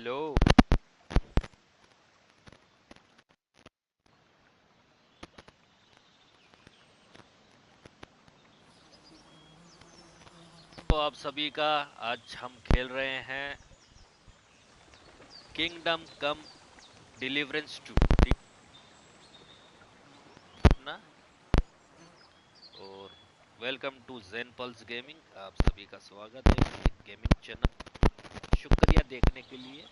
Hello. तो आप सभी का आज हम खेल रहे हैं किंगडम कम डिलीवरेंस 2, ठीक ना। और welcome to Gen Pulse gaming. आप सभी का स्वागत है मेरे गेमिंग चैनल। शुक्रिया देखने के लिए।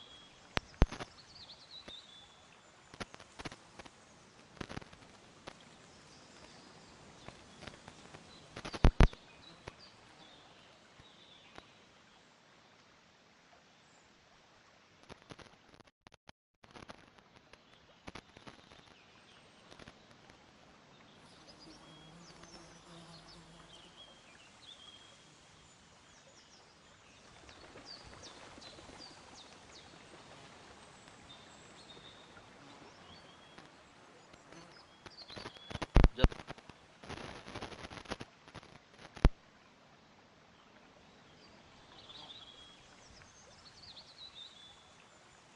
जब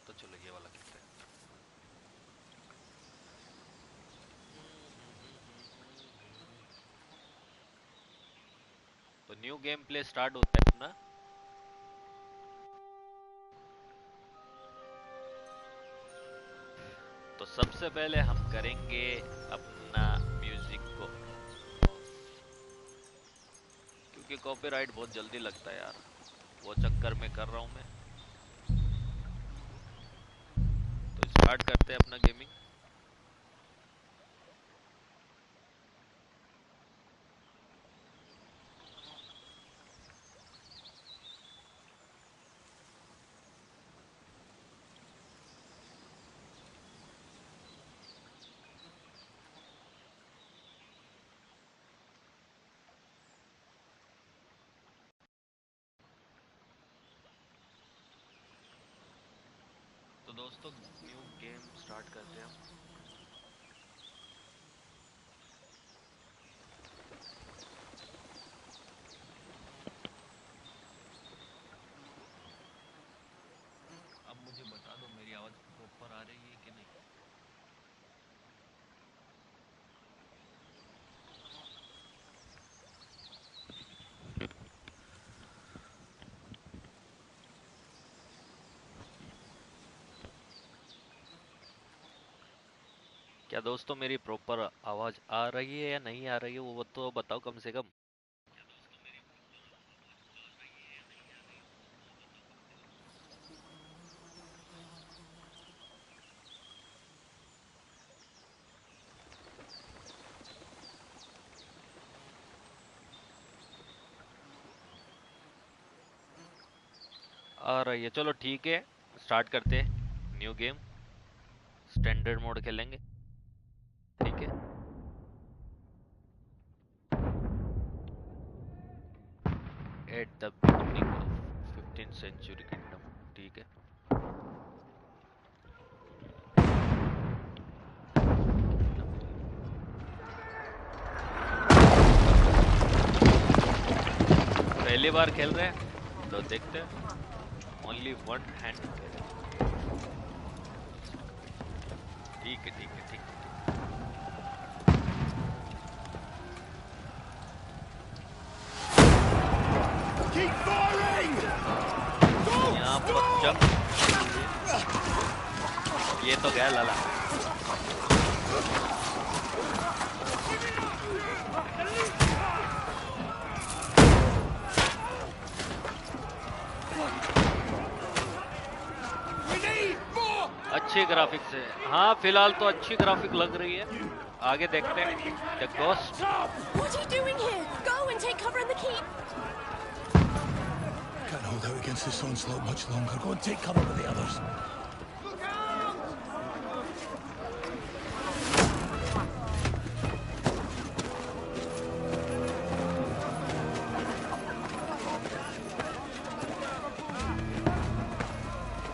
तो चलो ये वाला खेलते हैं। तो न्यू गेम प्ले स्टार्ट होता है अपना। तो सबसे पहले हम करेंगे अपना म्यूजिक को ऑफ, क्योंकि कॉपीराइट बहुत जल्दी लगता है यार, वो चक्कर में कर रहा हूं मैं। तो स्टार्ट करते हैं अपना गेमिंग। तो दोस्तों न्यू गेम स्टार्ट करते हैं हम। अब मुझे बता दो मेरी आवाज प्रॉपर आ रही है कि नहीं। क्या दोस्तों मेरी प्रॉपर आवाज आ रही है या नहीं आ रही है, वो तो बताओ कम से कम। आ रही है, चलो ठीक है। स्टार्ट करते हैं न्यू गेम। स्टैंडर्ड मोड खेलेंगे, ठीक है। At the beginning of 15th century kingdom, ठीक है। पहली बार खेल रहे हैं तो देखते हैं। ओनली वन हैंड, ठीक है ठीक है ठीक है। यहाँ पर जंप, ये तो गया लाला। अच्छी ग्राफिक्स है, हाँ फिलहाल तो अच्छी ग्राफिक लग रही है। आगे देखते हैं। The ghost. What are you doing here? Go and take cover in the keep. Can't hold out against this onslaught much longer. Go and take cover with the others.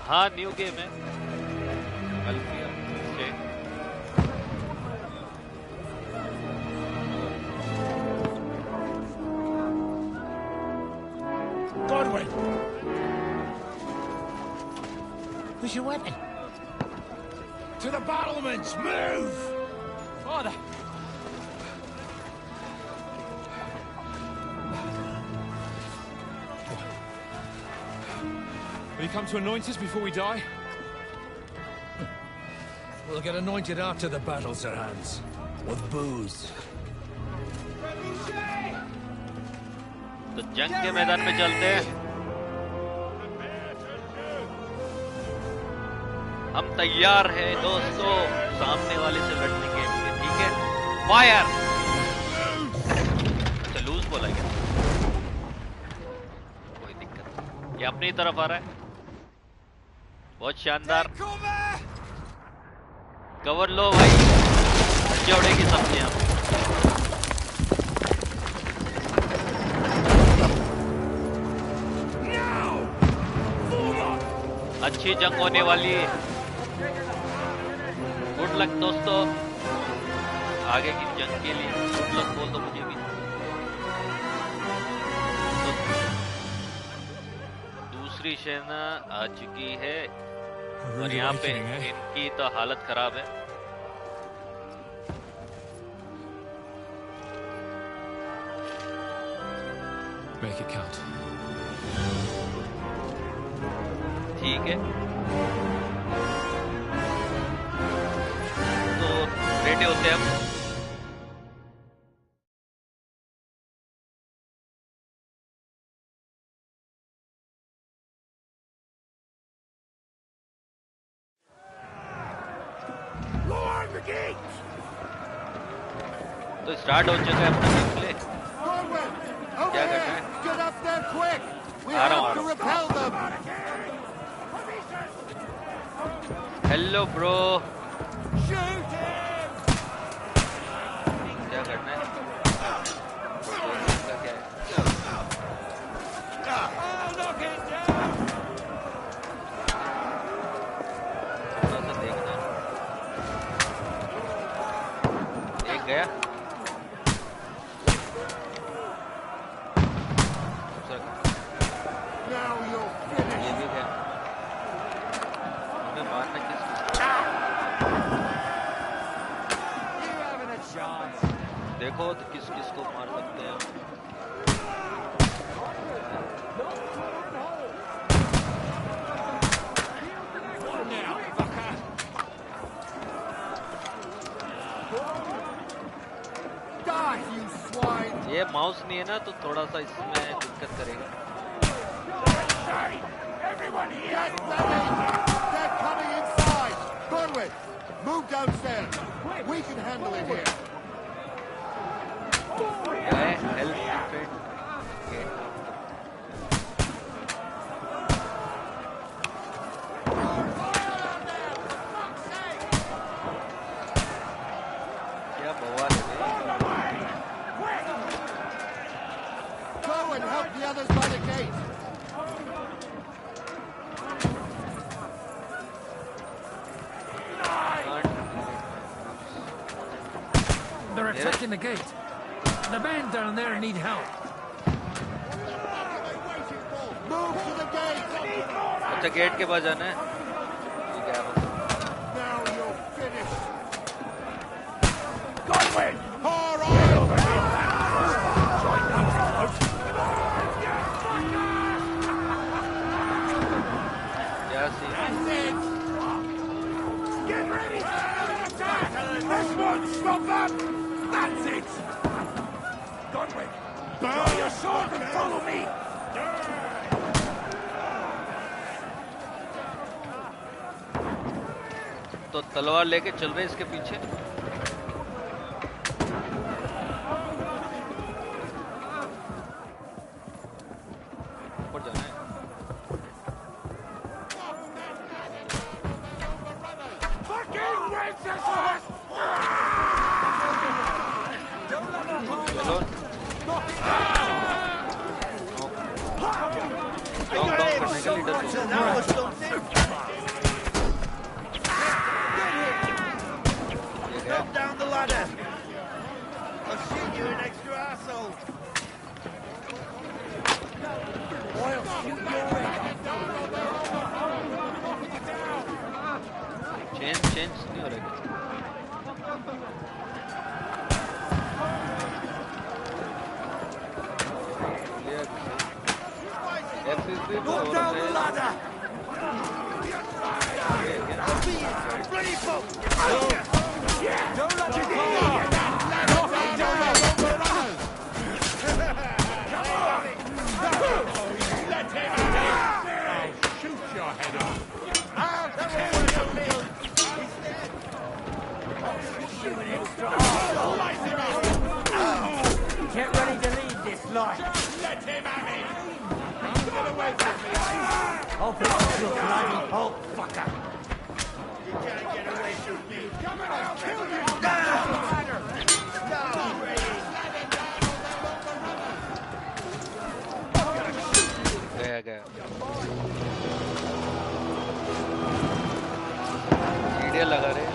हाँ न्यू गेम है। अल्फिया से Godwin! Where's your weapon? To the battlements! Move! Father! Will you come to anoint us before we die? We'll get anointed after the battles are hands. With booze. तो जंग के मैदान में चलते हैं। हम तैयार हैं दोस्तों सामने वाले से लड़ने के लिए, ठीक है? फायर! तो लूज बोला क्या? कोई दिक्कत नहीं। ये अपनी तरफ आ रहा है। बहुत शानदार। कवर लो भाई, उड़ेगी सबसे यहाँ। अच्छी जंग होने वाली है। गुड लक दोस्तों आगे की जंग के लिए। गुड लक बोल दो मुझे भी। तो दूसरी सेना आ चुकी है और यहाँ पे इनकी तो हालत खराब है। Make it count. ठीक है, तो रेडी होते हैं हम। तो स्टार्ट हो चुका है अपना गेम प्ले। क्या करना है? आ रहा हूँ। Hello bro. क्या करना है? क्या है? थोड़ा सा देखना। एक गया। ये भी गया। हमें मारना किसको? देखो तो किस किस को मार सकते हैं। ये माउस नहीं है ना तो थोड़ा सा इसमें दिक्कत करेगा। Move downstairs. We can handle it here. Help defend. क्या बवाल है? Go and help the others by the gate. They're attacking the gate. The men down there need help. Move to the gate. अच्छा gate के पास जाना है। ठीक है। Now you're finished. Godwin! All right. क्या scene? Get ready! This one, stop that! That's it! Godwin, draw your sword and follow me! तो तलवार लेके चल रहे इसके पीछे। ऊपर जाना है। चलो डाउन करने का leader Drop down the ladder. I'll shoot you an extra asshole. I'll shoot your head. Change नहीं हो रहा FPP Look down the ladder! Bloody folk! Don't let it go! Let him out! I'll shoot your head off! I'll tell you what you feel! He's dead! I'll shoot you in extra arm! Light him out! Get ready to leave this life! Let him have it! Get away from me! I'll pick up your bloody Hulk fucker! You can't get away from me! Come on, I'll kill you! गया सीढ़ियाँ लगा रहे हैं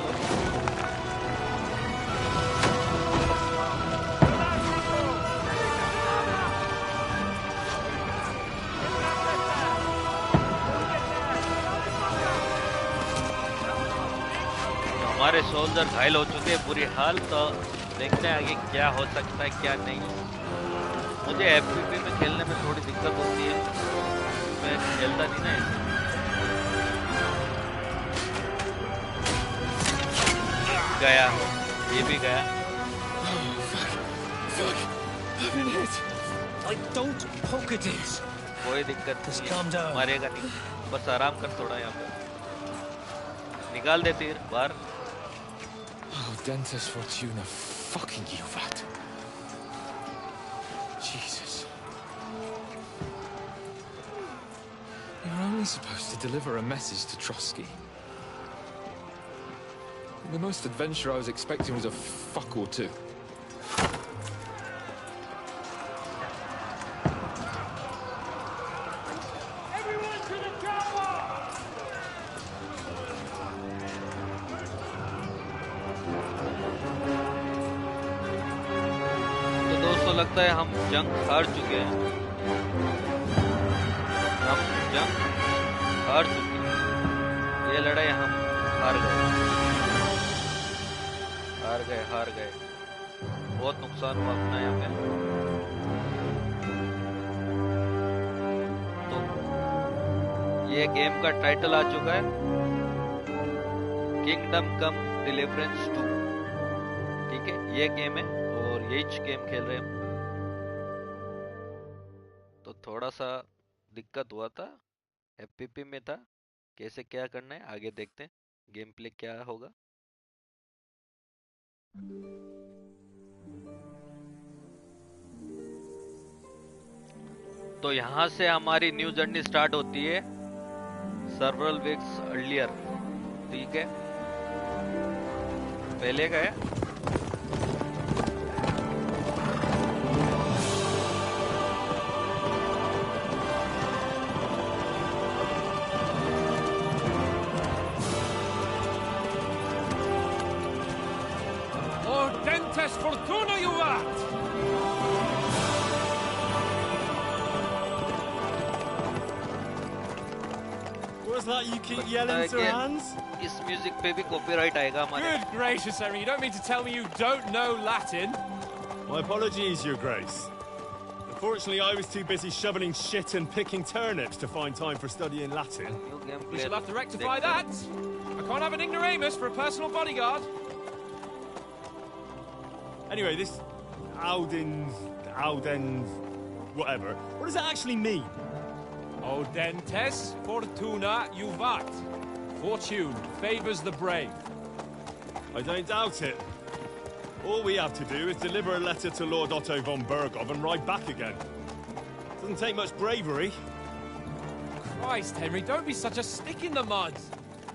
हमारे soldier घायल हो चुके हैं बुरी हाल। तो देखते हैं आगे क्या हो सकता है क्या नहीं। मुझे एफपीपी में खेलने में थोड़ी दिक्कत होती है, मैं खेलता नहीं ना। गया, ये भी गया। कोई दिक्कत नहीं, मरेगा नहीं, बस आराम कर थोड़ा। यहाँ पे निकाल दे तीर बाहर। Oh, Dentes Fortuna, fucking you that. Jesus. You're only supposed to deliver a message to Trotsky. The most adventure I was expecting was a fuck or two. लगता है हम जंग हार चुके हैं। हम जंग हार चुके हैं। ये लड़ाई हम हार गए, हार गए, हार गए। बहुत नुकसान हुआ अपना यहाँ पे। तो ये गेम का टाइटल आ चुका है, किंगडम कम डिलीवरेंस 2। ठीक है, ये गेम है और यही गेम खेल रहे हैं। तो थोड़ा सा दिक्कत हुआ था, एफपीपी में था। कैसे क्या करना है आगे देखते हैं, गेम प्ले क्या होगा। तो यहाँ से हमारी न्यू जर्नी स्टार्ट होती है सर्वरल वीक्स अर्लियर। ठीक है, पहले का है। Fortuna, you rat! What's that you keep yelling, Sir Hans? इस म्यूजिक पे भी कॉपीराइट आएगा हमारे। Good gracious, Henry, you don't mean to tell me you don't know Latin? My apologies, Your Grace. Unfortunately, I was too busy shoveling shit and picking turnips to find time for studying Latin. We shall have to rectify that. I can't have an ignoramus for a personal bodyguard. Anyway, this Audens, whatever. What does it actually mean? Audentes Fortuna Juvat. Fortune favours the brave. I don't doubt it. All we have to do is deliver a letter to Lord Otto von Bergov and ride back again. Doesn't take much bravery. Christ, Henry, don't be such a stick in the mud.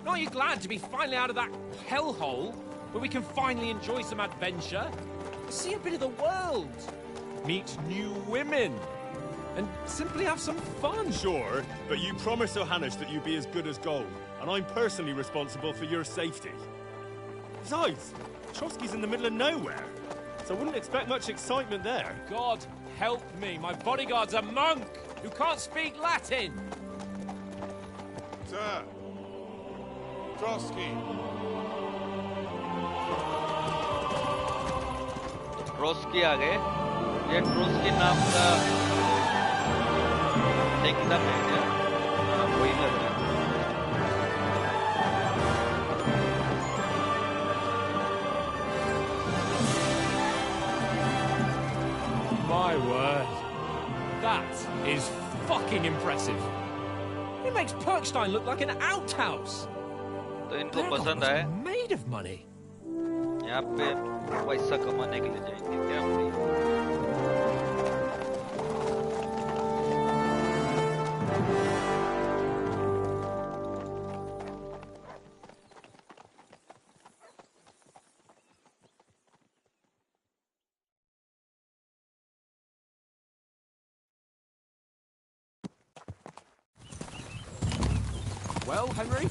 Aren't you glad to be finally out of that hellhole where we can finally enjoy some adventure? See a bit of the world, meet new women, and simply have some fun. Sure, but you promised Johannes that you'd be as good as gold, and I'm personally responsible for your safety. Besides, Trotsky's in the middle of nowhere, so I wouldn't expect much excitement there. God help me, my bodyguard's a monk who can't speak Latin. Sir, Trotsky. ट्रोस्की आ गए। ये ट्रोस्की नाम का एकदम है क्या? हाँ, वही लग रहा है। My word. That is fucking impressive. It makes Perkstein look like an outhouse. तो इनको पसंद आए। Made of money. यहाँ पे पैसा कमाने के लिए जाएंगे क्या भाई? Well, Henry,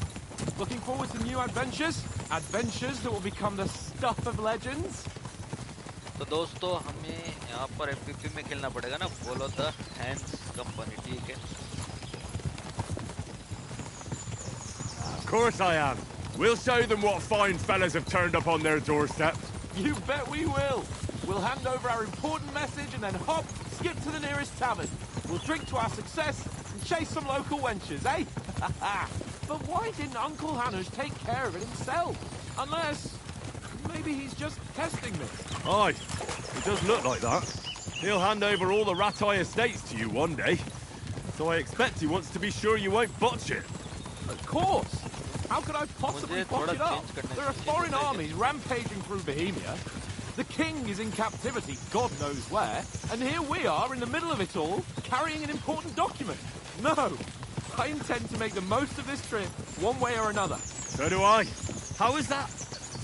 looking forward to new adventures? Adventures that will become the stuff of legends? तो दोस्तों हमें यहाँ पर एफपीपी में खेलना पड़ेगा ना, फॉलो द हैंड्स कंपनी, ठीक है? Of course I am. We'll show them what fine fellas have turned up on their doorstep. You bet we will. We'll hand over our important message and then hop, skip to the nearest tavern. We'll drink to our success and chase some local wenches, eh? But why didn't Uncle Hanush take care of it himself? Unless, maybe he's just testing me. Aye, it does look like that. He'll hand over all the Ratai estates to you one day. So I expect he wants to be sure you won't botch it. Of course. How could I possibly botch it up? There are foreign armies rampaging through Bohemia. The king is in captivity, God knows where. And here we are in the middle of it all, carrying an important document. No. I intend to make the most of this trip, one way or another. So do I. How is that?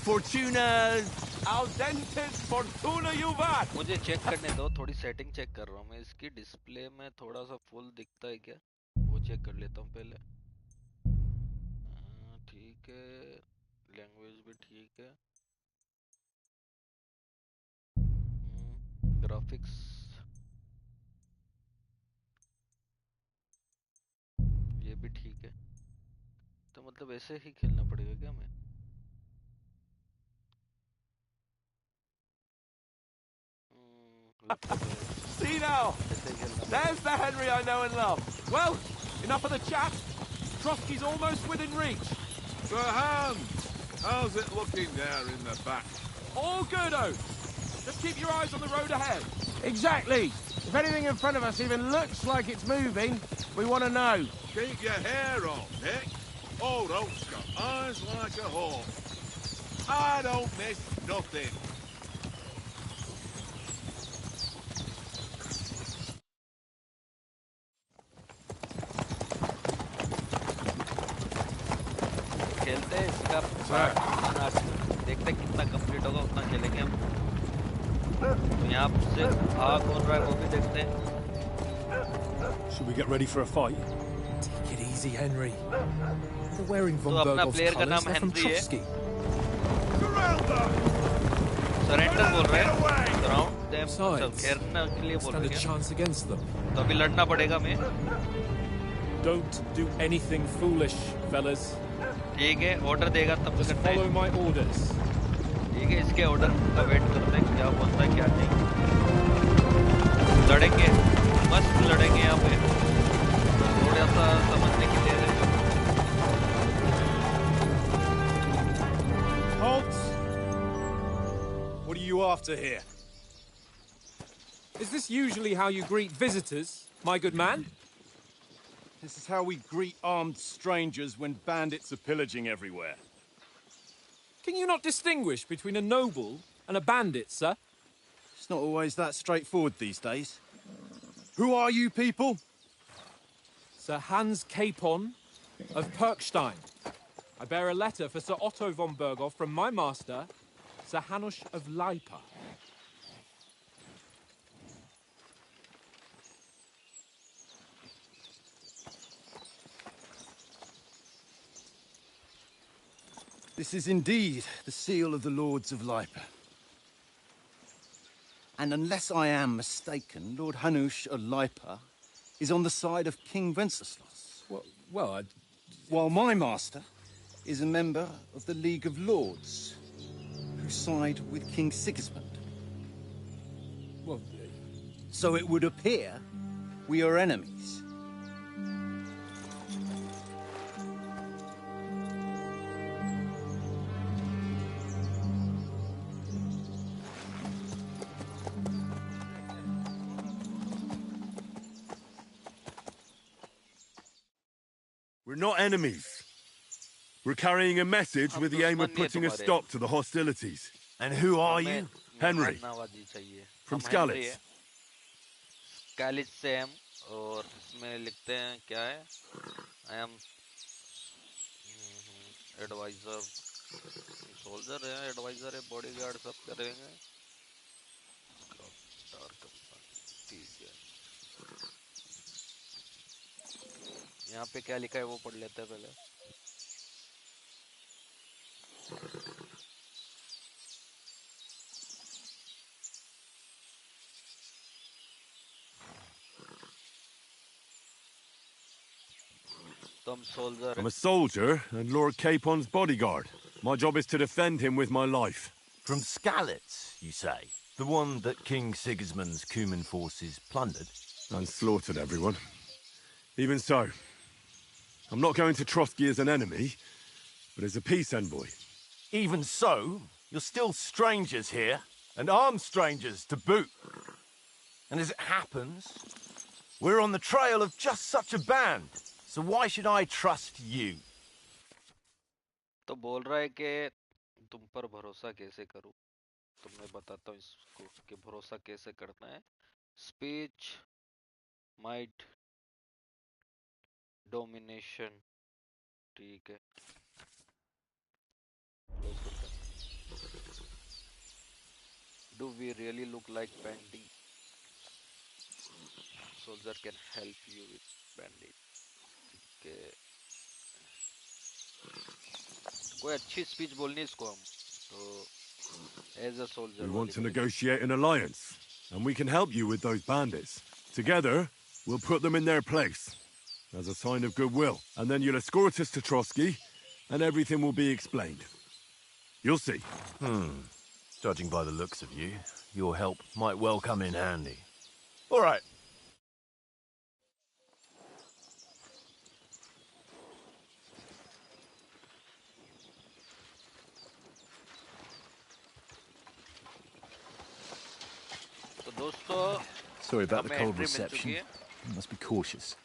Fortuna... Audentes fortuna juvat! मुझे check करने दो, थोड़ी setting check कर रहा हूँ मैं। इसकी display में थोड़ा सा फुल दिखता है क्या? वो चेक कर लेता हूँ पहले। ठीक है, लैंग्वेज भी ठीक है, ग्राफिक्स ये भी ठीक है। तो मतलब ऐसे ही खेलना पड़ेगा क्या हमें? See now! There's the Henry I know and love. Well, enough of the chat. Trotsky's almost within reach. The hand! How's it looking there in the back? All good, Oates. Just keep your eyes on the road ahead. Exactly. If anything in front of us even looks like it's moving, we want to know. Keep your hair on, Nick. Old Oak's got eyes like a hawk. I don't miss nothing. खेलते हैं इसका part, देखते हैं कितना complete होगा, उतना खेलेंगे हम। तो यहाँ से आग हो रहा है वो भी देखते हैं। Should we get ready for a fight? Take it easy, Henry. They're wearing तो von अपना Bergov's प्लेयर का colours. नाम They're from हेनरी है। Trotsky. सरेंडर बोल रहे हैं, सराउंड देम, सब Besides, घेरने के लिए बोल stand रहे a हैं। chance against them. तो अभी लड़ना पड़ेगा हमें। Don't do anything foolish, fellas. ठीक है, ऑर्डर देगा तब Just करते follow हैं। my orders. ठीक है, इसके ऑर्डर का वेट करते हैं, क्या बोलता है क्या नहीं। लड़ेंगे, मस्त लड़ेंगे यहाँ पे, थोड़ा सा समझने की देर है। Halt! What are you after here? Is this usually how you greet visitors, my good man? This is how we greet armed strangers when bandits are pillaging everywhere. Can you not distinguish between a noble and a bandit, sir? It's not always that straightforward these days. Who are you people? Sir Hans Capon of Perkstein. I bear a letter for Sir Otto von Berghoff from my master, Sir Hanush of Leipa. This is indeed the seal of the Lords of Leipa. And unless I am mistaken, Lord Hanush of Leipa is on the side of King Wenceslas. Well, While my master is a member of the League of Lords, who side with King Sigismund. Well, So it would appear we are enemies. We're not enemies. We're carrying a message with the aim of putting a stop to the hostilities. And who are you? Henry. मेहमाननवाजी चाहिए From हम Henry Skalitz. है स्कैलिस से हम और इसमें लिखते हैं क्या है आई एम एडवाइजर सोल्जर है एडवाइजर है बॉडीगार्ड सब करेंगे ठीक है यहाँ पे क्या लिखा है वो पढ़ लेते हैं पहले I'm a soldier and Lord Capon's bodyguard. My job is to defend him with my life. From Skalitz, you say? The one that King Sigismund's Cuman forces plundered? And slaughtered everyone. Even so, I'm not going to Trotsky as an enemy, but as a peace envoy. Even so, you're still strangers here, and armed strangers to boot. And as it happens, we're on the trail of just such a band. So why should I trust you? तो बोल रहा है कि तुम पर भरोसा कैसे करूं तो मैं बताता हूं इसको कि भरोसा कैसे करना है स्पीच माइट डोमिनेशन ठीक है Do we really look like bandits? Soldier can help you with bandit. Okay. कोई अच्छी स्पीच बोलनी इसको हम तो as a soldier We want to negotiate an alliance, and we can help you with those bandits. Together, we'll put them in their place, as a sign of goodwill. And then you'll escort us to Trotsky, and everything will be explained. You'll see. Judging by the looks of you, your help might well come in handy. All right. तो दोस्तों Sorry about the हमें cold entry मिल reception. चुकी है You must be cautious.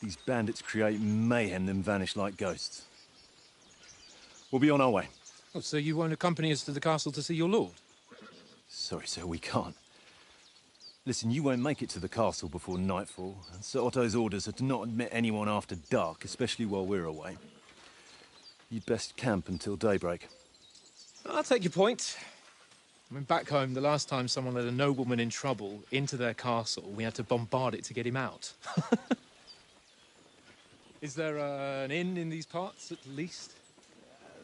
These bandits create mayhem then vanish like ghosts. We'll be on our way. Oh, so you won't accompany us to the castle to see your lord? Sorry, sir, we can't. Listen, you won't make it to the castle before nightfall, and Sir Otto's orders are to not admit anyone after dark, especially while we're away. You'd best camp until daybreak. I'll take your point. I mean, back home, the last time someone let a nobleman in trouble into their castle, we had to bombard it to get him out. Is there an inn in these parts, at least?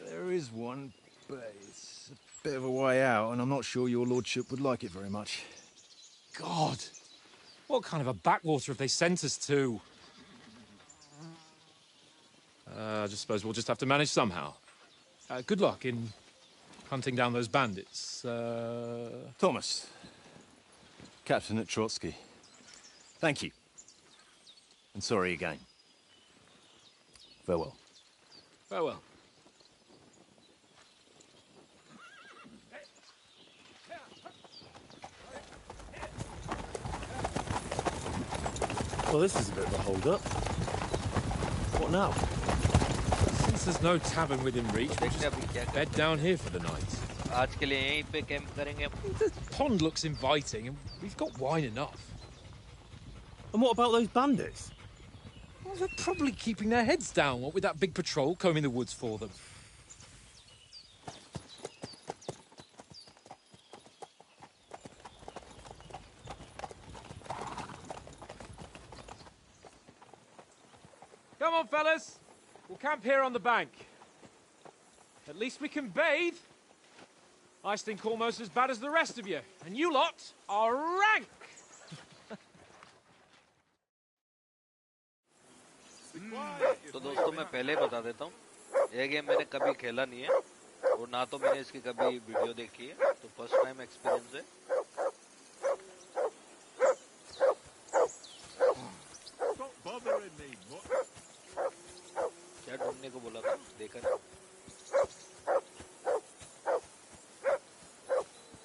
There is one, but it's a bit of a way out, and I'm not sure your lordship would like it very much. God! What kind of a backwater have they sent us to? I just suppose we'll just have to manage somehow. Good luck in hunting down those bandits. Thomas, captain at Trotsky. Thank you. And sorry again. Farewell. Farewell. Well, this is a bit of a hold-up. What now? Since there's no tavern within reach, we'll देखते हैं अभी क्या just bed down here for the night. आज के लिए यहीं पे camp करेंगे The pond looks inviting, and we've got wine enough. And what about those bandits? Well, they're probably keeping their heads down, what with that big patrol combing the woods for them. Come on, fellas. We'll camp here on the bank. At least we can bathe. I stink almost as bad as the rest of you, and you lot are rank. तो दोस्तों मैं पहले ही बता देता हूँ ये game मैंने कभी खेला नहीं है और ना तो मैंने इसकी कभी वीडियो देखी है, तो फर्स्ट टाइम एक्सपीरियंस है। Stop bothering me, mutt. क्या ढूंढने को बोला था, देखा नहीं।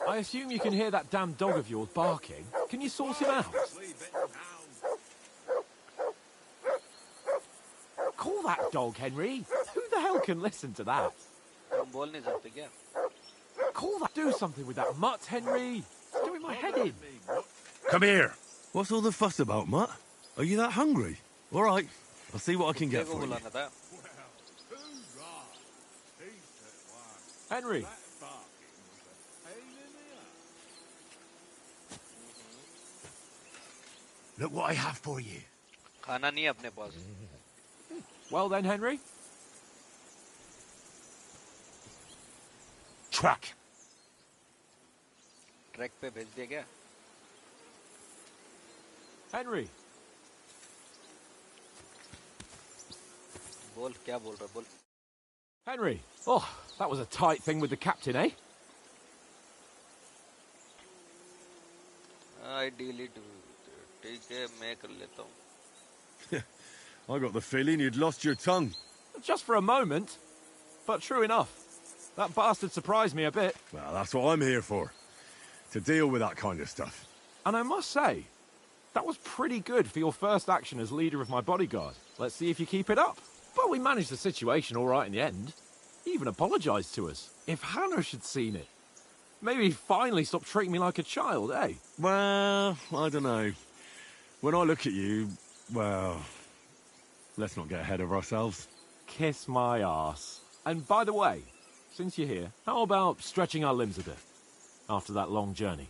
I assume you can hear that damn dog of yours barking. Can you sort him out? Leave it now. Call that dog, Henry. Who the hell can listen to that? तुम बोल नहीं सकते क्या? Call that. Do something with that mutt, Henry. It's doing my head in. Me, mutt. Come here. What's all the fuss about, Mutt? Are you that hungry? All right, I'll see what I can get को for you. बुलाना था। Hoorah! Decent one. Henry, That barking was a pain in the ass. Look what I have for you. खाना नहीं है अपने पास। well then, Henry. Truck. Track पे भेज दिया क्या? Henry, बोल, क्या बोल रहा है, बोल। Henry. Oh, that was a tight thing with the captain, eh? I delete, ठीक है, मैं कर लेता हूँ। I got the feeling you'd lost your tongue. Just for a moment. But true enough. That bastard surprised me a bit. Well, that's what I'm here for. To deal with that kind of stuff. And I must say, that was pretty good for your first action as leader of my bodyguard. Let's see if you keep it up. But we managed the situation all right in the end. He even apologised to us. If Hannah had seen it. Maybe he'd finally stop treating me like a child, eh? Well, I don't know. When I look at you, well, let's not get ahead of ourselves. Kiss my arse. And by the way, since you're here, how about stretching our limbs a bit? After that long journey.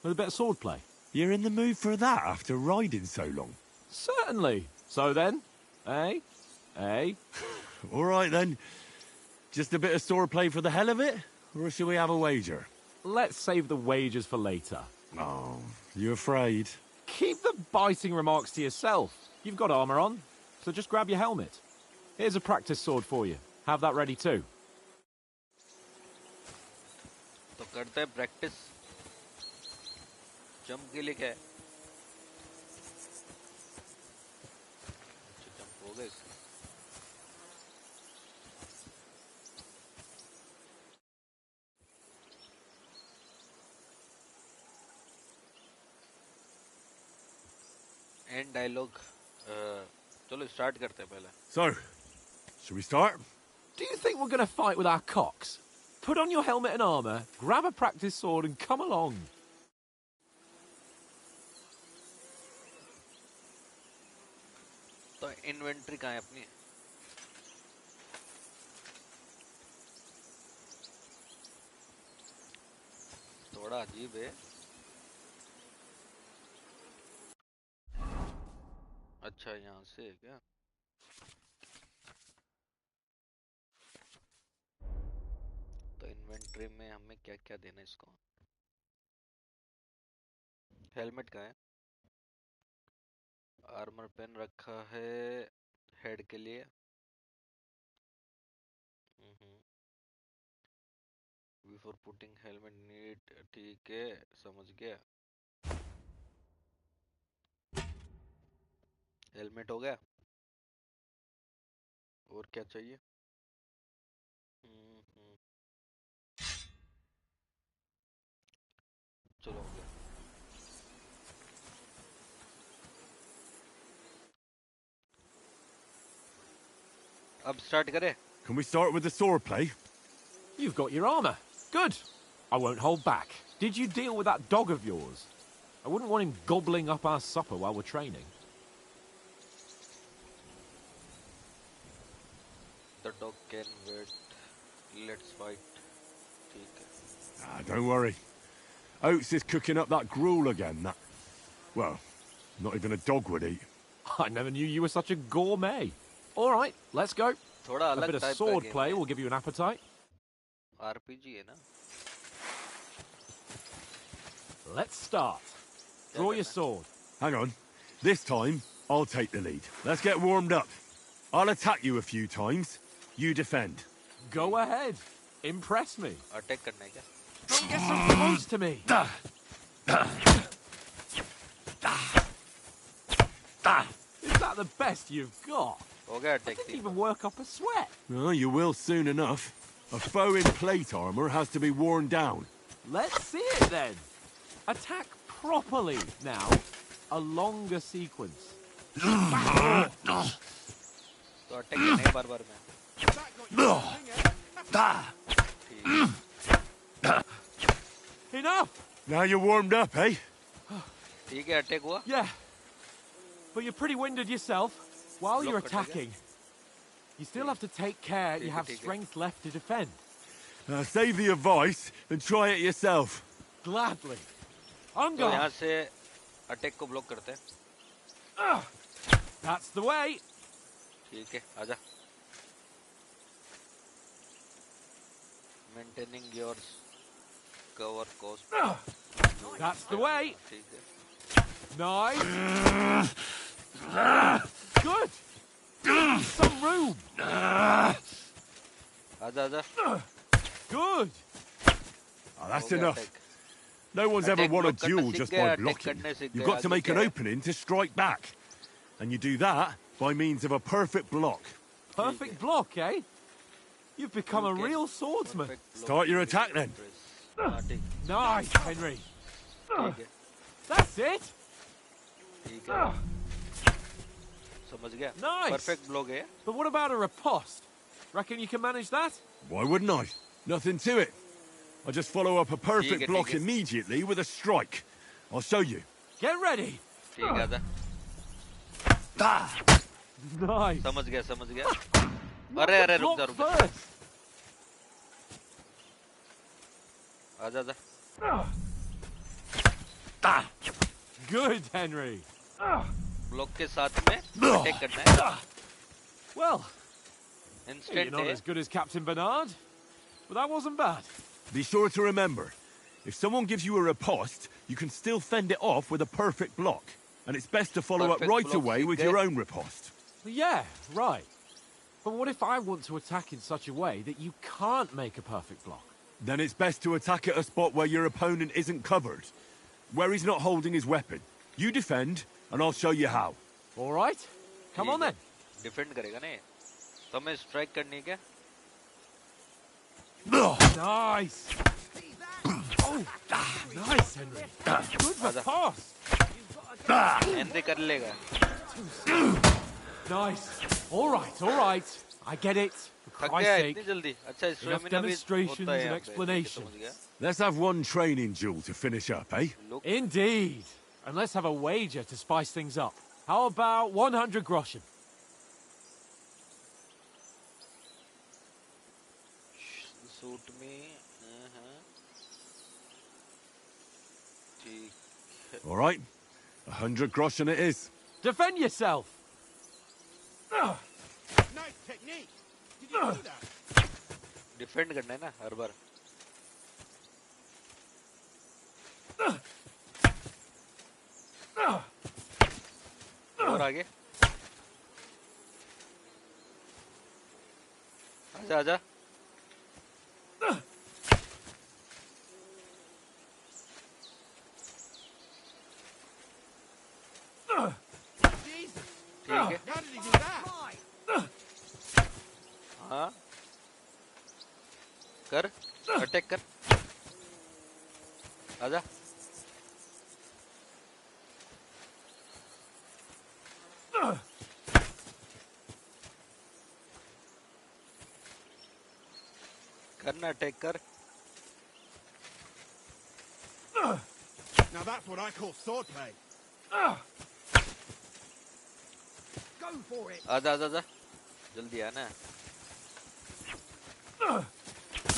With a bit of swordplay. You're in the mood for that after riding so long? Certainly. So then, eh? Eh? All right, then. Just a bit of swordplay for the hell of it? Or shall we have a wager? Let's save the wagers for later. Oh, you afraid? Keep the biting remarks to yourself. You've got armour on, so just grab your helmet. Here's a practice sword for you. Have that ready too. तो करते हैं practice. Jump के लिए क्या है? Jump हो गए। And dialogue, चलो स्टार्ट करते हैं पहले। So, shall we start? Do you think we're going to fight with our cocks? Put on your helmet and armour, grab a practice sword and come along. तो inventory कहाँ है अपनी? थोड़ा अजीब है। अच्छा, यहाँ से है क्या? तो इन्वेंट्री में हमें क्या क्या देना है इसको? हेलमेट का है, आर्मर पेन रखा है हेड के लिए। बिफोर पुटिंग हेलमेट नीड, ठीक है, समझ गया। हेलमेट हो गया। और क्या चाहिए? चलो हो गया। अब स्टार्ट करें? Can we start with the swordplay? You've got your armour. Good. I won't hold back. Did you deal with that dog of yours? I wouldn't want him gobbling up our supper while we're training. The dog can wait. Let's fight. ठीक है। Ah, don't worry. Oates is cooking up that gruel again, that... Well, not even a dog would eat. I never knew you were such a gourmet. All right, let's go. थोड़ा A अलग bit of type का sword game play है। will give you an appetite. RPG है ना? Let's start. Draw your sword. Hang on. This time, I'll take the lead. Let's get warmed up. I'll attack you a few times. You defend. Go ahead. Impress me. Attack करना है क्या? Don't get so close to me. Is that the best you've got? हो गया I attack didn't थी. even work up a sweat. Oh, you will soon enough. A foe in plate armor has to be worn down. Let's see it then. Attack properly now. A longer sequence. तो attack करना है बार-बार में. Enough! Now you're warmed up, eh? ठीक है attack हुआ. Yeah. But you're pretty winded yourself. While you're Block करना attacking, you still have to take care you have ठीक है. strength left to defend. Save the advice and try it yourself. Gladly. On तो यहाँ guard. से attack को block करते हैं. That's the way. ठीक है आजा. Maintaining your cover cost. That's the way. ठीक है. Nice. Good. Some room. आजा आजा. Good. Oh, that's हो गया enough. Attack. No one's ever Attack won a block करना duel सीख just गया, by attack blocking. करने सीख You've गया, got to आगे make an क्या है? opening to strike back. And you do that by means of a perfect block. Perfect block, eh? You've become a Okay. real swordsman. Perfect block. Start your attack then. हाँ, ठीक Nice, Henry. ठीक है. That's it. ठीक है. समझ गया. Nice. Perfect block है. But what about a riposte? Reckon you can manage that? Why wouldn't I? Nothing to it. I just follow up a perfect ठीक block है. immediately with a strike. I'll show you. Get ready. ठीक है आजा. Nice. समझ गया समझ गया. Not अरे the अरे रुक block जा रुक जा. first. आजा आजा. Good, Henry. ब्लॉक के साथ में अटैक करना है. Well, you're इंस्टेंट not है. as good as Captain Bernard, but that wasn't bad. Be sure to remember, if someone gives you a riposte, you can still fend it off with a perfect block. And it's best to follow Perfect up right block, away with okay. your own riposte. Yeah, right. But what if I want to attack in such a way that you can't make a perfect block? Then it's best to attack at a spot where your opponent isn't covered, where he's not holding his weapon. You defend, and I'll show you how. All right. Come on then. Defend करेगा ना ये. तो हमें strike करनी है क्या? Nice. Oh, nice, Henry. Good for pass. And कर लेगा. Nice. All right. I get it. For थक Christ's गया sake. इतनी जल्दी. अच्छा Enough स्टेमिना भी demonstrations होता है and यहाँ पे. ठीक है, explanations. समझ गया. Let's have one training duel to finish up, eh? Indeed. And let's have a wager to spice things up. How about 100 groschen? Suit में. ठीक. All right. 100 groschen it is. Defend yourself. Nice technique. Did you do that? Defend करना है ना हर बार. और आगे. आजा आजा. Jesus. ठीक है. How did he do that? हाँ. कर. अटैक कर. आजा. करना अटैक कर. Now that's what I call swordplay. Go for it. आजा आजा आजा. जल्दी आना.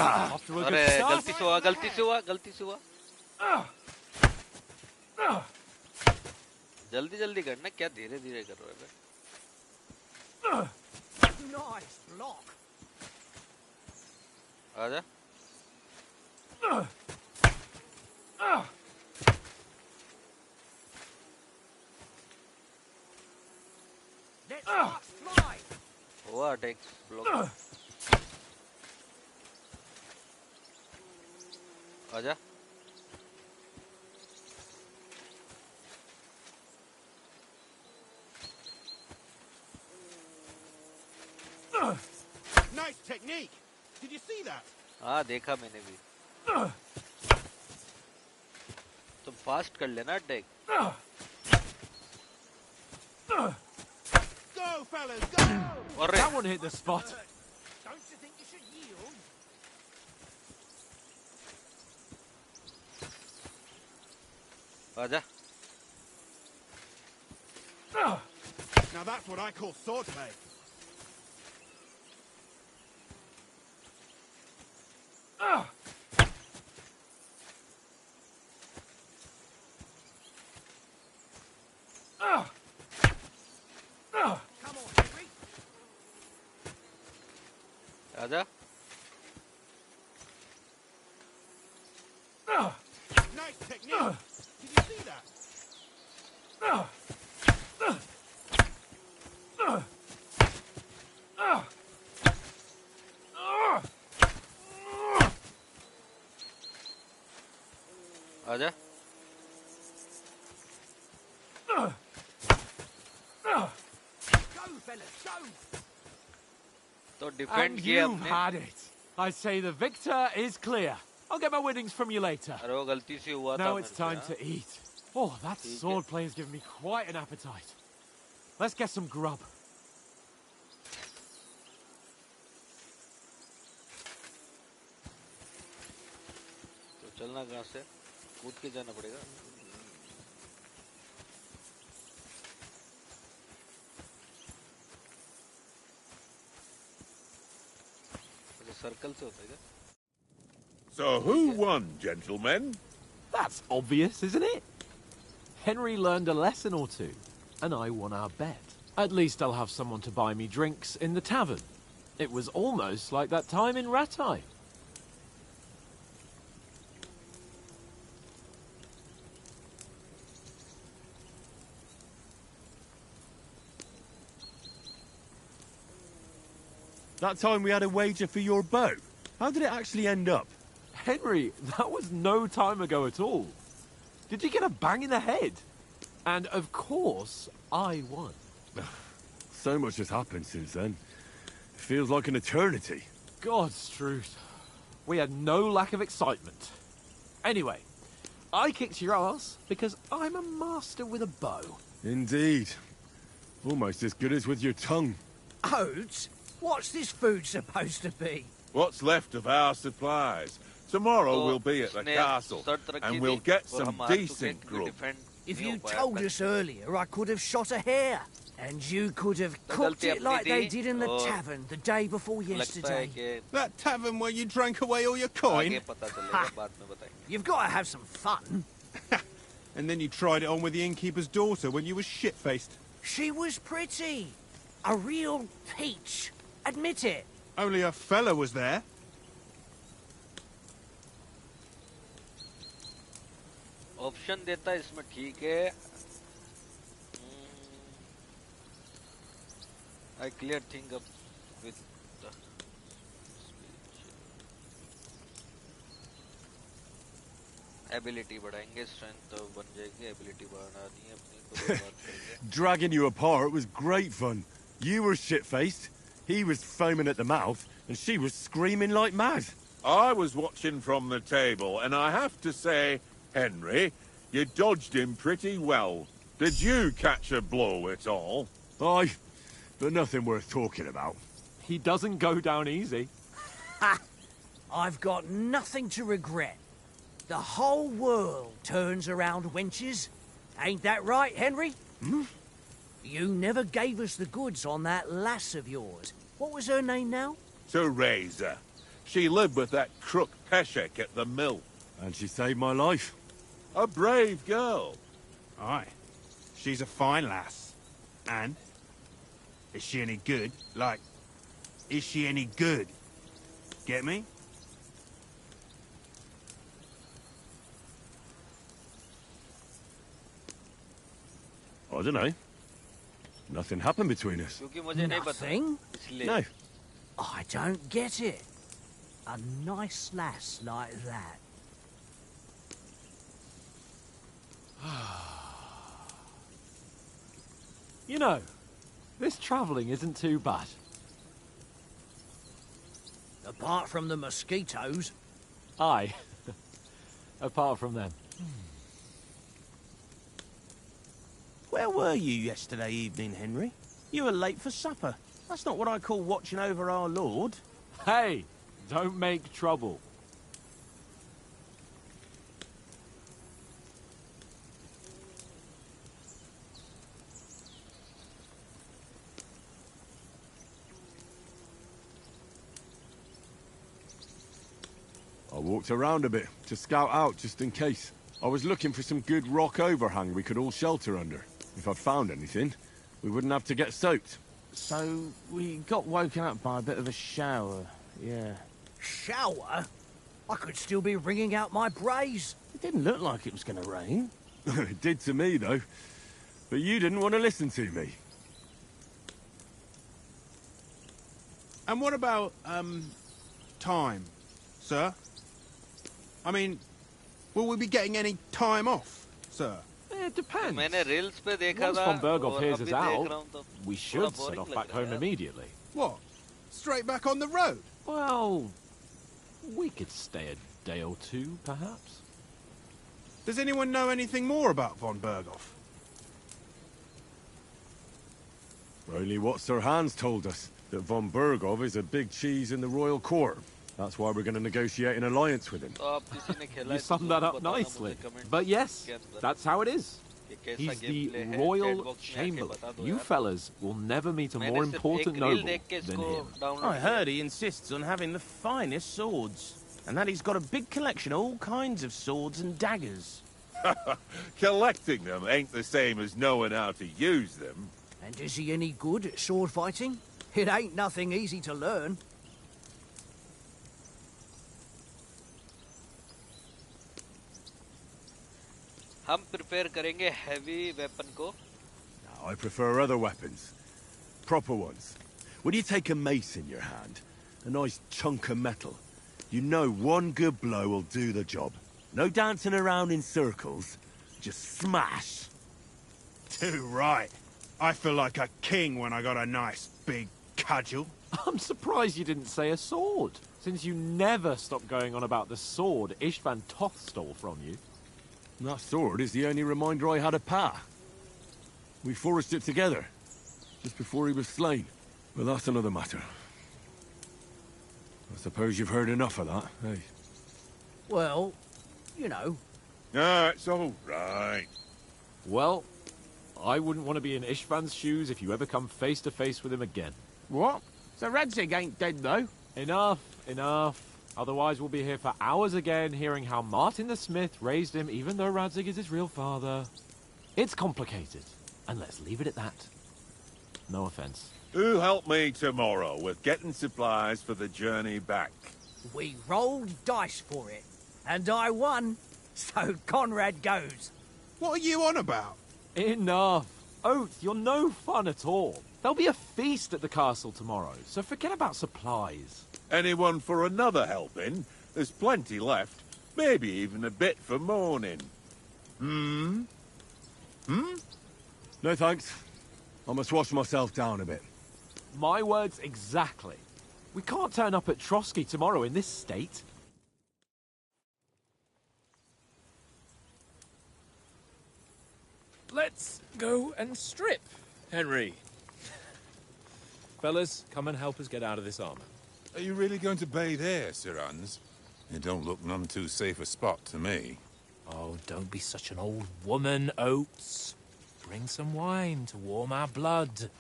Off to a अरे good गलती start. से हुआ गलती से हुआ गलती से हुआ. जल्दी जल्दी करना. क्या धीरे धीरे कर रहे हो. Nice block. आजा. Let's fly. हुआ अटैक ब्लॉक. आजा। Nice technique. Did you see that? हाँ देखा मैंने भी। तुम फास्ट कर लेना deck. Go, fellas, go! That one hit the spot. Don't you think you should yield? आजा। Now that's what I call swordplay. Come on, Henry. आजा। Nice technique. Did you see that? आजा। Go, fellas, go! तो defend And किया you've हमने। had it. I say the victor is clear. I'll get my winnings from you later. अरे वो गलती से हुआ था Now मेरे it's से, time हाँ? to eat. Oh, that ठीक है। swordplay has given me quite an appetite. Let's get some grub. तो चलना कहाँ से? कूद के जाना पड़ेगा। सर्कल से होता है क्या? So who won, gentlemen? That's obvious, isn't it? Henry learned a lesson or two, and I won our bet. At least I'll have someone to buy me drinks in the tavern. It was almost like that time in Rattay. That time we had a wager for your bow. How did it actually end up? Henry, that was no time ago at all. Did you get a bang in the head? And of course, I won. So much has happened since then. It feels like an eternity. God's truth. We had no lack of excitement. Anyway, I kicked your ass because I'm a master with a bow. Indeed. Almost as good as with your tongue. Oats? What's this food supposed to be? What's left of our supplies? Tomorrow तो we'll be at the उसने castle, शर्त रखी and we'll थी get और some हम हार चुके decent क्योंकि grub. डिफेंड If नहीं हो you पाया told कल। us earlier, I could have shot a hare. And you could have तो cooked गलती it like अपनी they थी did in the और tavern the day before लगता है yesterday. कि That tavern where you drank away all your coin? आगे पता चलेगा बाद में बताएंगे। You've got to have some fun. And then you tried it on with the innkeeper's daughter when you were shit-faced. She was pretty. A real peach. Admit it. Only a fella was there. Option देता है इसमें ठीक है। I clear thing up with the ability बढ़ाएंगे, strength तो बन जाएगी, ability बढ़ानी है अपनी को बात करेंगे। Dragging you apart was great fun. You were shit-faced, he was foaming at the mouth, and she was screaming like mad. I was watching from the table, and I have to say, Henry, you dodged him pretty well. Did you catch a blow at all? Aye, but nothing worth talking about. He doesn't go down easy. Ha! I've got nothing to regret. The whole world turns around wenches. Ain't that right, Henry? Hmm? You never gave us the goods on that lass of yours. What was her name now? Teresa. She lived with that crook Peshek at the mill. And she saved my life. A brave girl. Aye. She's a fine lass. And? Is she any good? Like, is she any good? Get me? I don't know. Nothing happened between us. क्योंकि मुझे नहीं पता Nothing? इसलिए। No. I don't get it. A nice lass like that. You know, this travelling isn't too bad. Apart from the mosquitoes. Aye. Apart from them. Where were you yesterday evening, Henry? You were late for supper. That's not what I call watching over our Lord. Hey, don't make trouble. I walked around a bit to scout out just in case. I was looking for some good rock overhang we could all shelter under. If I'd found anything, we wouldn't have to get soaked. So, we got woken up by a bit of a shower, yeah. Shower? I could still be wringing out my brace. It didn't look like it was going to rain. It did to me, though. But you didn't want to listen to me. And what about, time, sir? I mean, will we be getting any time off, sir? It depends. मैंने reels पे देखा Once था von Berghoff और hears अभी us देख रहा out, हूँ तो we थोड़ा should set boring off लग back रहा home है। immediately. What? Straight back on the road? Well, we could stay a day or two, perhaps. Does anyone know anything more about von Berghoff? Only what Sir Hans told us, that von Berghoff is a big cheese in the royal court. That's why we're going to negotiate an alliance with him. तो आप किसी ने खेला You है तो summed that जरूर up बताना nicely. मुझे comment But yes, के अंदर that's how it is. कि कैसा He's the gameplay है, Royal chat box में आके Chamberlain. बता दो You यार। fellas will never meet a मैंने more सिर्फ important एक reel noble देख के than इसको him. download I किया। heard he insists on having the finest swords. And that he's got a big collection of all kinds of swords and daggers. Collecting them ain't the same as knowing how to use them. And is he any good at sword fighting? It ain't nothing easy to learn. हम prepare करेंगे heavy weapon को। I prefer other weapons. Proper ones. When you take a mace in your hand, a nice chunk of metal, you know one good blow will do the job. No dancing around in circles. Just smash. Too right. I feel like a king when I got a nice big cudgel. I'm surprised you didn't say a sword, since you never stop going on about the sword Istvan Toth stole from you. That sword is the only reminder I had of Pa. We forged it together, just before he was slain. But that's another matter. I suppose you've heard enough of that, eh? Well, you know. Ah, it's all right. Well, I wouldn't want to be in Istvan's shoes if you ever come face to face with him again. What? So Radzig ain't dead, though? Enough, enough. Otherwise we'll be here for hours again hearing how Martin the Smith raised him even though Radzig is his real father. It's complicated, and let's leave it at that. No offense. Who'll help me tomorrow with getting supplies for the journey back? We rolled dice for it, and I won, so Conrad goes. What are you on about? Enough. Oath, you're no fun at all. There'll be a feast at the castle tomorrow, so forget about supplies. Anyone for another helping? There's plenty left. Maybe even a bit for morning. No thanks. I must wash myself down a bit. My words exactly. We can't turn up at Trotsky tomorrow in this state. Let's go and strip, Henry. Fellas, come and help us get out of this armor. Are you really going to bathe here, Sir Hans? It don't look none too safe a spot to me. Oh, don't be such an old woman, Oates. Bring some wine to warm our blood.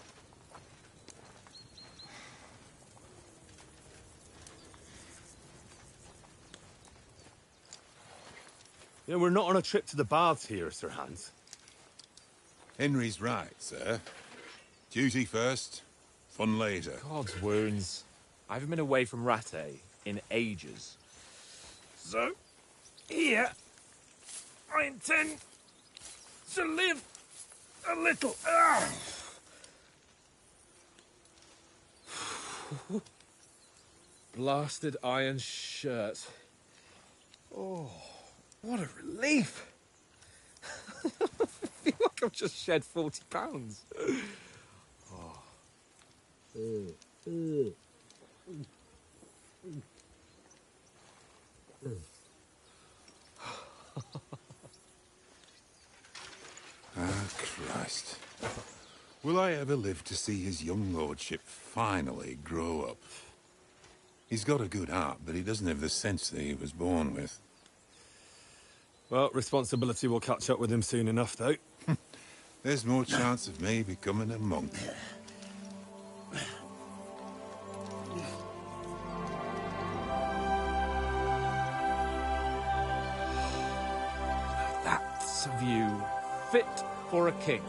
Yeah, we're not on a trip to the baths here, Sir Hans. Henry's right, sir. Duty first, fun later. God's wounds. I haven't been away from Rattay in ages. So, here, I intend to live a little. Blasted iron shirt. Oh, what a relief. I feel like I've just shed £40. Ah, Christ. Will I ever live to see his young lordship finally grow up? He's got a good heart, but he doesn't have the sense that he was born with. Well, responsibility will catch up with him soon enough, though. There's more chance of me becoming a monk. That's a view fit for a king.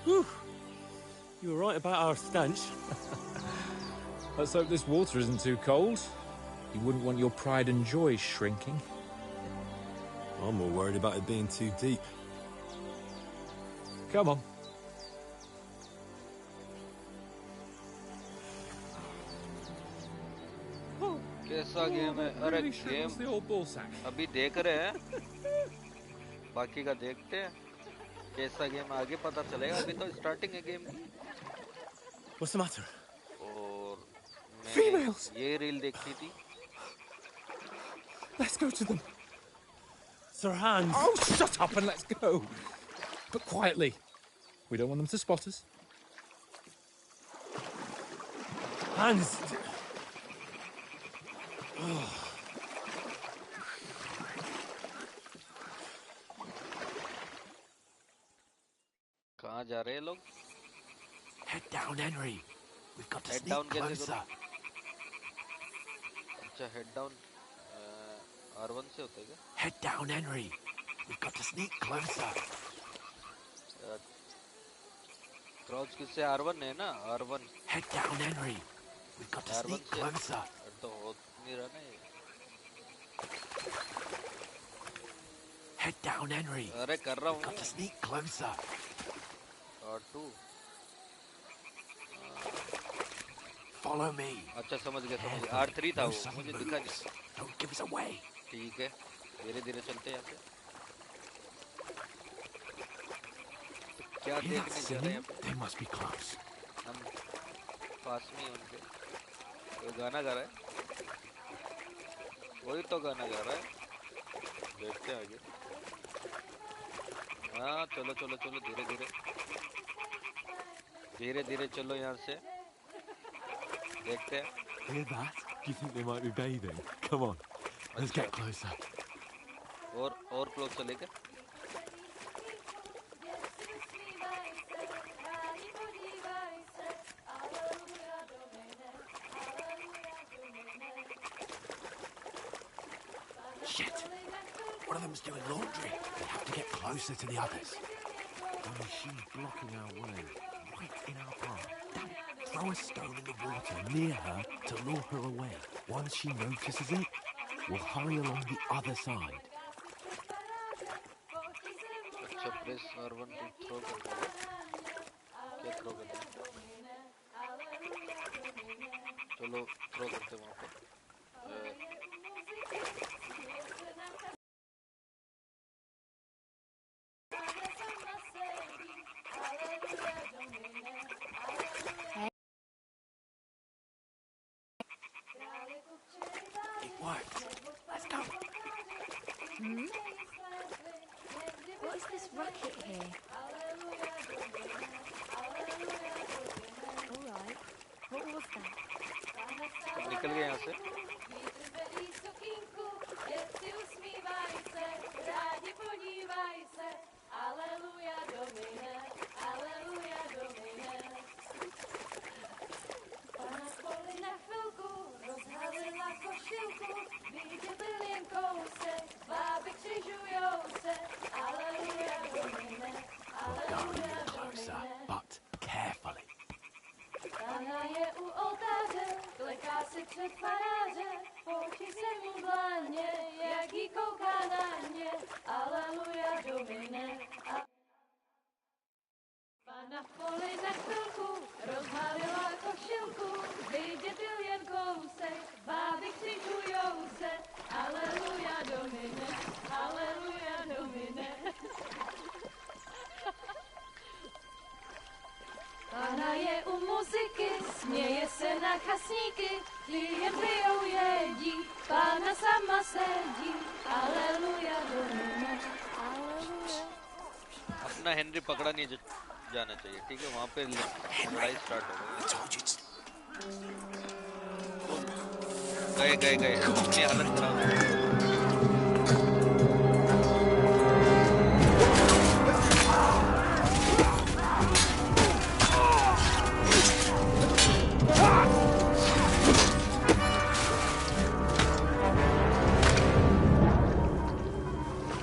Whew. You were right about our stench. Let's hope this water isn't too cold. You wouldn't want your pride and joy shrinking. I'm more worried about it being too deep. Come on. कैसा game है? अरे game अभी देख रहे हैं, बाकी का देखते हैं कैसा गेम आगे पता चलेगा, अभी तो स्टार्टिंग है गेम की। What's the matter? और मैंने ये रील देखी थी। Let's go to them. Sir Hans! Oh, shut up and let's go. But quietly. We don't want them to spot us. Hans! कहाँ जा रहे हैं लोग? Head down, Henry. We've got to Head sneak down कैसे closer. करूँ? अच्छा head down R1 से होता है क्या? Head down, Henry. We've got to sneak closer. Crouch किससे R1 है ना? R1. Head down, Henry. We've got to sneak closer. तो हो नहीं रहा ना ये. Head down, Henry. अरे कर रहा हूँ. We've got to sneak closer. R2. Follow me. अच्छा समझ गया. R3 था वो. मुझे दिखा नहीं. Don't give us away. ठीक है. धीरे-धीरे चलते हैं यहाँ से. क्या देखने जा रहे हैं यहाँ पे? They must be close. हम पास में हैं उनके. वो गाना गा रहा है. वही तो गाना गा रहा है. देखते हैं आगे. हाँ चलो चलो चलो धीरे-धीरे. धीरे-धीरे चलो यहाँ से. देखते हैं. Hear that? Do you think they might be bathing? Come on, let's get closer. और क्लोज चले क्या? Shit! One of them's doing laundry. We have to get closer to the others. Only she's blocking our way, right in our path. Damn it. Throw a stone in the water near her to lure her away. Once she notices it, we'll hurry along the other side. अच्छा press R1 to throw करते हैं. क्या throw करते हैं? चलो throw करते हैं वहाँ पे. It worked. Let's go. What is this racket here? All right. What was that? निकल गए यहाँ से. We'll go even closer, but carefully. Pana je u oltáře, kleká si před faráře, oči se mu dlaně, jak jí kouká na ně, aleluja domine. Pana v poli na chvilku rozhalila košilku, vidět byl jen kousek, báby křižujou se, sedí, Pána sama sedí, aleluja बोलना, aleluja. अपना Henry पकड़ा नहीं जाना चाहिए, ठीक है? वहाँ पे लड़ाई स्टार्ट हो गई। गए अपनी हालत खराब।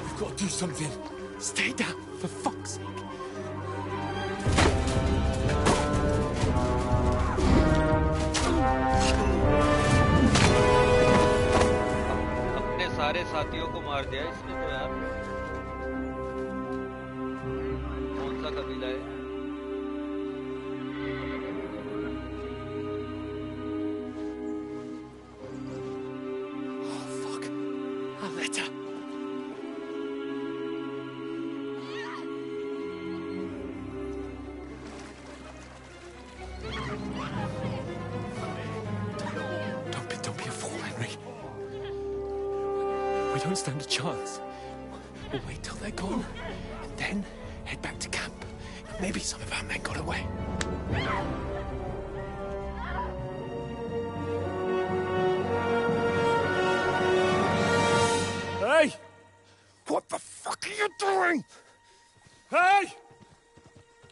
We've got to do something. Stay down, for fuck's sake. अपने सारे साथियों को मार दिया इसने तो यार। कौन सा कबीला है? Don't be a fool, Henry. We don't stand a chance. We'll wait till they're gone, and then head back to camp. Maybe some of our men got away. Hey! What the fuck are you doing? Hey!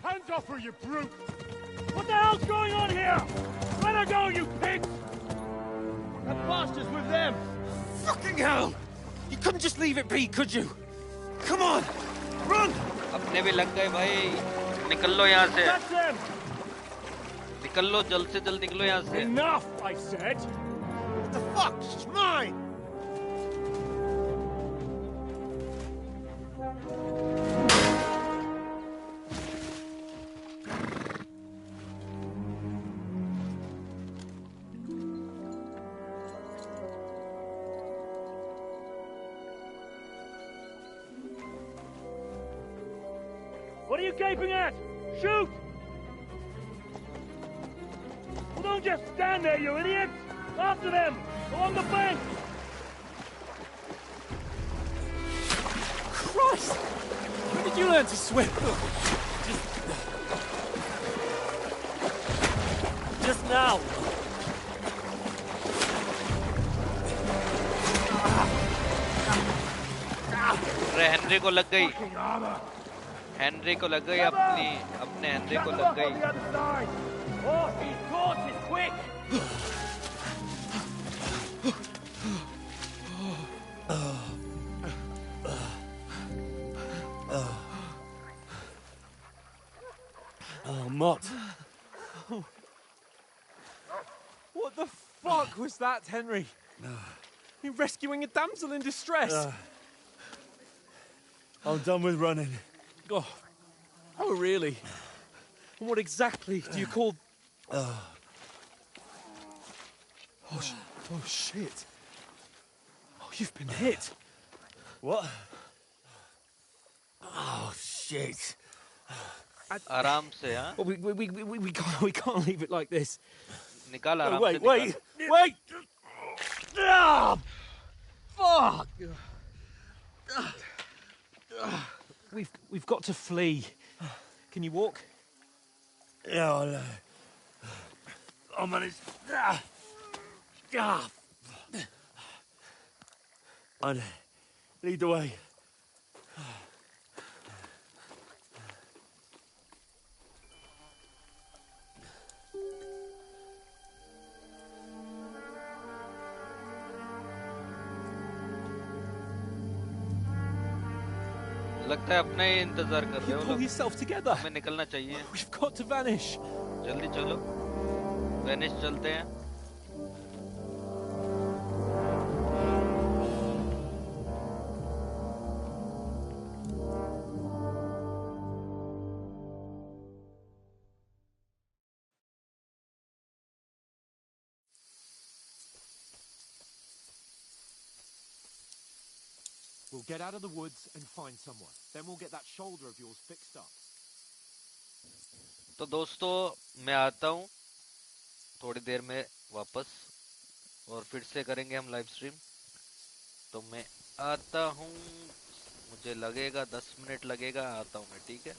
Hands off her, you brute! What the hell's going on here? Let her go, you pigs! That bastard's with them! Fucking hell! You couldn't just leave it be, could you? Come on! Run! अपने भी लग गए भाई। निकल लो यहाँ से। That's them! निकल लो, जल्द से जल्द निकलो यहाँ से। Enough, I said! What the fuck? She's mine! What are you gaping at? Shoot! Well, don't just stand there, you idiots! After them! Along the bank! Christ! When did you learn to swim? Just now! अरे Henry को लग गई। Henry को लग गई अपने Henry को लग गई। Oh, he's caught! He's quick! Oh, Mott. What the fuck was that, Henry? You rescuing a damsel in distress? I'm done with running. Oh, really? And what exactly do you call... Oh, shit. Oh, you've been hit. What? Oh, shit. आराम से हाँ। Well, we can't leave it like this. निकाल आराम से। Wait! Ah! Fuck! We've got to flee. Can you walk? Yeah, I'll manage. I'll lead the way. लगता है अपना ही इंतजार कर रहे हो Pull yourself together. हमें निकलना चाहिए। We've got to vanish. जल्दी चलो। वेनिस चलते हैं। We'll get out of the woods and find someone. Then we'll get that shoulder of yours fixed up. तो दोस्तों मैं आता हूँ थोड़ी देर में वापस। और फिर से करेंगे हम लाइव स्ट्रीम। तो मैं आता हूँ, मुझे लगेगा 10 मिनट लगेगा, आता हूँ मैं, ठीक है।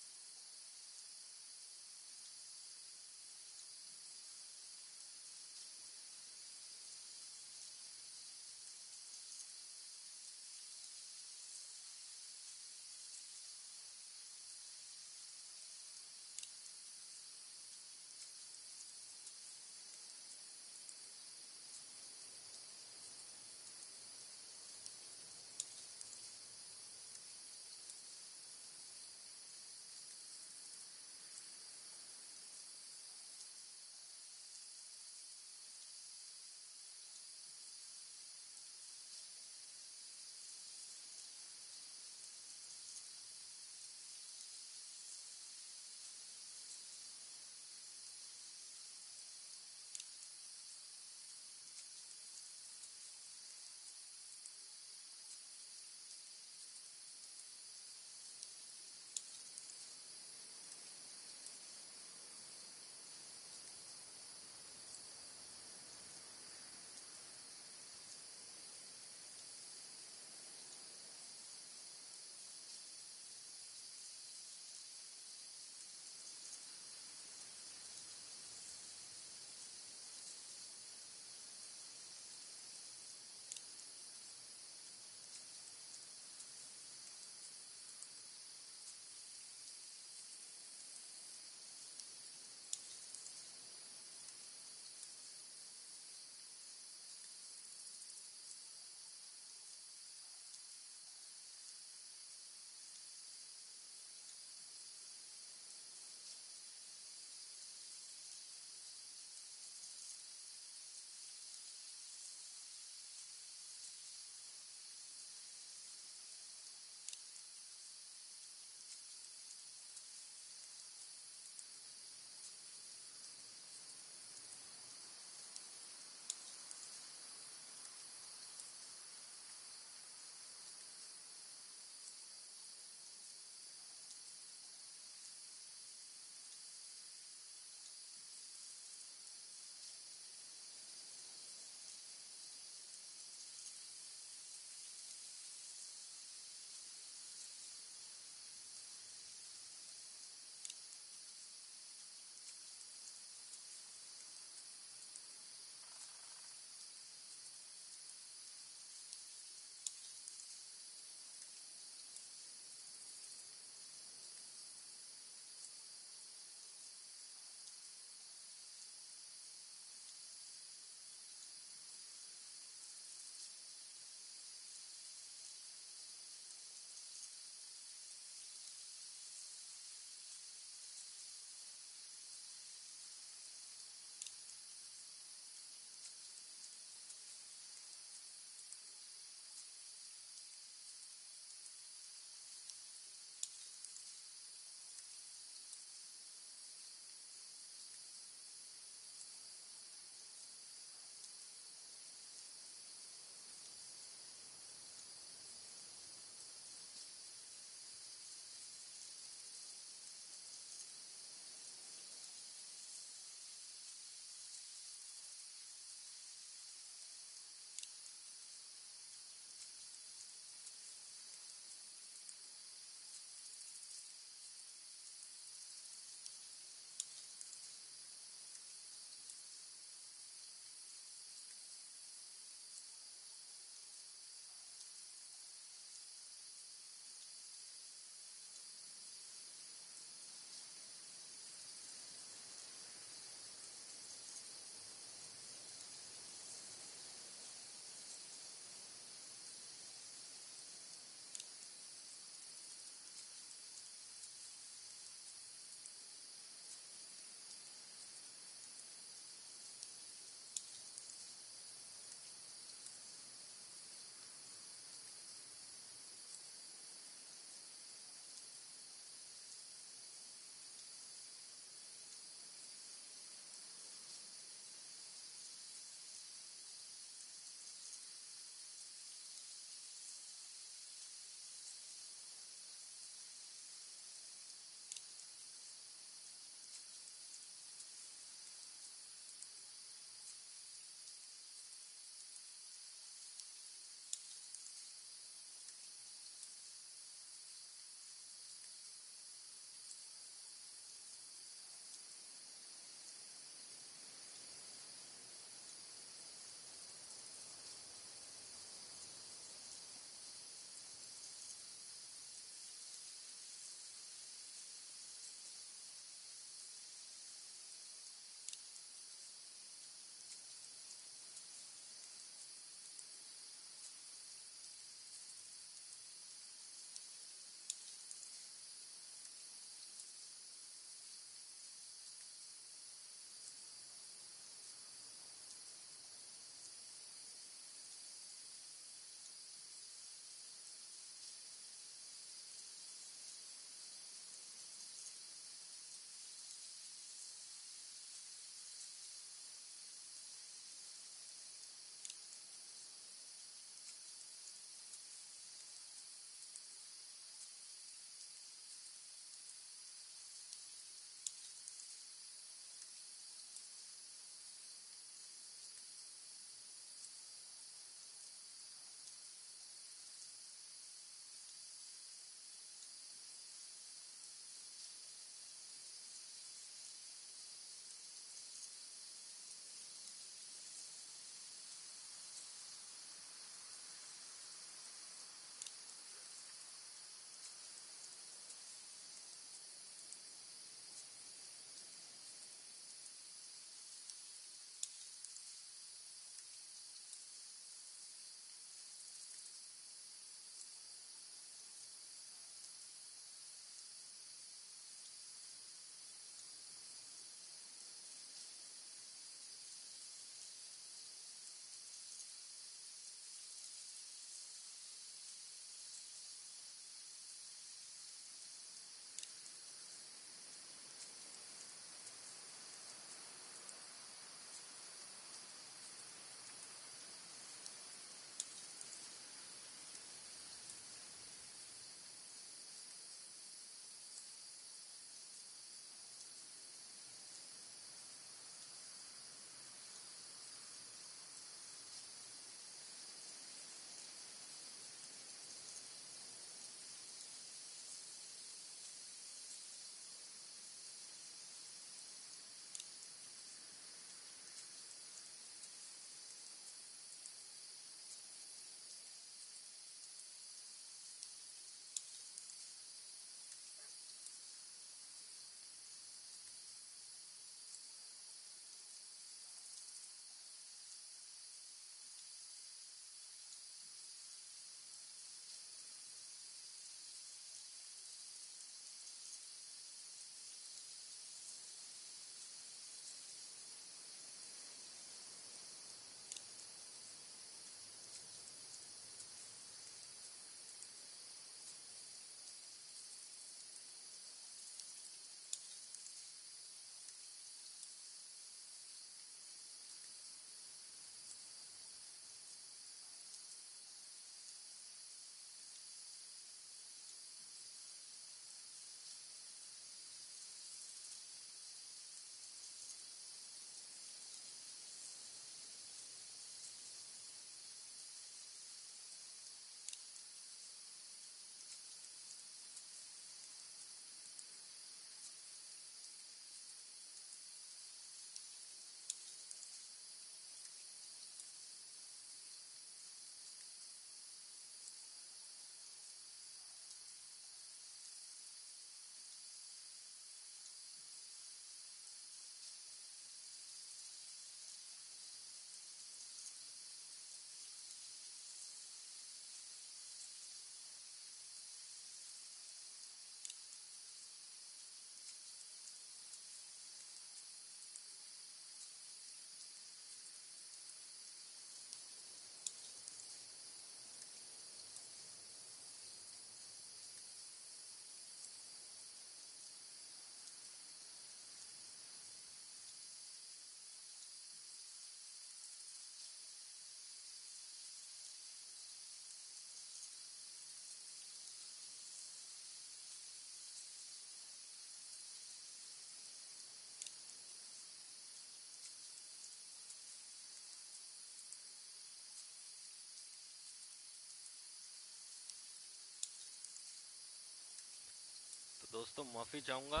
दोस्तों माफ़ी चाहूँगा,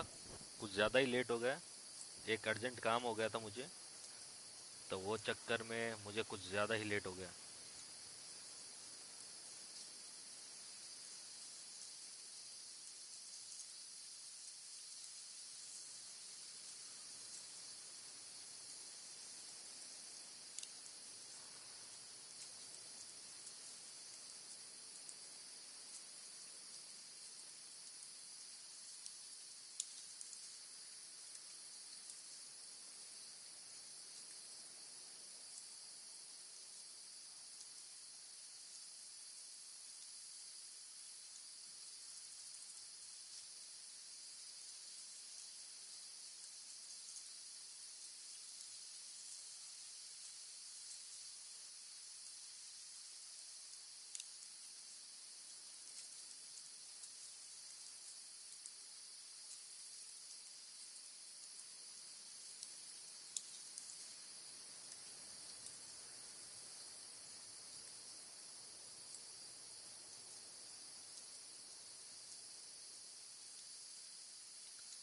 कुछ ज़्यादा ही लेट हो गया। एक अर्जेंट काम हो गया था मुझे, तो वो चक्कर में मुझे कुछ ज़्यादा ही लेट हो गया।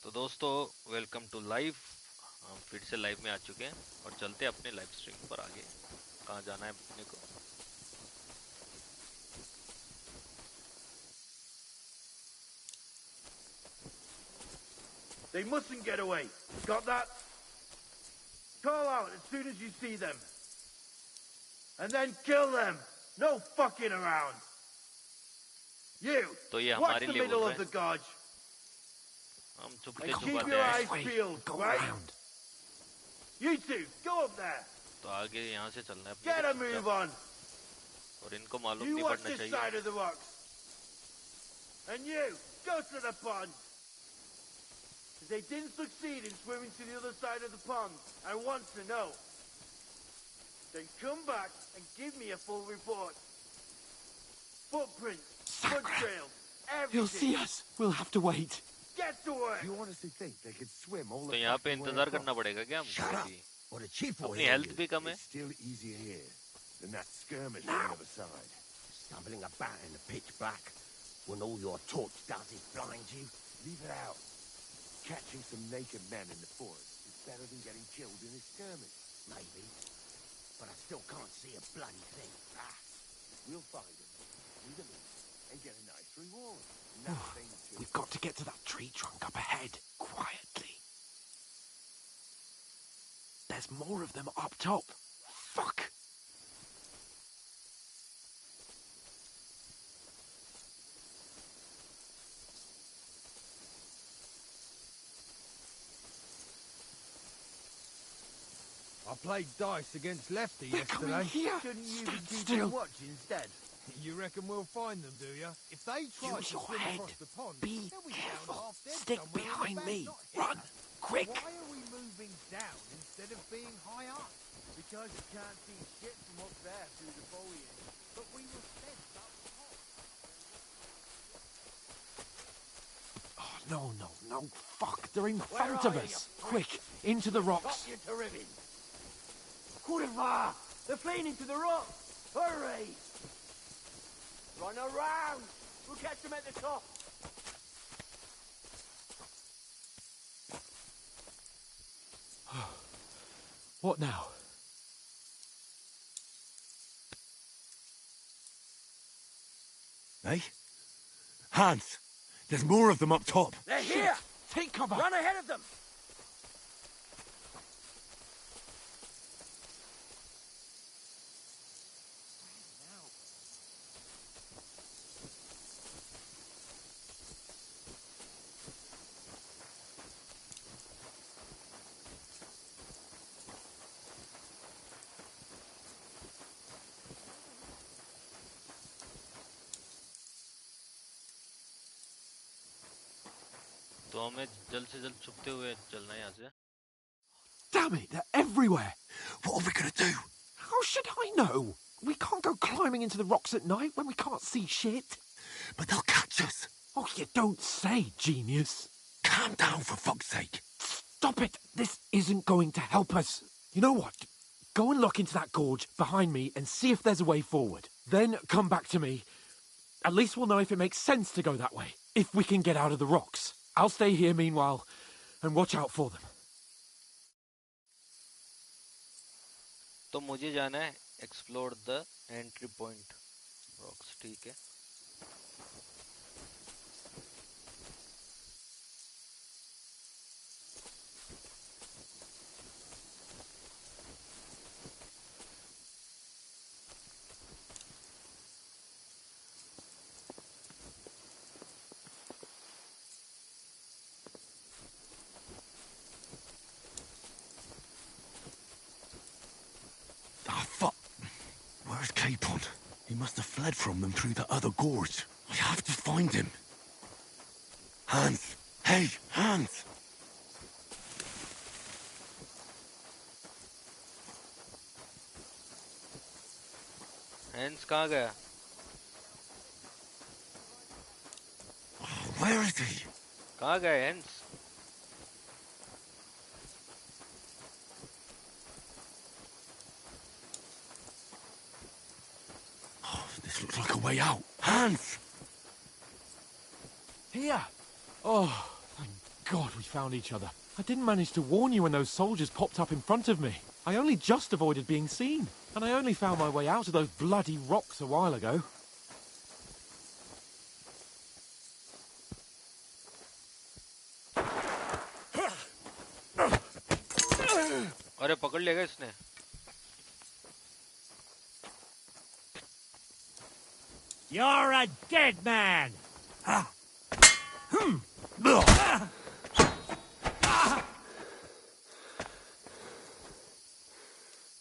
तो दोस्तों वेलकम टू लाइव। हम फिर से लाइव में आ चुके हैं और चलते हैं अपने लाइव स्ट्रीम पर आगे। कहाँ जाना है अपने को? They mustn't get away. Got that? Call out as soon as you see them. And then kill them. No fucking around. You, तो ये watch हमारे the लिए middle बोल of रहे the gorge. हम And चुपते keep चुपाते your आए। eyes peeled, right? You two, go up there. तो आगे यहाँ से चलना है अपने Get को a move चुपचाप। on. और इनको मालूम You नहीं watch पड़ना this चाहिए। side of the rocks. And you, go to the pond. If they didn't succeed in swimming to the other side of the pond, I want to know. Then come back and give me a full report. Footprints, foot trails, everything. He'll see us. We'll have to wait. Get to work. You honestly think they could swim all तो the यहाँ पे fucking way इंतजार across? करना पड़ेगा क्या हमको? Shut up. अभी? What a chief will अपनी hear हेल्थ you. भी कम है। It's still easier here than that skirmish on the other side. Stumbling about in the pitch black when all your torch does is blind you. Leave it out. Catching some naked men in the forest is better than getting killed in a skirmish. Maybe. But I still can't see a bloody thing. Ah, we'll find them, lead them in, and get a nice reward. Nothing to... We've got to get to that tree trunk up ahead, quietly. There's more of them up top. Fuck! I played dice against Lefty They're yesterday. coming here. Shouldn't you Stand be keeping still. watch instead? You reckon we'll find them, do you? If they try Use to your swim head. across the pond, Be they'll be careful. found half dead Stick somewhere on the behind bank, me. not here. Run. Quick. Why are we moving down instead of being high up? Because you can't see shit from up there through the foliage. But we were sent up top. Oh, no. Fuck, they're in Where front are of you, us. you Quick, into the rocks. Got you to ribbons. Kurva! They're fleeing into the rocks! Hurry! Run around! We'll catch them at the top! What now? Hey? Hans! There's more of them up top! They're here! Take cover! Run ahead of them! तो हमें जल्द से जल्द छुपते हुए चलना है यहाँ से। Damn it, they're everywhere. What are we going to do? How should I know? We can't go climbing into the rocks at night when we can't see shit. But they'll catch us. Oh, you don't say, genius. Calm down, for fuck's sake. Stop it. This isn't going to help us. You know what? Go and look into that gorge behind me and see if there's a way forward. Then come back to me. At least we'll know if it makes sense to go that way. If we can get out of the rocks. I'll stay here meanwhile and watch out for them. तो मुझे जाना है explore the entry point rocks, ठीक है। Where's Capon? He must have fled from them through the other gorge. I have to find him. Hans! Hey, Hans! Hans कहाँ गया? Where is he? कहाँ गया Hans? This looks like a way out. Hans! Here! Oh, thank God we found each other. I didn't manage to warn you when those soldiers popped up in front of me. I only just avoided being seen. And I only found my way out of those bloody rocks a while ago. अरे पकड़ लेगा इसने। You're a dead man!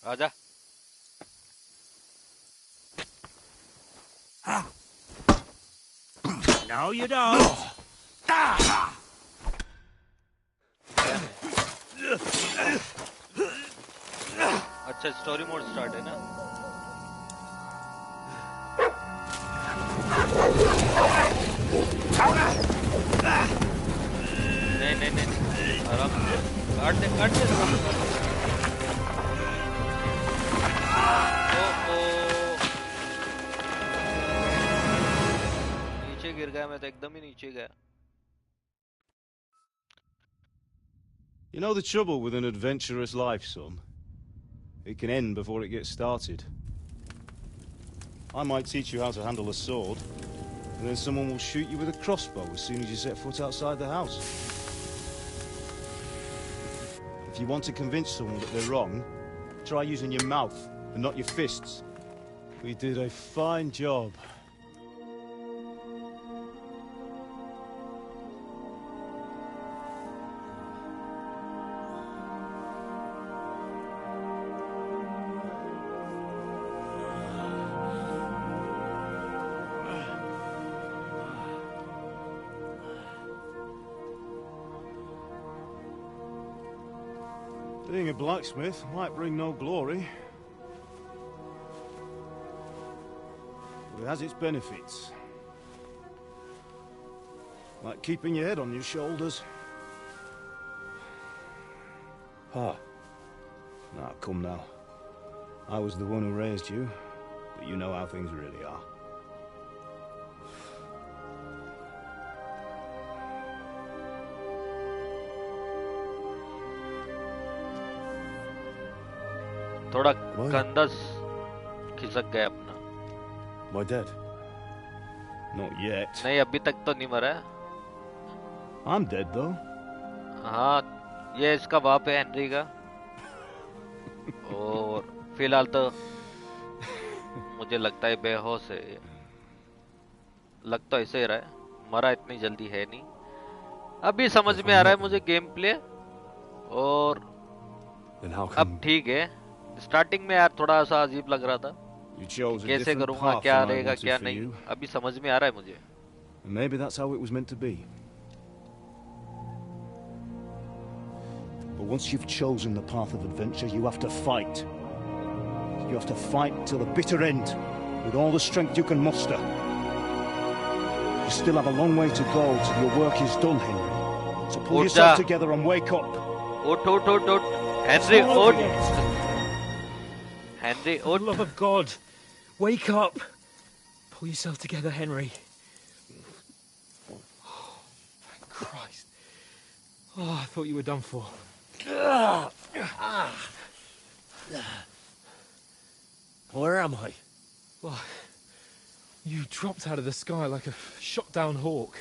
आजा। No, you don't. अच्छा story mode start है ना। नहीं आराम से काट दे नीचे गिर गया, मैं तो एकदम ही नीचे गया। You know the trouble with an adventurous life, son? It can end before it gets started. I might teach you how to handle a sword, and then someone will shoot you with a crossbow as soon as you set foot outside the house. If you want to convince someone that they're wrong, try using your mouth and not your fists. We did a fine job. Being a blacksmith might bring no glory, but it has its benefits. Like keeping your head on your shoulders. Pa. Now, come now. I was the one who raised you, but you know how things really are. थोड़ा कंधा खिसक गया अपना। My dad? Not yet. नहीं अभी तक तो नहीं मरा है। I'm dead though. हाँ ये इसका बाप है हेनरी का। और फिलहाल तो मुझे लगता है बेहोश है। लग तो ऐसे ही रहा है, मरा इतनी जल्दी है नहीं। अभी समझ में आ रहा है मुझे गेम प्ले, और अब ठीक है। स्टार्टिंग में यार थोड़ा सा अजीब लग रहा था, कैसे करूँगा, क्या रहेगा क्या नहीं, अभी समझ में आ रहा है मुझे। Maybe that's how it was meant to be. But once you've chosen the path of adventure, you have to fight. You have to fight till the bitter end, with all the strength you can muster. You still have a long way to go till your work is done, Henry. So pull yourself together and wake up. उठ। Henry, उठ। Henry, for the love of God, wake up. Pull yourself together, Henry. Oh, thank Christ. Oh, I thought you were done for. Where am I? Well, you dropped out of the sky like a shot-down hawk.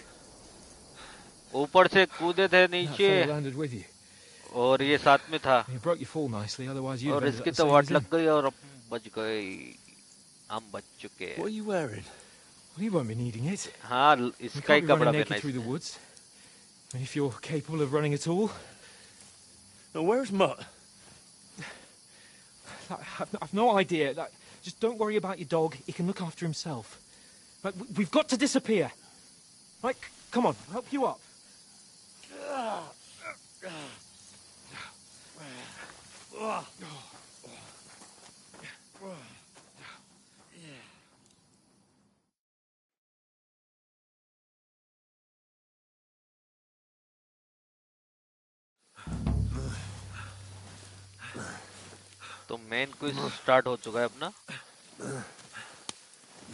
ऊपर से कूदे थे That नीचे fellow landed with you. और ये साथ में था You broke your fall nicely, otherwise you'd और have ended इसकी up the तो same वाट as him. लग गई और बच गए हम बच चुके हैं What are you wearing? Well, you won't be needing it. हाँ You इसका ही can't be कपड़ा running पहना naked through the इसने woods. And if you're capable of running at all, Now, where's Mutt? I've no idea. Just don't worry about your dog. He can look after himself. We've got to disappear. Right, come on, I'll help you up. तो main quiz start हो चुका है अपना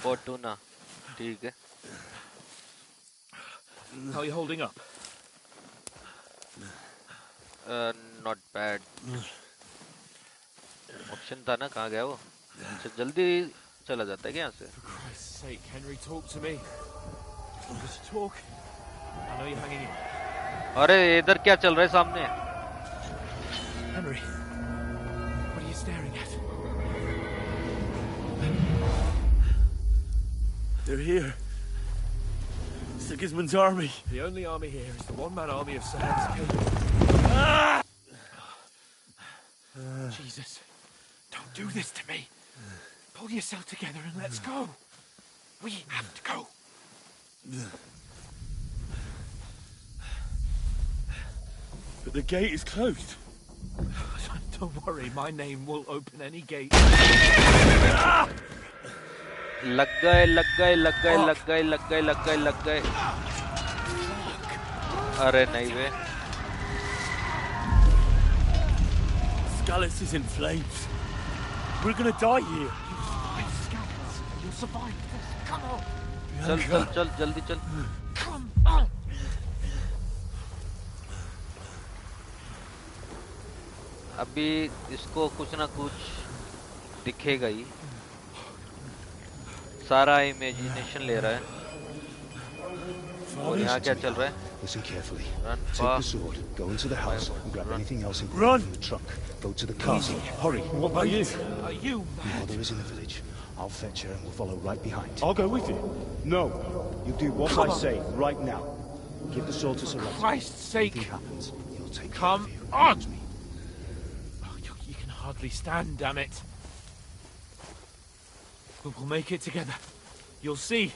फोर्टूना ठीक है How are you holding up? Not bad option था ना कहाँ गया वो अच्छा जल्दी चला जाता है क्या यहाँ से For Christ's sake, Henry, talk to me. Just talk. I know you're hanging in. अरे इधर क्या चल रहा है सामने Henry, what are you staring at? They're here. Sigismund's army. The only army here is the one-man army of Sir Hans King. Jesus, don't do this to me. Pull yourself together and let's go. We have to go. But the gate is closed. Don't worry, my name will open any gate. लग गए लग गए लग गए लग गए लग गए लग गए लग गए अरे नहीं वे Scallis is in flames. We're gonna die here. You'll survive this. Come on. चल चल चल जल्दी चल Come on. अभी इसको कुछ ना कुछ दिखेगा ही सारा इमेजिनेशन ले रहा है और यहाँ क्या चल रहा है Listen carefully. Run Take far. the sword, go into the house, and grab anything else important Run. from the truck. Go to the castle. Hurry. What about you? Are you mad? Mother is in the village. I'll fetch her and we'll follow right behind. I'll go with you. No. You do what Come I on. say right now. Give the sword to Sir For Ralph. Christ's sake. Anything happens, he'll take Come care of you. on. Trust me. Oh, you can hardly stand, damn it. But we'll make it together. You'll see.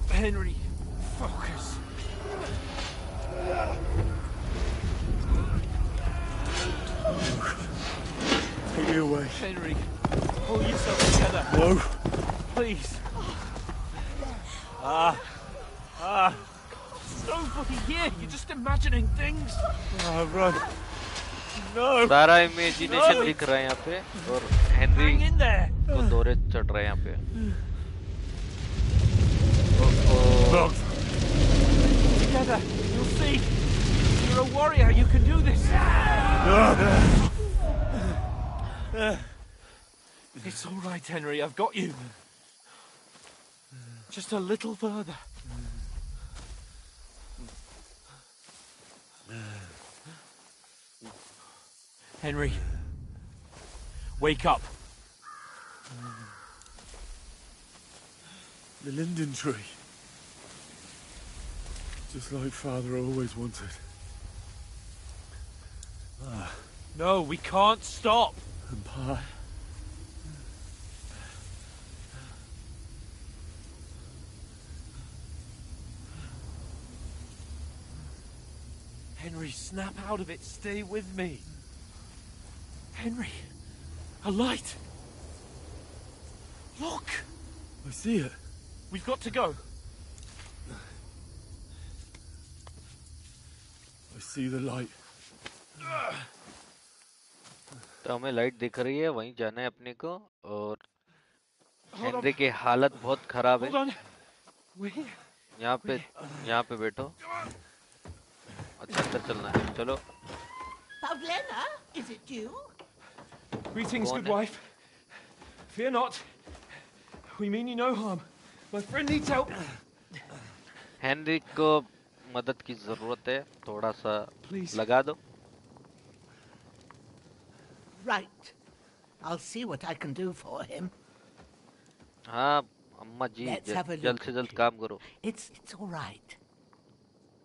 Henry, focus. Take me away. Henry, pull yourself together. No. Please. Nobody here. You're just imagining things. Run. No. सारा imagination दिख रहा है यहाँ पे और Henry Hang in there. को दौरे चढ़ रहे हैं यहाँ पे Together. You'll see. You're a warrior. You can do this. It's all right, Henry. I've got you. Just a little further. Henry, wake up. The linden tree. Just like Father always wanted. No, we can't stop. And Pa. Henry, snap out of it. Stay with me. Henry, a light. Look. I see it. We've got to go. I see the light. तो हमें light दिख रही है, वहीं जाना है अपने को। और हेनरी की हालत बहुत खराब है। यहाँ पे बैठो। अच्छा अंदर चलना है, चलो। Pavlena, is it you? Greetings, good wife. Fear not. We mean you no harm. My friend needs help. Henry को मदद की जरूरत है, थोड़ा सा लगा दो। Right. I'll see what I can do for him. हाँ अम्मा जी, Let's have a जल्द से जल्द काम करो। It's all right.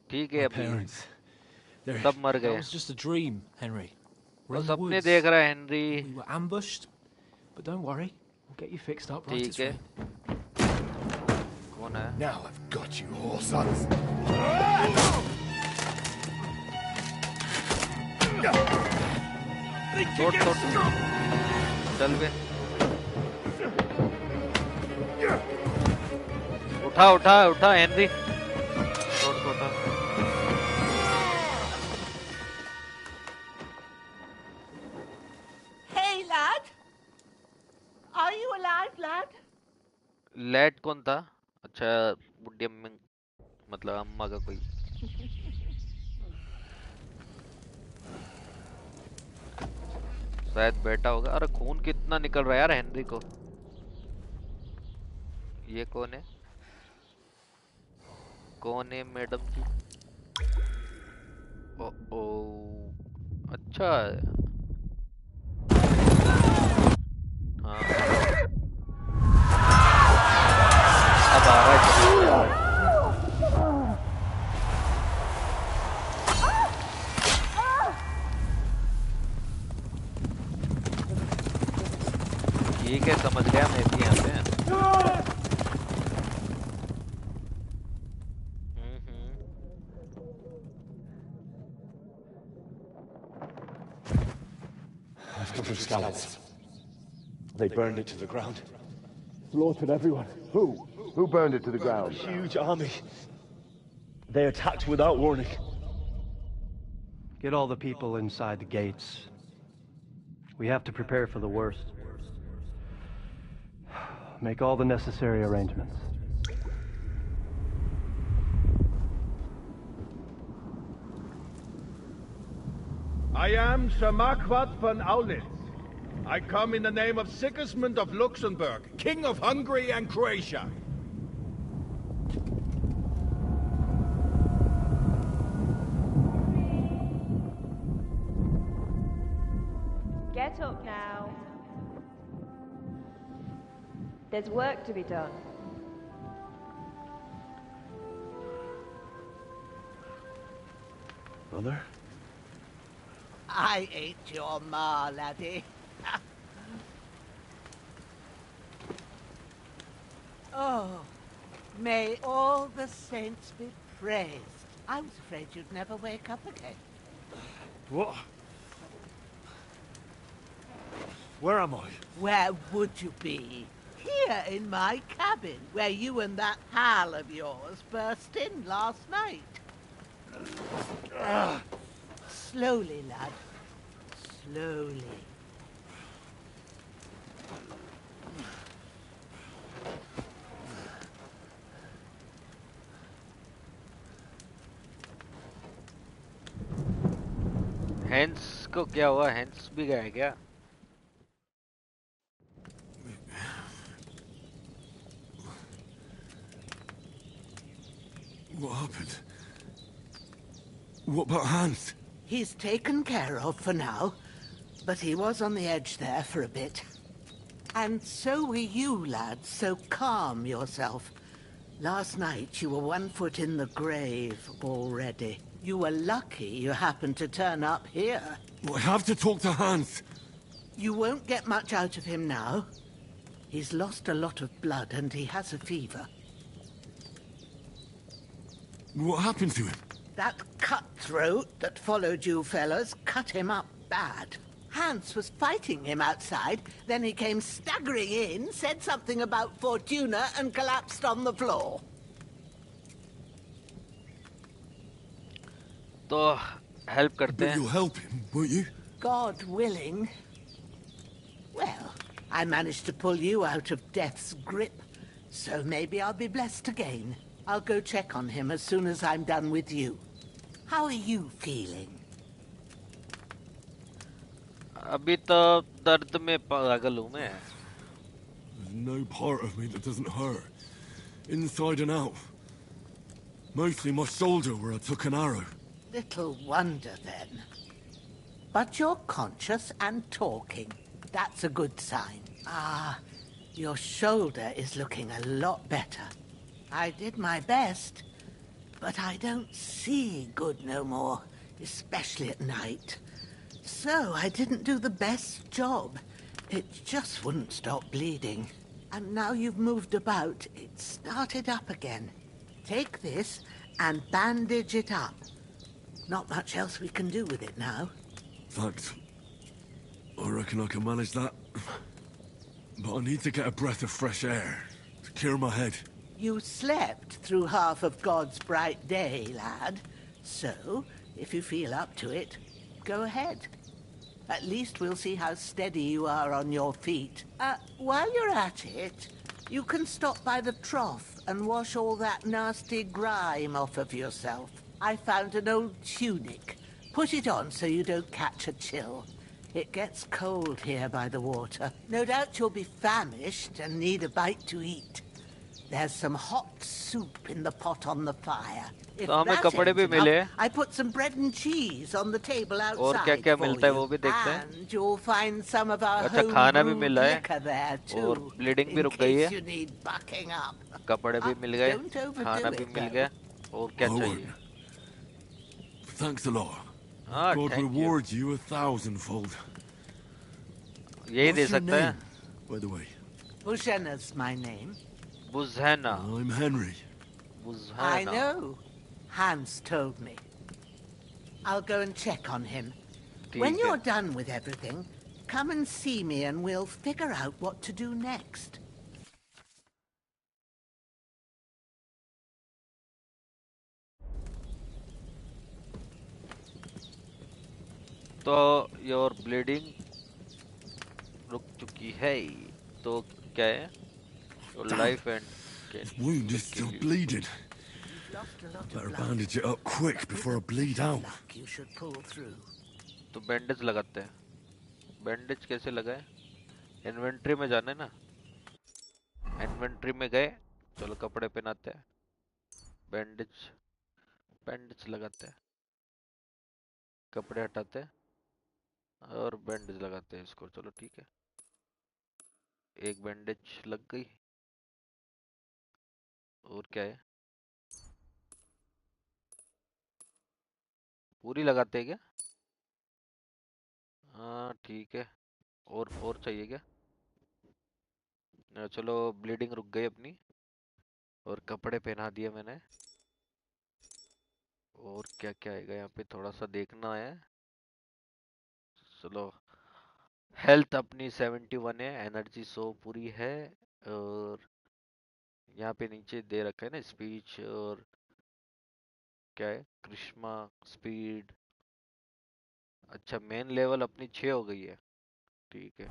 ठीक है, अभी सब मर That गए। was just a dream, Henry. We're वो in the सपने woods. देख रहा है Henry. We were ambushed, but don't worry, we'll get you fixed up right as ठीक है। rain. कौन है? Now I've got you all, sons. तोड़ चल बे। उठा हेनरी, तोड़ उठा। Hey, lad. Are you alive, lad? Lad कौन था? अच्छा बुढ़ी अम्मी, मतलब अम्मा का कोई। शायद बैठा होगा। अरे खून कितना निकल रहा है यार हेनरी को। ये कौन है? कौन है मैडम जी? ओ अच्छा है। हाँ अब आ रहा है। ठीक है, समझ गया मैं भी यहाँ पे। I've come from Scallops. They burned it to the ground. Slaughtered everyone. Who? Who burned it to the ground? A huge army. They attacked without warning. Get all the people inside the gates. We have to prepare for the worst. Make all the necessary arrangements. I am Sir Marquardt von Aulitz. I come in the name of Sigismund of Luxembourg, King of Hungary and Croatia. Get up now. There's work to be done. Mother? I ain't your ma, laddie. Oh, may all the saints be praised. I was afraid you'd never wake up again. What? Where am I? Where would you be? Here in my cabin, where you and that pal of yours burst in last night. Slowly, lad. Slowly. Hans को क्या हुआ? Hence भी गया क्या? What happened? What about Hans? He's taken care of for now, but he was on the edge there for a bit. And so were you, lad, so calm yourself. Last night you were 1 foot in the grave already. You were lucky you happened to turn up here. I have to talk to Hans. You won't get much out of him now. He's lost a lot of blood and he has a fever. What happened to him? That cutthroat that followed you fellas cut him up bad. Hans was fighting him outside, then he came staggering in, said something about Fortuna and collapsed on the floor. तो help करते हैं. But you'll help him, won't you? God willing. Well, I managed to pull you out of death's grip, so maybe I'll be blessed again. I'll go check on him as soon as I'm done with you. How are you feeling? अभी तो दर्द में पागल हूँ मैं. There's no part of me that doesn't hurt. Inside and out. Mostly my shoulder where I took an arrow. Little wonder then. But you're conscious and talking. That's a good sign. Ah, your shoulder is looking a lot better. I did my best, but I don't see good no more, especially at night. So I didn't do the best job. It just wouldn't stop bleeding. And now you've moved about, it started up again. Take this and bandage it up. Not much else we can do with it now. Thanks. I reckon I can manage that. But I need to get a breath of fresh air to clear my head. You slept through half of God's bright day, lad. So, if you feel up to it, go ahead. At least we'll see how steady you are on your feet. While you're at it, you can stop by the trough and wash all that nasty grime off of yourself. I found an old tunic. Put it on so you don't catch a chill. It gets cold here by the water. No doubt you'll be famished and need a bite to eat. There's some hot soup in the pot on the fire. If तो हमें that कपड़े ain't भी मिले. enough, I put some bread and cheese on the table outside और क्या क्या for मिलता है you. वो भी देखते हैं. And you'll find some of our अच्छा खाना भी home-brewed मिला है. liquor there too. और ब्लीडिंग भी in रुक गई case है. you need bucking up. कपड़े भी मिल गए. Don't overdo खाना भी it, मिल though. गया. और क्या Owen, चाहिए? Thanks a lot. Ah, God thank you. reward you 1,000-fold. यही दे What's your सकता है. name, by the way? Bushena's my name. बुझैना. I'm Henry. बुझैना. I know. Hans told me. I'll go and check on him. When ठीक you're है. done with everything, come and see me and we'll figure out what to do next. तो your bleeding रुक चुकी है. तो क्या है? Your life and His wound is still bleeding. Better bandage it up quick before I bleed out. You should pull through. तो bandage लगाते हैं. बैंडेज कैसे लगाए? इन्वेंट्री में जाने ना. इन्वेंट्री में गए. चलो कपड़े पहनाते हैं. बैंडेज बैंडेज लगाते हैं. कपड़े हटाते हैं और बैंडेज लगाते हैं इसको. चलो ठीक है. एक बैंडेज लग गई. और क्या है? पूरी लगाते हैं क्या? हाँ ठीक है. और चाहिए क्या? चलो ब्लीडिंग रुक गई अपनी. और कपड़े पहना दिए मैंने. और क्या क्या आएगा यहाँ पे थोड़ा सा देखना है. चलो हेल्थ अपनी 71 है. एनर्जी 100 पूरी है. और यहाँ पे नीचे दे रखा है ना स्पीच और क्या है क्रिश्मा स्पीड. अच्छा मेन लेवल अपनी 6 हो गई है. ठीक है.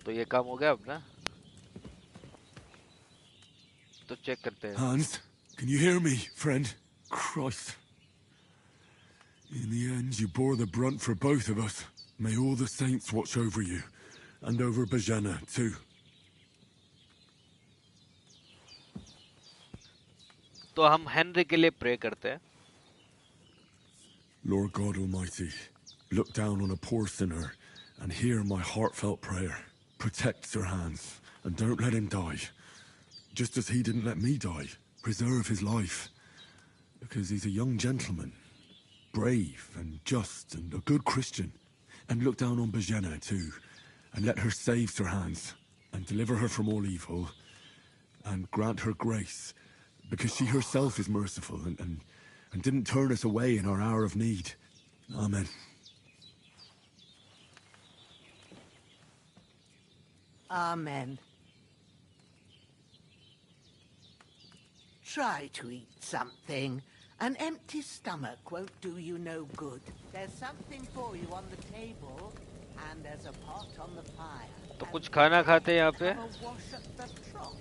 तो ये काम हो गया अपना. तो चेक करते हैं. Hans, can you hear me, friend? Christ. In the end, you bore the brunt for both of us. May all the saints watch over you, and over Bajana, too. तो हम हेनरी के लिए pray करते हैं. Lord God Almighty, look down on a poor sinner and hear my heartfelt prayer. Protect Sir Hans, and don't let him die. Just as he didn't let me die, preserve his life. Because he's a young gentleman, brave and just and a good Christian. And look down on Bajena too, and let her save Sir Hans, and deliver her from all evil, and grant her grace, because she herself is merciful and didn't turn us away in our hour of need. Amen. Amen. Try to eat something. An empty stomach won't do you no good. There's something for you on the table, And there's a pot on the fire. तो कुछ खाना खाते हैं यहाँ पे? Have a wash at the trough.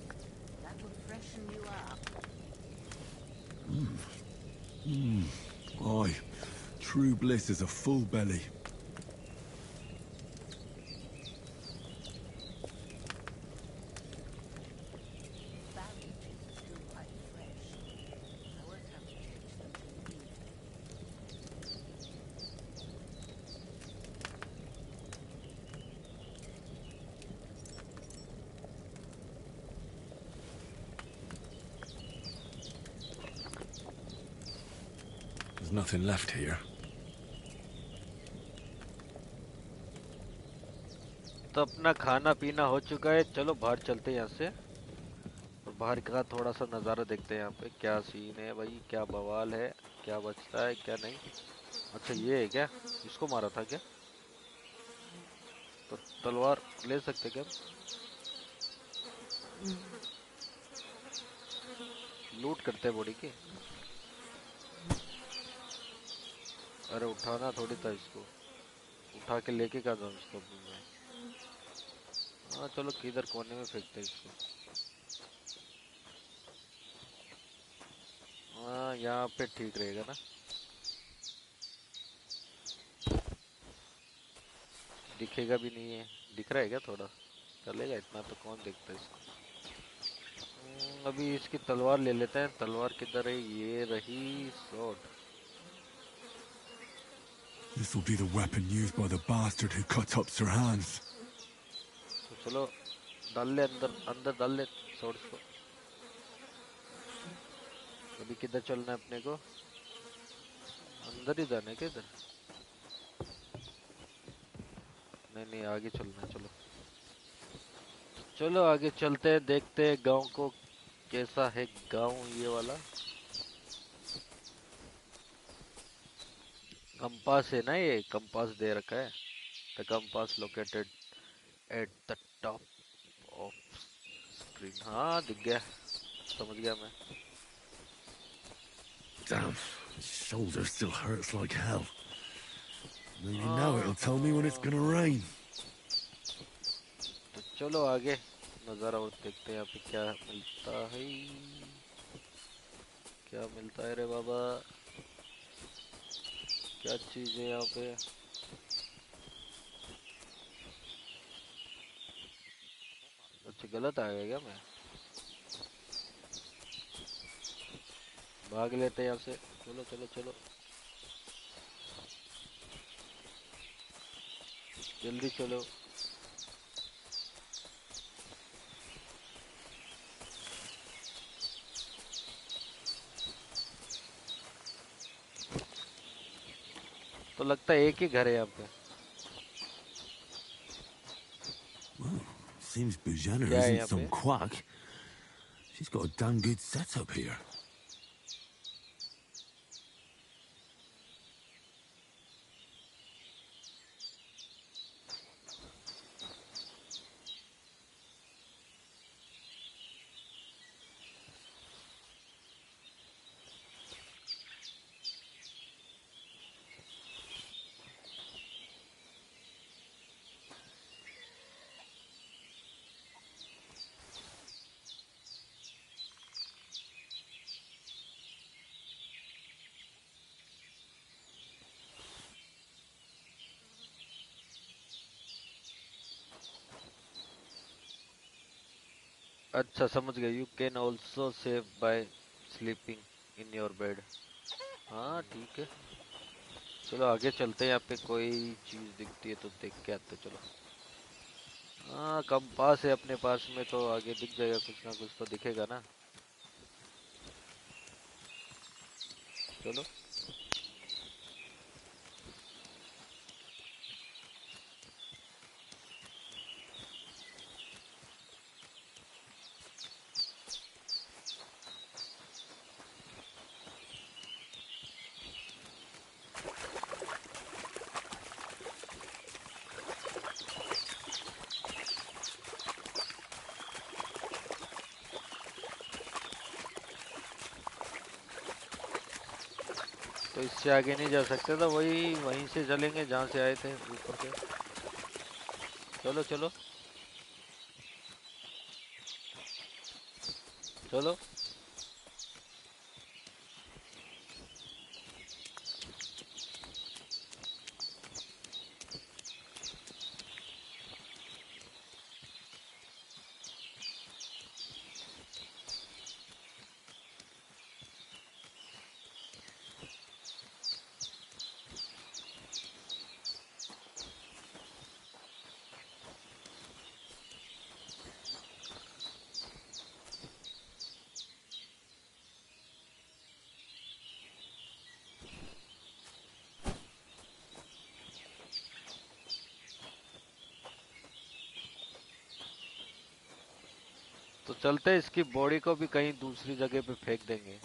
That'll freshen you up. Aye, true bliss is a full belly. There's nothing left here. तो अपना खाना पीना हो चुका है, चलो बाहर चलते हैं यहाँ से और बाहर का थोड़ा सा नज़ारा देखते हैं। यहाँ पे क्या सीन है भाई, क्या बवाल है, क्या बचता है क्या नहीं। अच्छा ये है क्या, इसको मारा था क्या? तो तलवार ले सकते क्या? लूट करते हैं बॉडी की। अरे उठाना थोड़ी था इसको, उठा के लेके क्या जाऊँ इसको। हाँ चलो किधर कोने में फेंकते हैं इसको। हाँ यहाँ पे ठीक रहेगा ना। दिखेगा भी नहीं है, दिख रहा है क्या थोड़ा? चलेगा इतना तो, कौन देखता है इसको। अभी इसकी तलवार ले लेते हैं। तलवार किधर है? ये रही sword. This will be the weapon used by the bastard who cut up Sir Hans. तो चलो डाल ले अंदर, अंदर डाल ले स्वॉर्ड को। अभी किधर चलना है अपने को? अंदर ही जाना है क्या इधर? नहीं नहीं आगे चलना है। चलो चलो आगे चलते हैं, देखते हैं गांव को कैसा है। गांव ये वाला कंपास है ना, ये कंपास दे रखा है। The compass located at the top of screen. हाँ दिख गया, समझ गया मैं। Damn, his shoulder still hurts like hell. Maybe now it'll tell me when it's gonna rain. तो चलो आगे नज़ारा और देखते हैं यहाँ पे क्या मिलता है। क्या मिलता है रे बाबा, क्या चीज़ है यहाँ पे? अच्छा गलत आ गया क्या मैं? भाग लेते हैं यहाँ से। चलो चलो चलो जल्दी चलो। तो लगता है एक ही घर है यहाँ पे। Seems Bujana क्या है isn't यहाँ some पे? quack. She's got a damn good setup here. अच्छा समझ गया। You can also save by sleeping in your bed. हाँ ठीक है, चलो आगे चलते हैं। यहाँ पे कोई चीज़ दिखती है तो देख के आते। चलो हाँ कंपास है अपने पास में तो आगे दिख जाएगा, कुछ ना कुछ तो दिखेगा ना। चलो तो इससे आगे नहीं जा सकते, तो वही वहीं से चलेंगे जहाँ से आए थे, ऊपर से। चलो चलो चलो। तो चलते इसकी बॉडी को भी कहीं दूसरी जगह पे फेंक देंगे।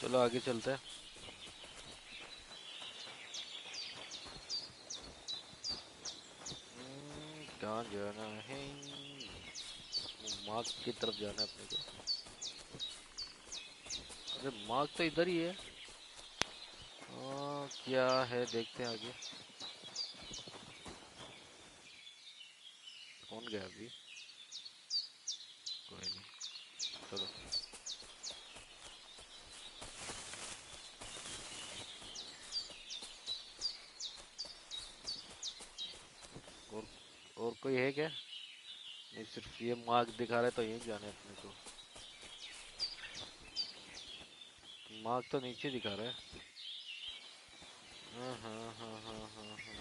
चलो आगे चलते हैं। कहाँ जाना है? मार्ग की तरफ जाना है अपने को। अरे मार्ग तो इधर ही है। क्या है देखते हैं आगे। कौन गया अभी? कोई नहीं, चलो। और कोई है क्या? नहीं, सिर्फ ये मार्ग दिखा रहा है तो यहीं जाना है अपने को। मार्ग तो नीचे दिखा रहा है। हाँ हाँ हाँ हाँ हाँ हाँ।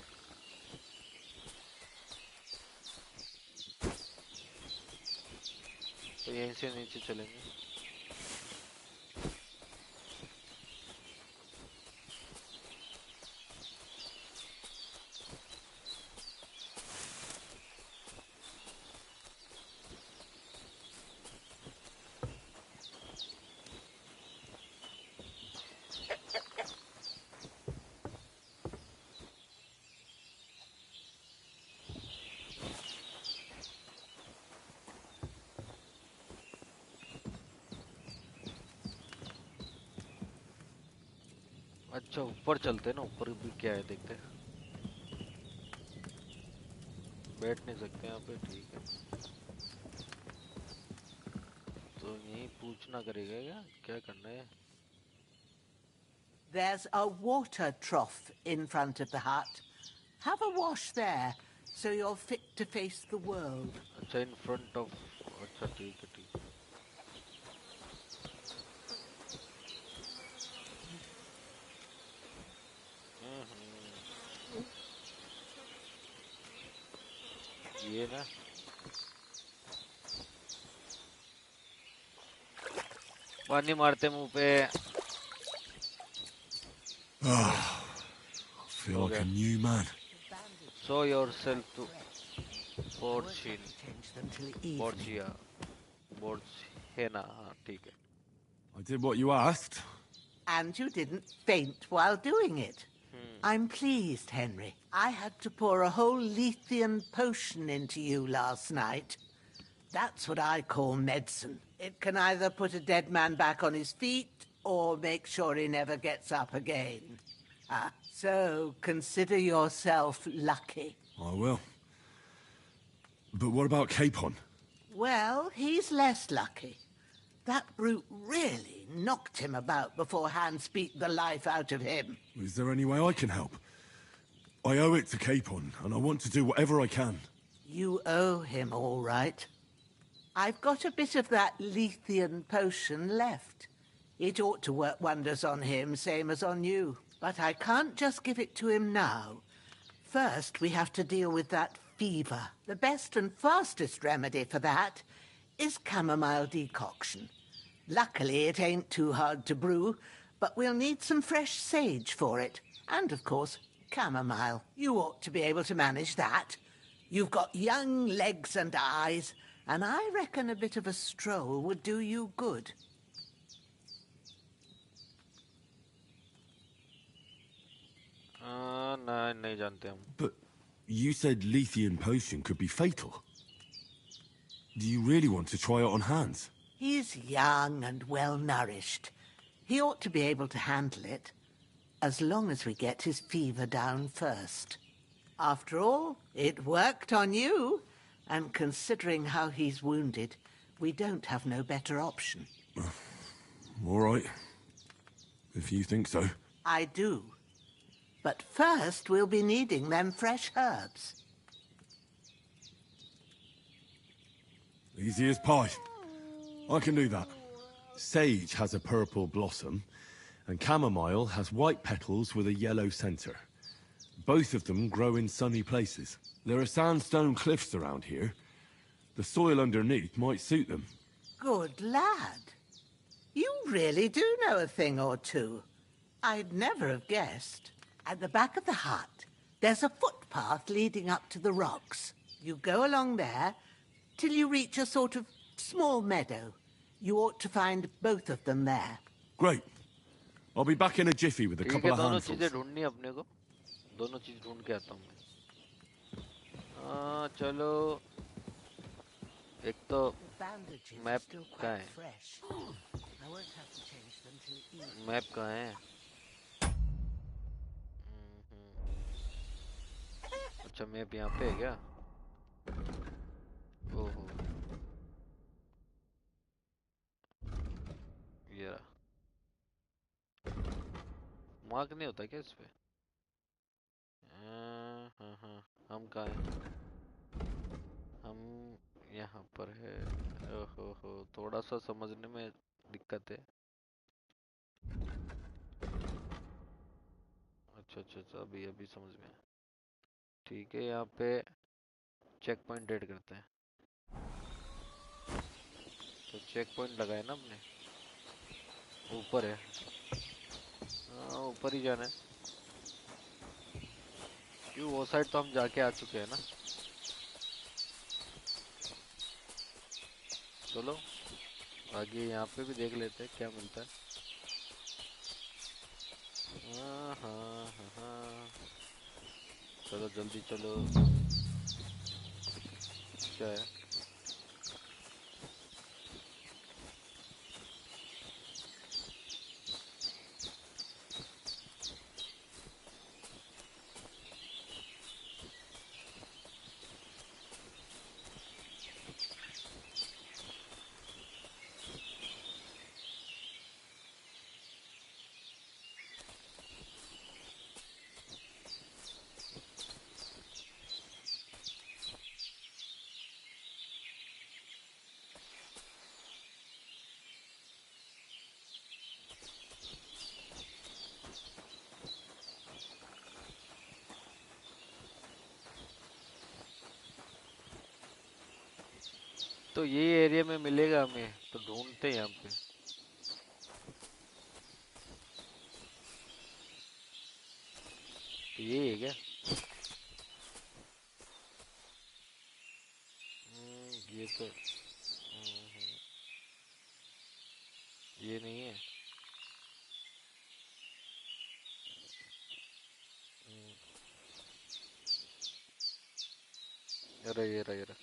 तो यहीं से नीचे चलेंगे। अच्छा ऊपर चलते हैं ना, ऊपर भी क्या है देखते हैं। बैठ नहीं सकते यहाँ पे, ठीक है। तो यही पूछना करेगा क्या, क्या करना है? There's a water trough in front of the hut. Have a wash there, so you're fit to face the world. अच्छा इन फ्रंट ऑफ, अच्छा ठीक है ठीक है। ये ना पानी मारते मुंह पे। I feel like a new man. Show yourself to Porchin. Porcia. Porcina, हाँ ठीक है। I did what you asked. And you didn't faint while doing it. I'm pleased, Henry. I had to pour a whole Lethean potion into you last night. That's what I call medicine. It can either put a dead man back on his feet or make sure he never gets up again. So consider yourself lucky. I will. But what about Capon? Well, he's less lucky. That brute really knocked him about before Hans beat the life out of him. Is there any way I can help? I owe it to Capon, and I want to do whatever I can. You owe him, all right. I've got a bit of that Lethean potion left. It ought to work wonders on him, same as on you. But I can't just give it to him now. First, we have to deal with that fever. The best and fastest remedy for that is chamomile decoction. Luckily, it ain't too hard to brew, but we'll need some fresh sage for it. And, of course, chamomile. You ought to be able to manage that. You've got young legs and eyes, and I reckon a bit of a stroll would do you good. नहीं जानते हम. But you said Lethean potion could be fatal. Do you really want to try it on Hans? He's young and well-nourished. He ought to be able to handle it, as long as we get his fever down first. After all, it worked on you, and considering how he's wounded, we don't have no better option. All right. If you think so. I do. But first, we'll be needing them fresh herbs. Easy as pie. I can do that. Sage has a purple blossom, and chamomile has white petals with a yellow center. Both of them grow in sunny places. There are sandstone cliffs around here. The soil underneath might suit them. Good lad. You really do know a thing or two. I'd never have guessed. At the back of the hut, there's a footpath leading up to the rocks. You go along there till you reach a sort of small meadow. You ought to find both of them there. Great. I'll be back in a jiffy with a couple of दोनों handfuls. चीजें ढूंढनी अपने को. दोनों चीज ढूंढ के आता हूँ मैं. चलो. एक तो मैप कहाँ है? मैप कहाँ है? अच्छा मैप यहाँ पे है क्या? ओहो. ये रहा. मार्क नहीं होता क्या इस पे? हाँ हम कहाँ हैं? हम यहाँ पर है. ओहो थोड़ा सा समझने में दिक्कत है. अच्छा अभी समझ में आया. ठीक है यहाँ पे चेक पॉइंट ऐड करते हैं. तो चेक पॉइंट लगाए ना हमने. ऊपर है. हाँ ऊपर ही जाना है. क्यों वो साइड तो हम जाके आ चुके हैं ना. चलो आगे यहाँ पे भी देख लेते हैं क्या मिलता है. हाँ. चलो जल्दी चलो. क्या है? तो ये एरिया में मिलेगा हमें तो ढूंढते हैं यहाँ पे. तो ये है क्या? ये तो ये नहीं है. ये रहा.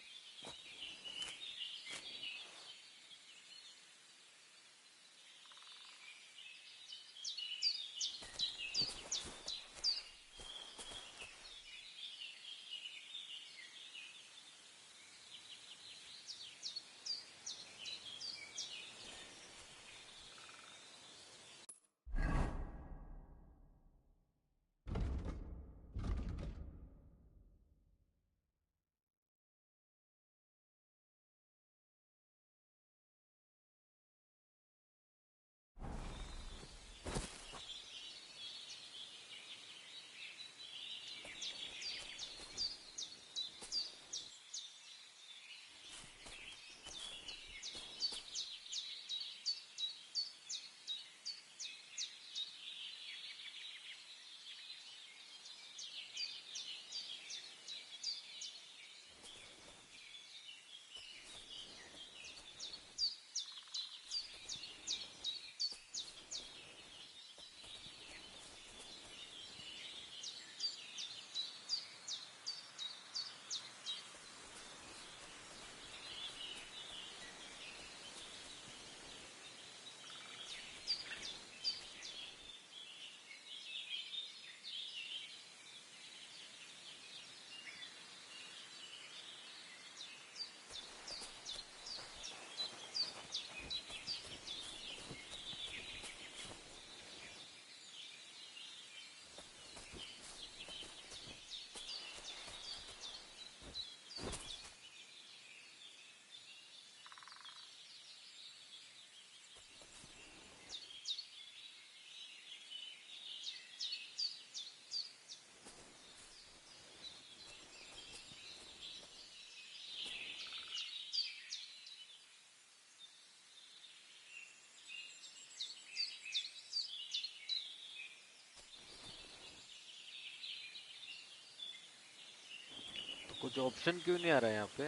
कुछ ऑप्शन क्यों नहीं आ रहा है यहाँ पे?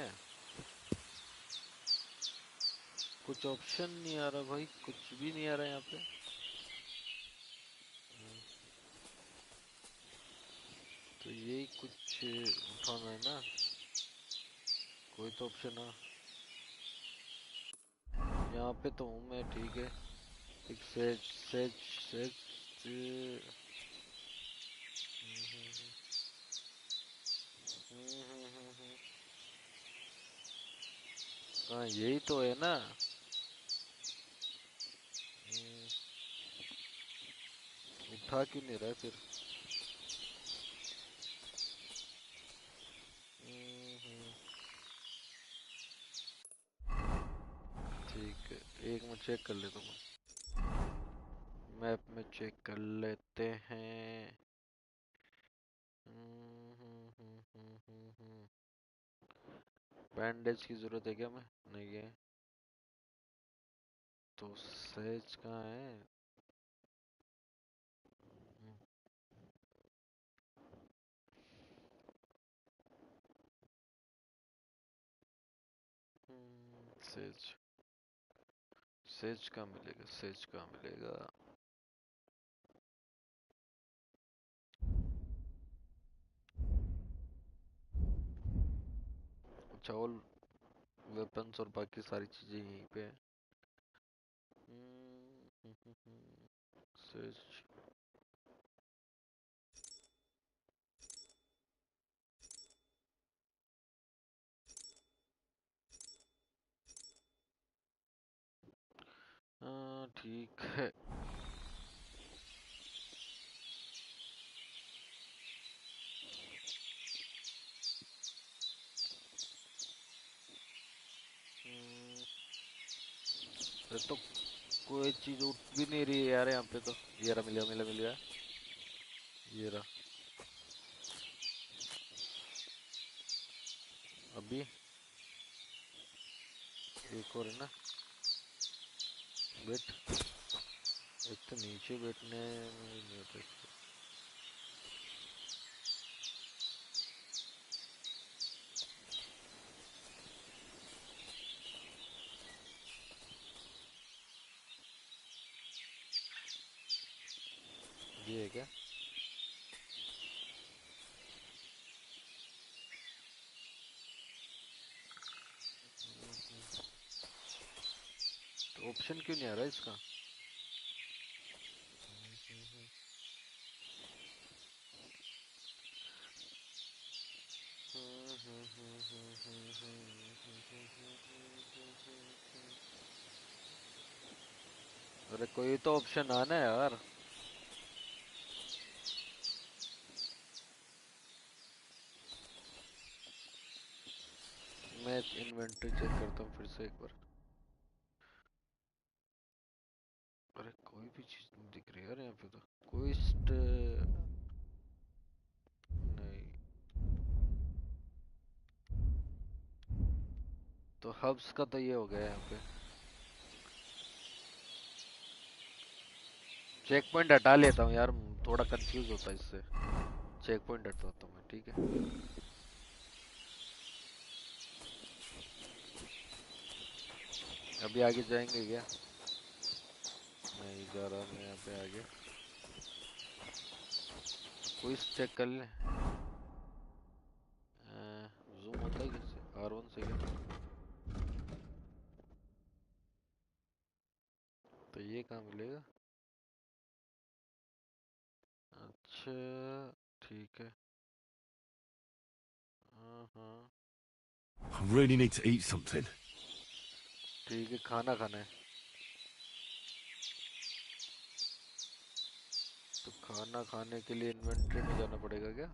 कुछ ऑप्शन नहीं आ रहा भाई, कुछ भी नहीं आ रहा है यहाँ पे। तो यही कुछ उठाना है ना, कोई तो ऑप्शन है यहाँ पे। तो हूँ मैं, ठीक है। एक सेज सेज सेज हाँ यही तो है ना। उठा क्यों नहीं रहा है फिर? ठीक है, एक मैं चेक कर लेता हूँ। मैप में चेक कर लेते हैं। बैंडेज की जरूरत है क्या? मैं नहीं है तो सेज कहाँ है? सेज सेज कहाँ मिलेगा? सेज कहाँ मिलेगा? अच्छा, ऑल वेपन्स और बाकी सारी चीजें यहीं पे है। सेज ठीक है। अरे तो कोई चीज उठ भी नहीं रही है यार यहाँ पे तो। ये रहा, मिल गया मिल गया। ये रहा। अभी एक और है ना, बैठ। एक तो नीचे बैठने में नहीं होता। ये है क्या? तो ऑप्शन क्यों नहीं आ रहा है इसका? अरे कोई तो ऑप्शन आना है यार। मैं इन्वेंटरी चेक करता हूँ फिर से एक बार। अरे कोई भी चीज नहीं दिख रही यार यहाँ पे तो। क्वेस्ट नहीं। तो हब्स का तो ये हो गया यहाँ पे। चेक पॉइंट हटा लेता हूँ यार, थोड़ा कंफ्यूज होता है इससे। चेक पॉइंट हटाता हूँ मैं, ठीक है। अभी आगे जाएंगे क्या? नहीं जा रहा मैं यहाँ पे आगे। क्विज चेक कर ले। जूम होता है कैसे? R1 से क्या? तो ये कहाँ मिलेगा? अच्छा ठीक है। हाँ I really need to eat something. ठीक है, खाना खाना है। तो खाना खाने के लिए इन्वेंटरी में जाना पड़ेगा क्या?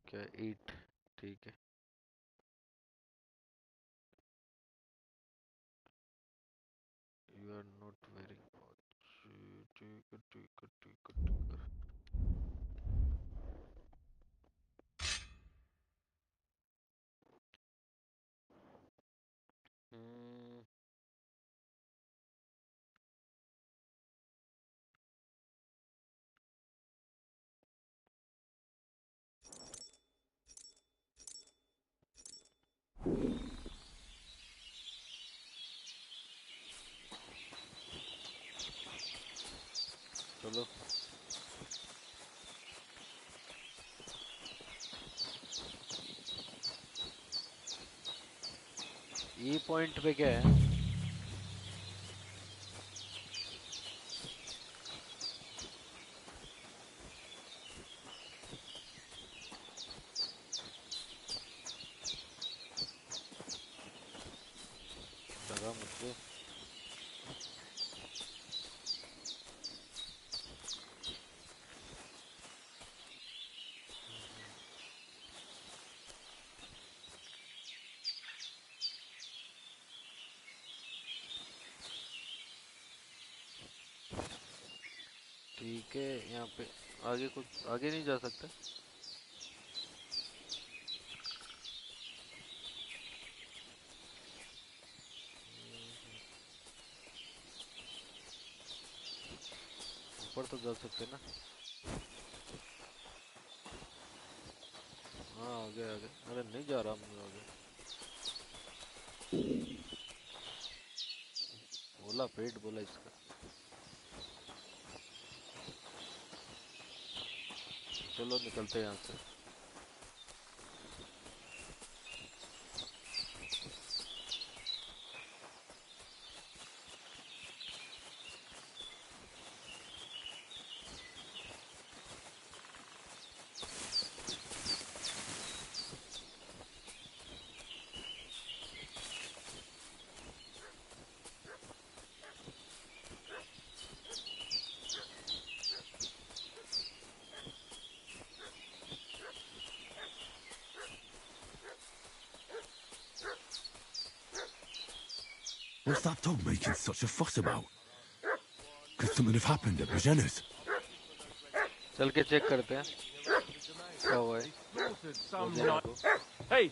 क्या ईट? ठीक है। You are not very much. ठीक है ठीक है ठीक है ठीक है। चलो ई पॉइंट पे क्या है? लगा मुझको ठीक है। यहाँ पे आगे कुछ आगे नहीं जा सकते? ऊपर तो जा सकते ना? हाँ आगे आगे। अरे नहीं जा रहा मैं आगे। बोला पेट बोला इसका। चलो निकलते हैं यहाँ से। What's that dog making such a fuss about? Could something have happened at Bregenna's? चल के चेक करते हैं क्या हुआ है। Some night. Hey,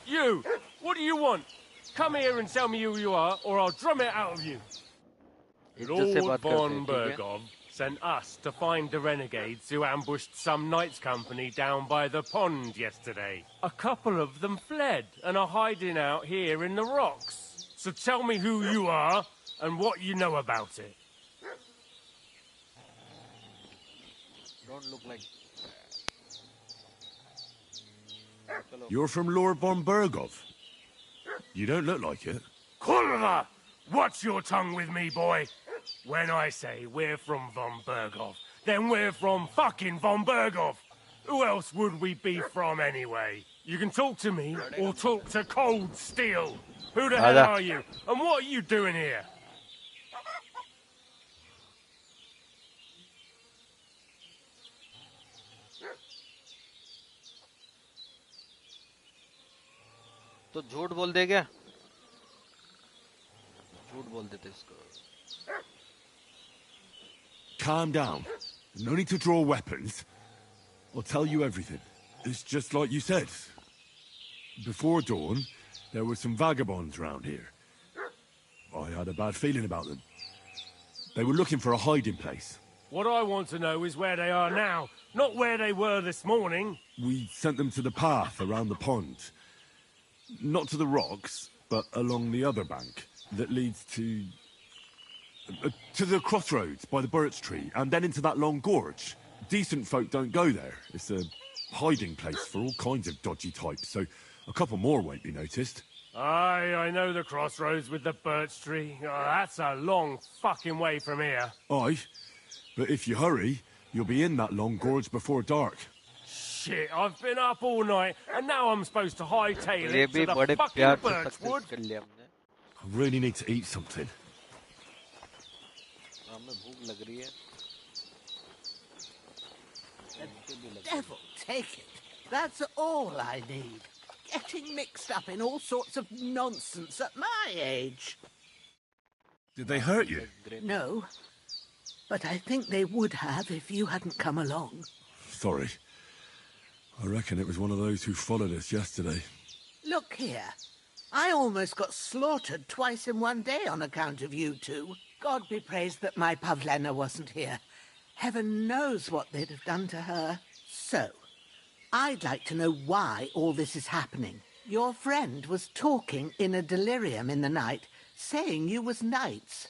you! What do you want? Come here and tell me who you are, or I'll drum it out of you. इज्जत से Lord बात करते von हैं, ठीक है? Bergov sent us to find the renegades who ambushed some knights company down by the pond yesterday. A couple of them fled and are hiding out here in the rocks. So tell me who you are and what you know about it. Don't look like You're from Lord von Bergov? You don't look like it. Kurva! Watch your tongue with me, boy. When I say we're from von Bergov, then we're from fucking von Bergov. Who else would we be from anyway? You can talk to me or talk to Cold Steel. Who the hell are you? And what are you doing here? तो झूठ बोल दे क्या? झूठ बोल देते इसको। Calm down. No need to draw weapons. I'll tell you everything. It's just like you said. Before dawn, there were some vagabonds round here. I had a bad feeling about them. They were looking for a hiding place. What I want to know is where they are now, not where they were this morning. We sent them to the path around the pond. Not to the rocks, but along the other bank that leads to the crossroads by the birch tree, and then into that long gorge. Decent folk don't go there. It's a hiding place for all kinds of dodgy types, so a couple more won't be noticed. Aye, I know the crossroads with the birch tree. Oh, that's a long fucking way from here. Aye, but if you hurry, you'll be in that long gorge before dark. Shit, I've been up all night, and now I'm supposed to hightail ये it भी to बड़े the fucking प्यार से birchwood. Success कर लिया हमने। I really need to eat something. हमें भूख लग रही है। Devil take it. That's all I need. Getting mixed up in all sorts of nonsense at my age. Did they hurt you? No, but I think they would have if you hadn't come along. Sorry. I reckon it was one of those who followed us yesterday. Look here. I almost got slaughtered twice in one day on account of you two. God be praised that my Pavlena wasn't here. Heaven knows what they'd have done to her. So, I'd like to know why all this is happening. Your friend was talking in a delirium in the night, saying you was knights.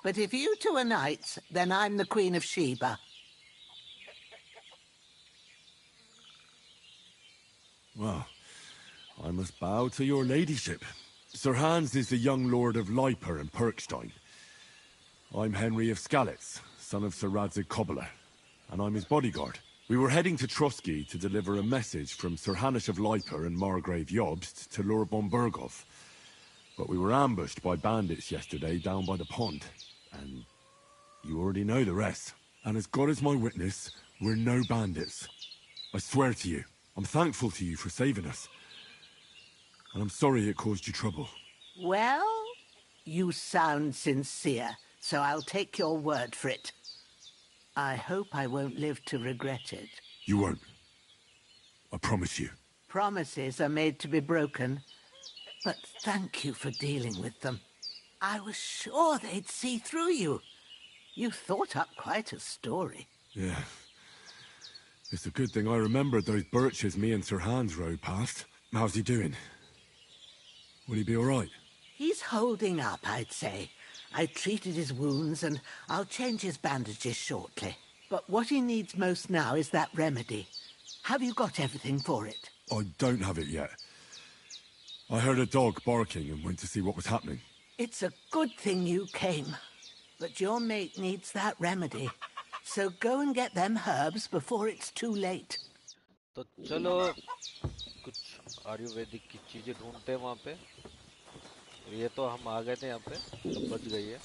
But if you two are knights, then I'm the Queen of Sheba. Well, I must bow to your ladyship. Sir Hans is the young lord of Leiper and Perkstein. I'm Henry of Skalitz, son of Sir Radzig Cobbler, and I'm his bodyguard. We were heading to Trusky to deliver a message from Sir Hanush of Leiper and Margrave Jobst to Lord von Burgov. But we were ambushed by bandits yesterday down by the pond, and you already know the rest. And as God is my witness, we're no bandits. I swear to you, I'm thankful to you for saving us. And I'm sorry it caused you trouble. Well, you sound sincere, so I'll take your word for it. I hope I won't live to regret it. You won't. I promise you. Promises are made to be broken, but thank you for dealing with them. I was sure they'd see through you. You thought up quite a story. Yeah. It's a good thing I remembered those birches me and Sir Hans rode past. How's he doing? Will he be all right? He's holding up, I'd say. I treated his wounds and I'll change his bandages shortly. But what he needs most now is that remedy. Have you got everything for it? I don't have it yet. I heard a dog barking and went to see what was happening. It's a good thing you came. But your mate needs that remedy. So go and get them herbs before it's too late. तो चलो कुछ आयुर्वेदिक की चीजें ढूंढते हैं वहाँ पे। ये तो हम आ गए थे यहाँ पे, तो बच गई है।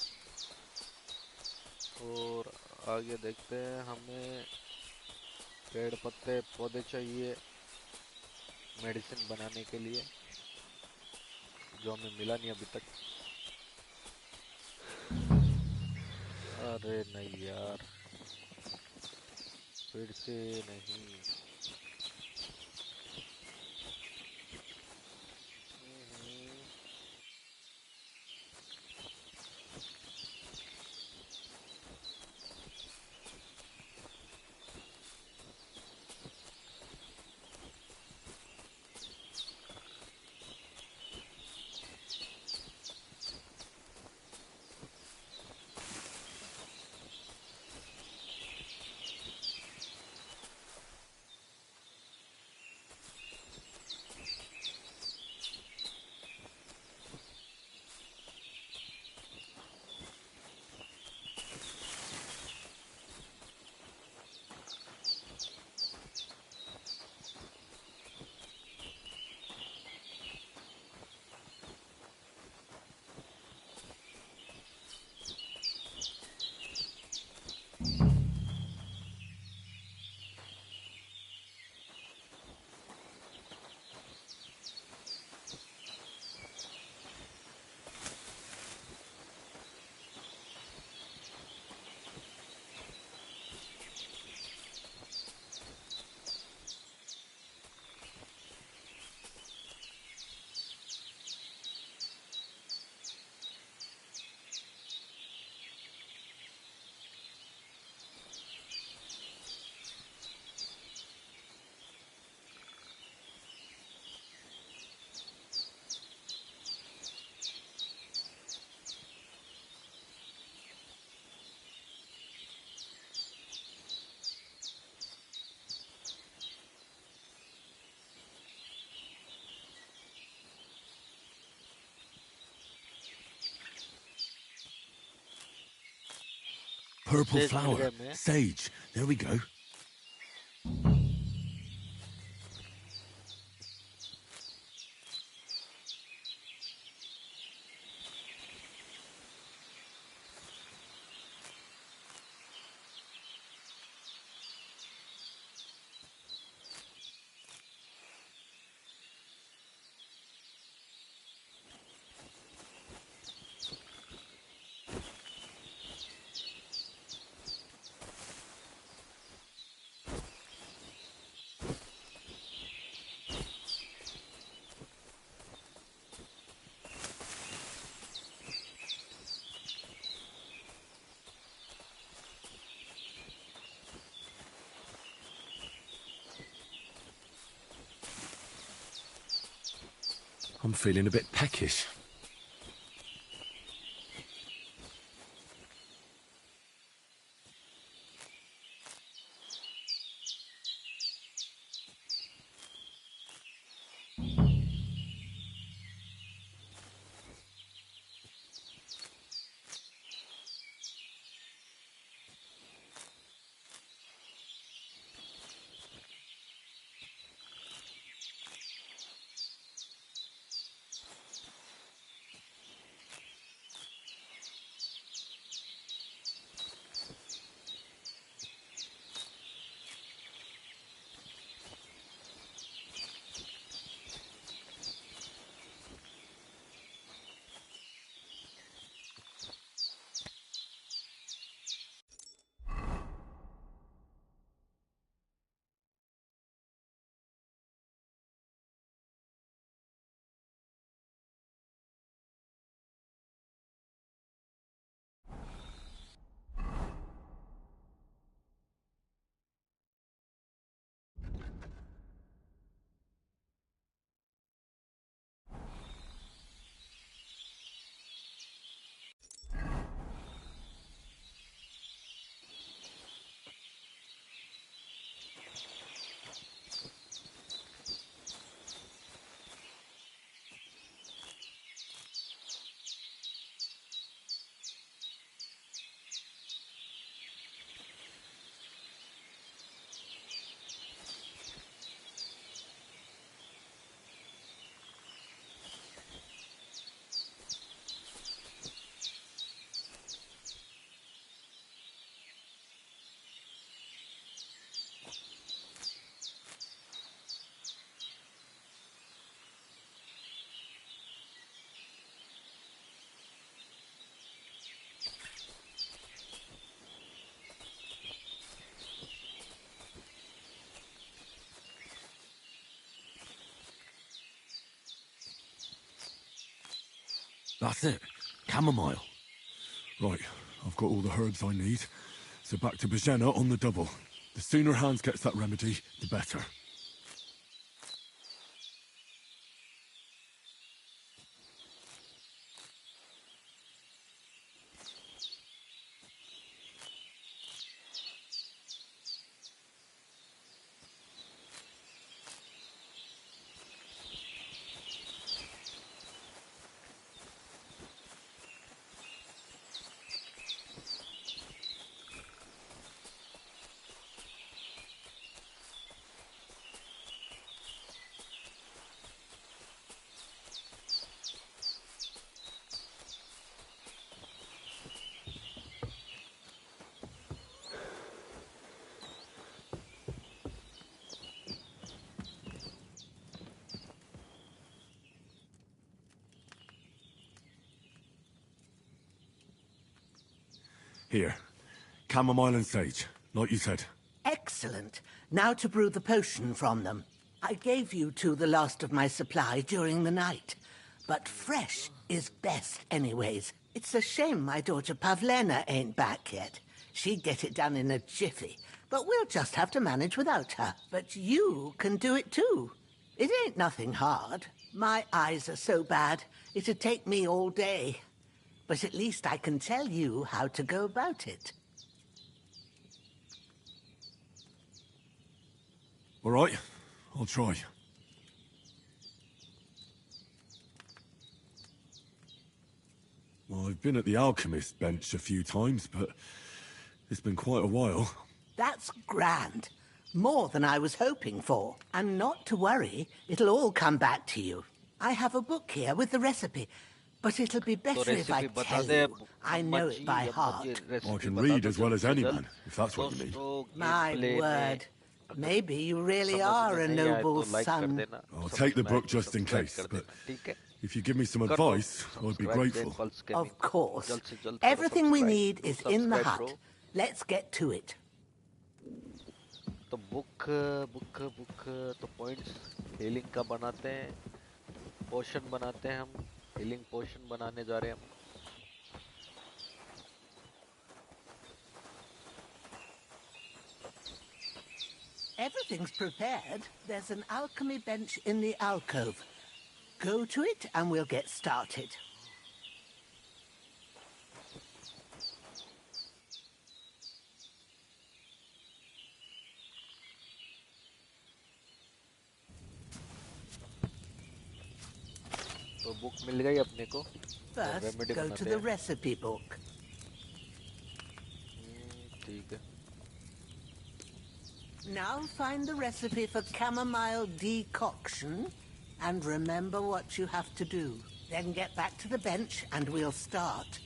और आगे देखते हैं, हमें पेड़ पत्ते पौधे चाहिए मेडिसिन बनाने के लिए, जो हमें मिला नहीं अभी तक। अरे नहीं यार, फिर से नहीं। Purple Sage flower. मिल गया हमें। Sage. There we go. I'm feeling a bit peckish. That's it. Chamomile. Right, I've got all the herbs I need. So back to Bajena on the double. The sooner Hans gets that remedy, the better. Here. Chamomile and sage, like you said. Excellent. Now to brew the potion from them. I gave you two the last of my supply during the night. But fresh is best anyways. It's a shame my daughter Pavlena ain't back yet. She'd get it done in a jiffy. But we'll just have to manage without her. But you can do it too. It ain't nothing hard. My eyes are so bad, it'd take me all day. But at least I can tell you how to go about it. All right, I'll try. Well, I've been at the alchemist bench a few times, but it's been quite a while. That's grand. More than I was hoping for. And not to worry, it'll all come back to you. I have a book here with the recipe, but it'll be better if I tell you. I know it by heart. I can read as well as any man, if that's what you mean. My word. Maybe you really are a noble son. I'll take the book just in case, but if you give me some advice, I'd be grateful. Of course. Everything we need is in the hut. Let's get to it. तो book तो points healing का बनाते हैं, पोशन बनाते हैं हम, healing पोशन बनाने जा रहे हैं हम. Everything's prepared. There's an alchemy bench in the alcove. Go to it and we'll get started. तो बुक मिल गई अपने को. First, go to the recipe book. ठीक है. Now find the recipe for chamomile decoction and remember what you have to do. Then get back to the bench and we'll start.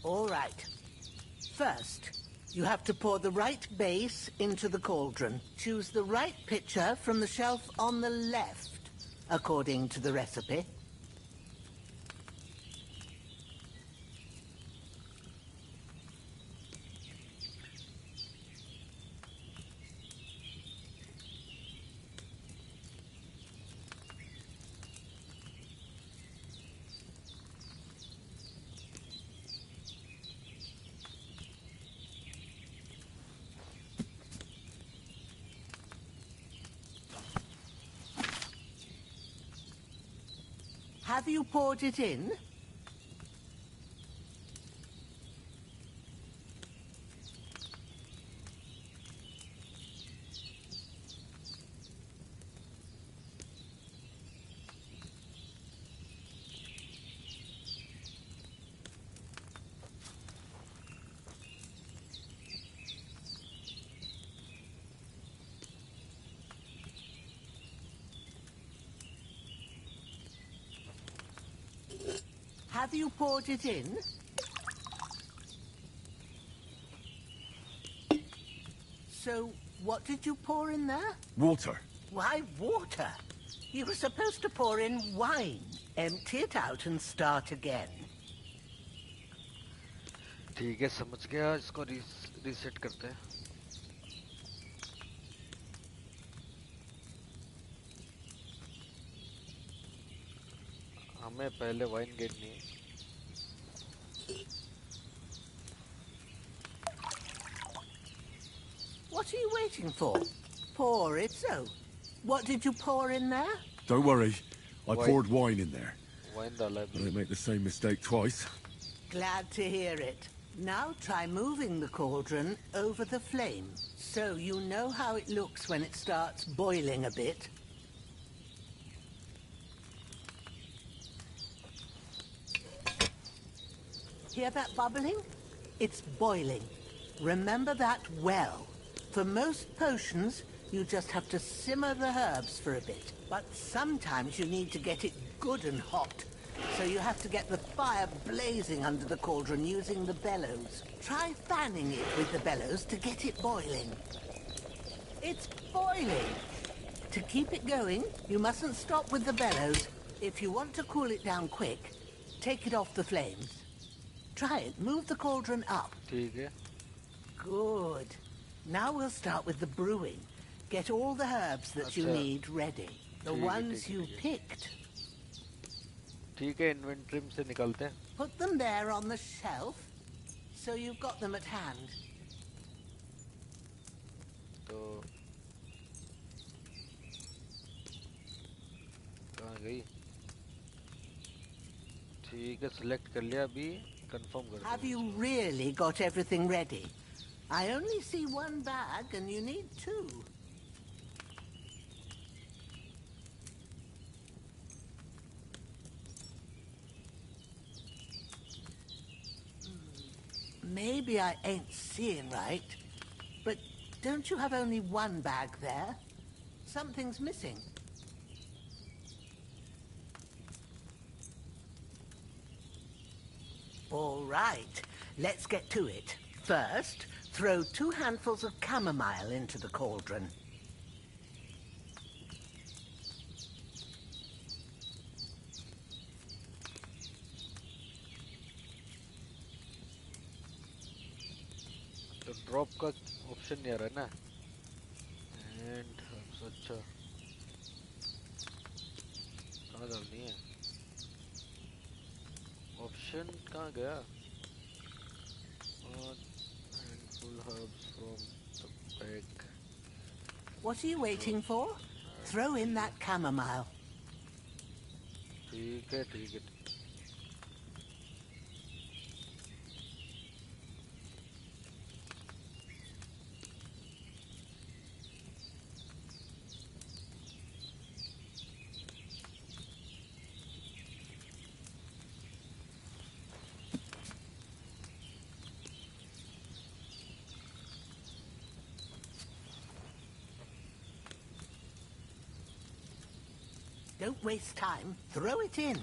All right. First, you have to pour the right base into the cauldron. Choose the right pitcher from the shelf on the left, according to the recipe. Have you poured it in? Have you poured it in? So, What did you pour in there? Water. Why water? You were supposed to pour in wine. Empty it out and start again. ठीक है, समझ गया. इसको reset करते हैं. हमें पहले wine गिरनी है. What are you waiting for? Pour it so. What did you pour in there? Don't worry. I Wine. poured wine in there. Wine डाला है. I don't make the same mistake twice. Glad to hear it. Now try moving the cauldron over the flame, so you know how it looks when it starts boiling a bit. Hear that bubbling? It's boiling. Remember that well. For most potions, you just have to simmer the herbs for a bit. But sometimes you need to get it good and hot. So you have to get the fire blazing under the cauldron using the bellows. Try fanning it with the bellows to get it boiling. It's boiling. To keep it going, you mustn't stop with the bellows. If you want to cool it down quick, take it off the flames. Try it. Move the cauldron up. ठीक है. Good. Now we'll start with the brewing. Get all the herbs that you अच्छा. need ready. The ठीक है, ones ठीक है, you ठीक है. picked. ठीक है, इन्वेंटरी से निकालते हैं. Put them there on the shelf, so you've got them at hand. तो कहाँ गई? ठीक है, सिलेक्ट कर लिया. अभी कंफर्म कर. Have you really got everything ready? I only see one bag and you need two. Maybe I ain't seeing right, but don't you have only one bag there? Something's missing. All right, let's get to it. First, throw 2 handfuls of chamomile into the cauldron. तो drop का option नहीं आ रहा है ना. And अच्छा कहाँ डालनी है? ऑप्शन कहाँ गया? And pull herbs from the bag. What are you waiting for? Throw in that chamomile. ठीक है, ठीक है. Don't waste time. Throw it in.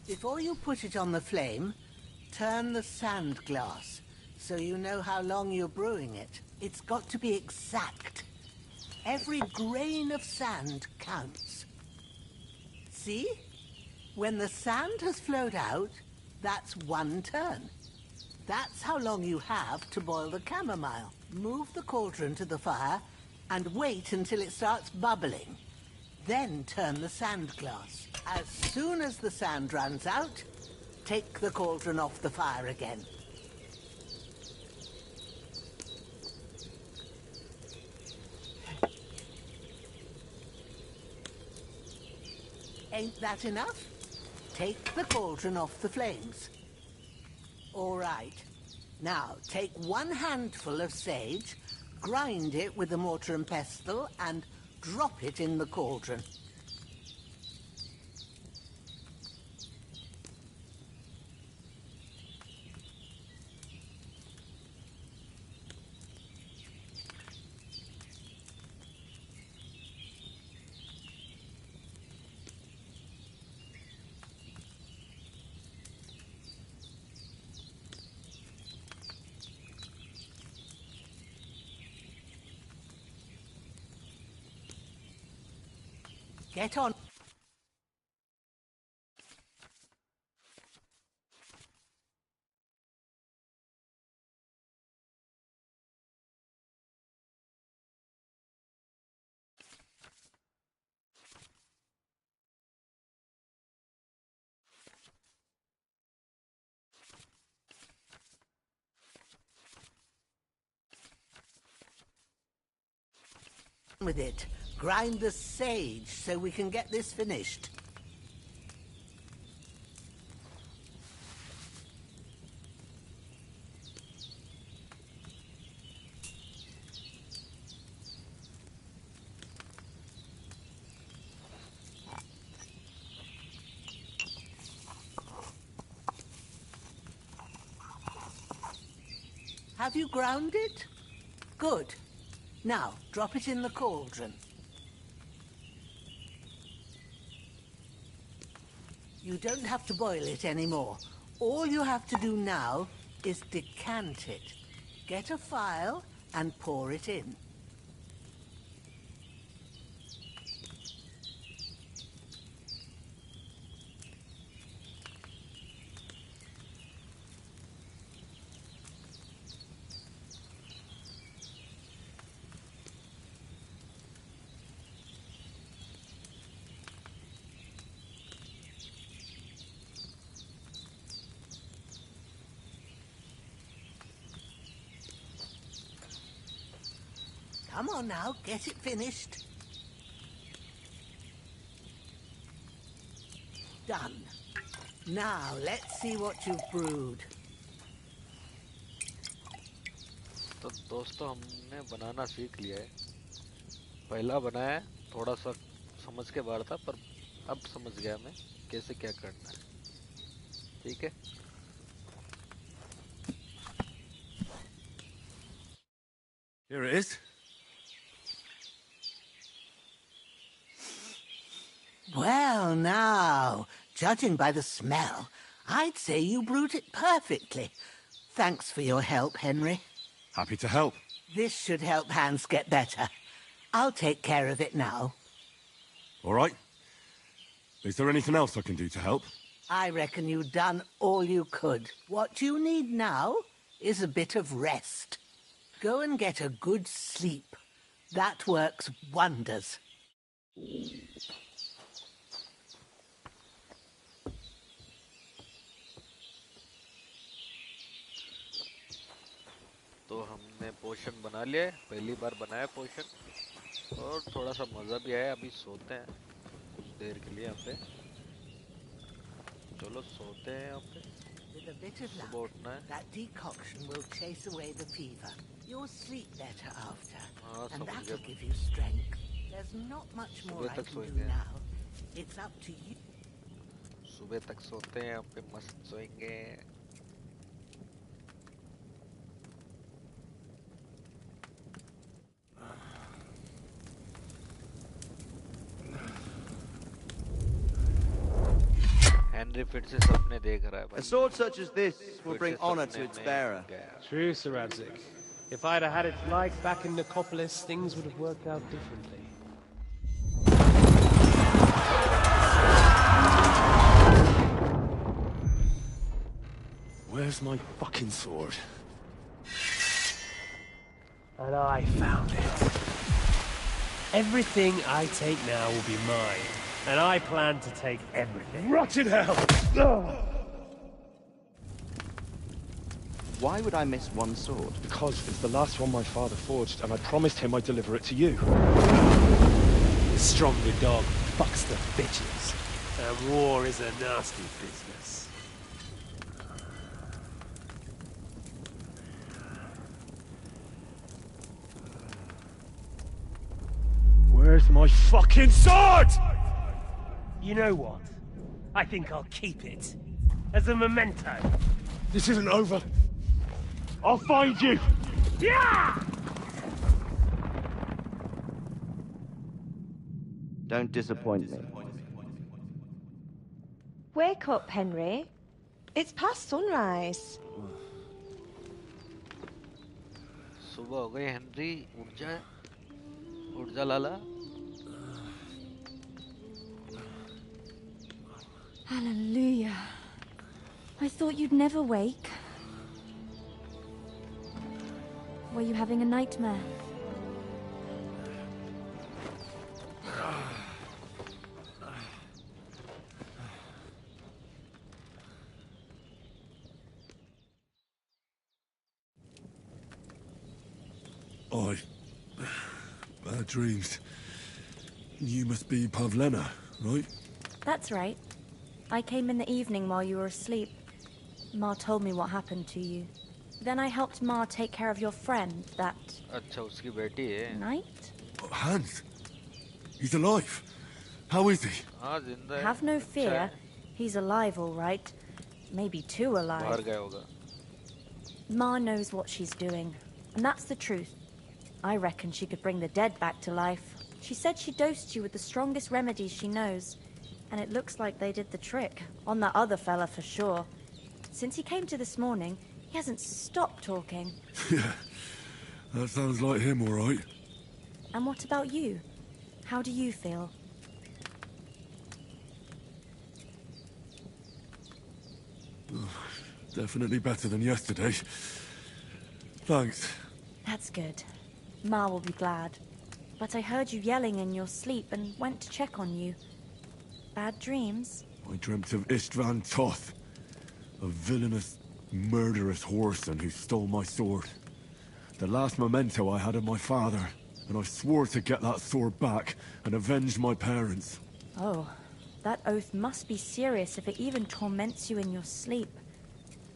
Before you put it on the flame, turn the sand glass so you know how long you're brewing it. It's got to be exact. Every grain of sand counts. See? When the sand has flowed out, that's 1 turn. That's how long you have to boil the chamomile. Move the cauldron to the fire and wait until it starts bubbling. Then turn the sand glass. As soon as the sand runs out, take the cauldron off the fire again. Ain't that enough? Take the cauldron off the flames. All right. Now, take 1 handful of sage, grind it with a mortar and pestle, and drop it in the cauldron. Get on. With it. Grind the sage so we can get this finished. Have you ground it? Good. Now, drop it in the cauldron. You don't have to boil it anymore. All you have to do now is decant it. Get a phial and pour it in. Come on now, get it finished. Done. Now, let's see what you've brewed. तो दोस्तों हमने बनाना सीख लिया है। पहला बनाया थोड़ा सा समझ के बाहर था, पर अब समझ गया मैं कैसे क्या करना है। ठीक है। Here it is. Well, now, judging by the smell, I'd say you brewed it perfectly. Thanks for your help, Henry. Happy to help. This should help Hans get better. I'll take care of it now. All right. Is there anything else I can do to help? I reckon you've done all you could. What you need now is a bit of rest. Go and get a good sleep. That works wonders. तो हमने पोशन बना लिया है, पहली बार बनाया पोशन, और थोड़ा सा मजा भी आया। अभी सोते हैं कुछ देर के लिए यहाँ पे। चलो सोते हैं यहाँ पे। With a bit of luck, that decoction will chase away the fever. You'll sleep better after, and that'll give you strength. There's not much more I can do now. It's up to you. सुबह तक सोते हैं यहाँ पे, मस्त सोएंगे। Henry फिर से सपने देख रहा है भाई। A sword such as this will bring honor to its bearer. True, Sir Radzik. If I'd have had its like back in Nicopolis, things would have worked out differently. Where's my fucking sword? And I found it. Everything I take now will be mine. And I plan to take everything. Rotted hell! Why would I miss one sword? Because it's the last one my father forged, and I promised him I'd deliver it to you. The stronger dog fucks the bitches. And war is a nasty business. Where's my fucking sword? You know what? I think I'll keep it. As a memento. This isn't over. I'll find you! Yeah! Don't disappoint me. Wake up, Henry. It's past sunrise. सुबह हो गई Henry, उठ जा लाला। Hallelujah. I thought you'd never wake. Were you having a nightmare? Bad dreams. You must be Pavlena, right? That's right. I came in the evening while you were asleep. Ma told me what happened to you. Then I helped Ma take care of your friend, that... अच्छा उसकी बेटी है night? Hans! He's alive! How is he? हाँ जिंदा है Have no अच्छा fear. है He's alive, all right. Maybe too बाहर alive. गया होगा Ma knows what she's doing, and that's the truth. I reckon she could bring the dead back to life. She said she dosed you with the strongest remedies she knows, and it looks like they did the trick. On that other fella for sure. Since he came to this morning, he hasn't stopped talking. Yeah, that sounds like him, all right. And what about you? How do you feel? Definitely better than yesterday. Thanks. That's good. Ma will be glad. But I heard you yelling in your sleep and went to check on you. Bad dreams? I dreamt of Istvan Toth, a villainous, murderous whoreson who stole my sword. The last memento I had of my father, and I swore to get that sword back and avenge my parents. Oh, that oath must be serious if it even torments you in your sleep.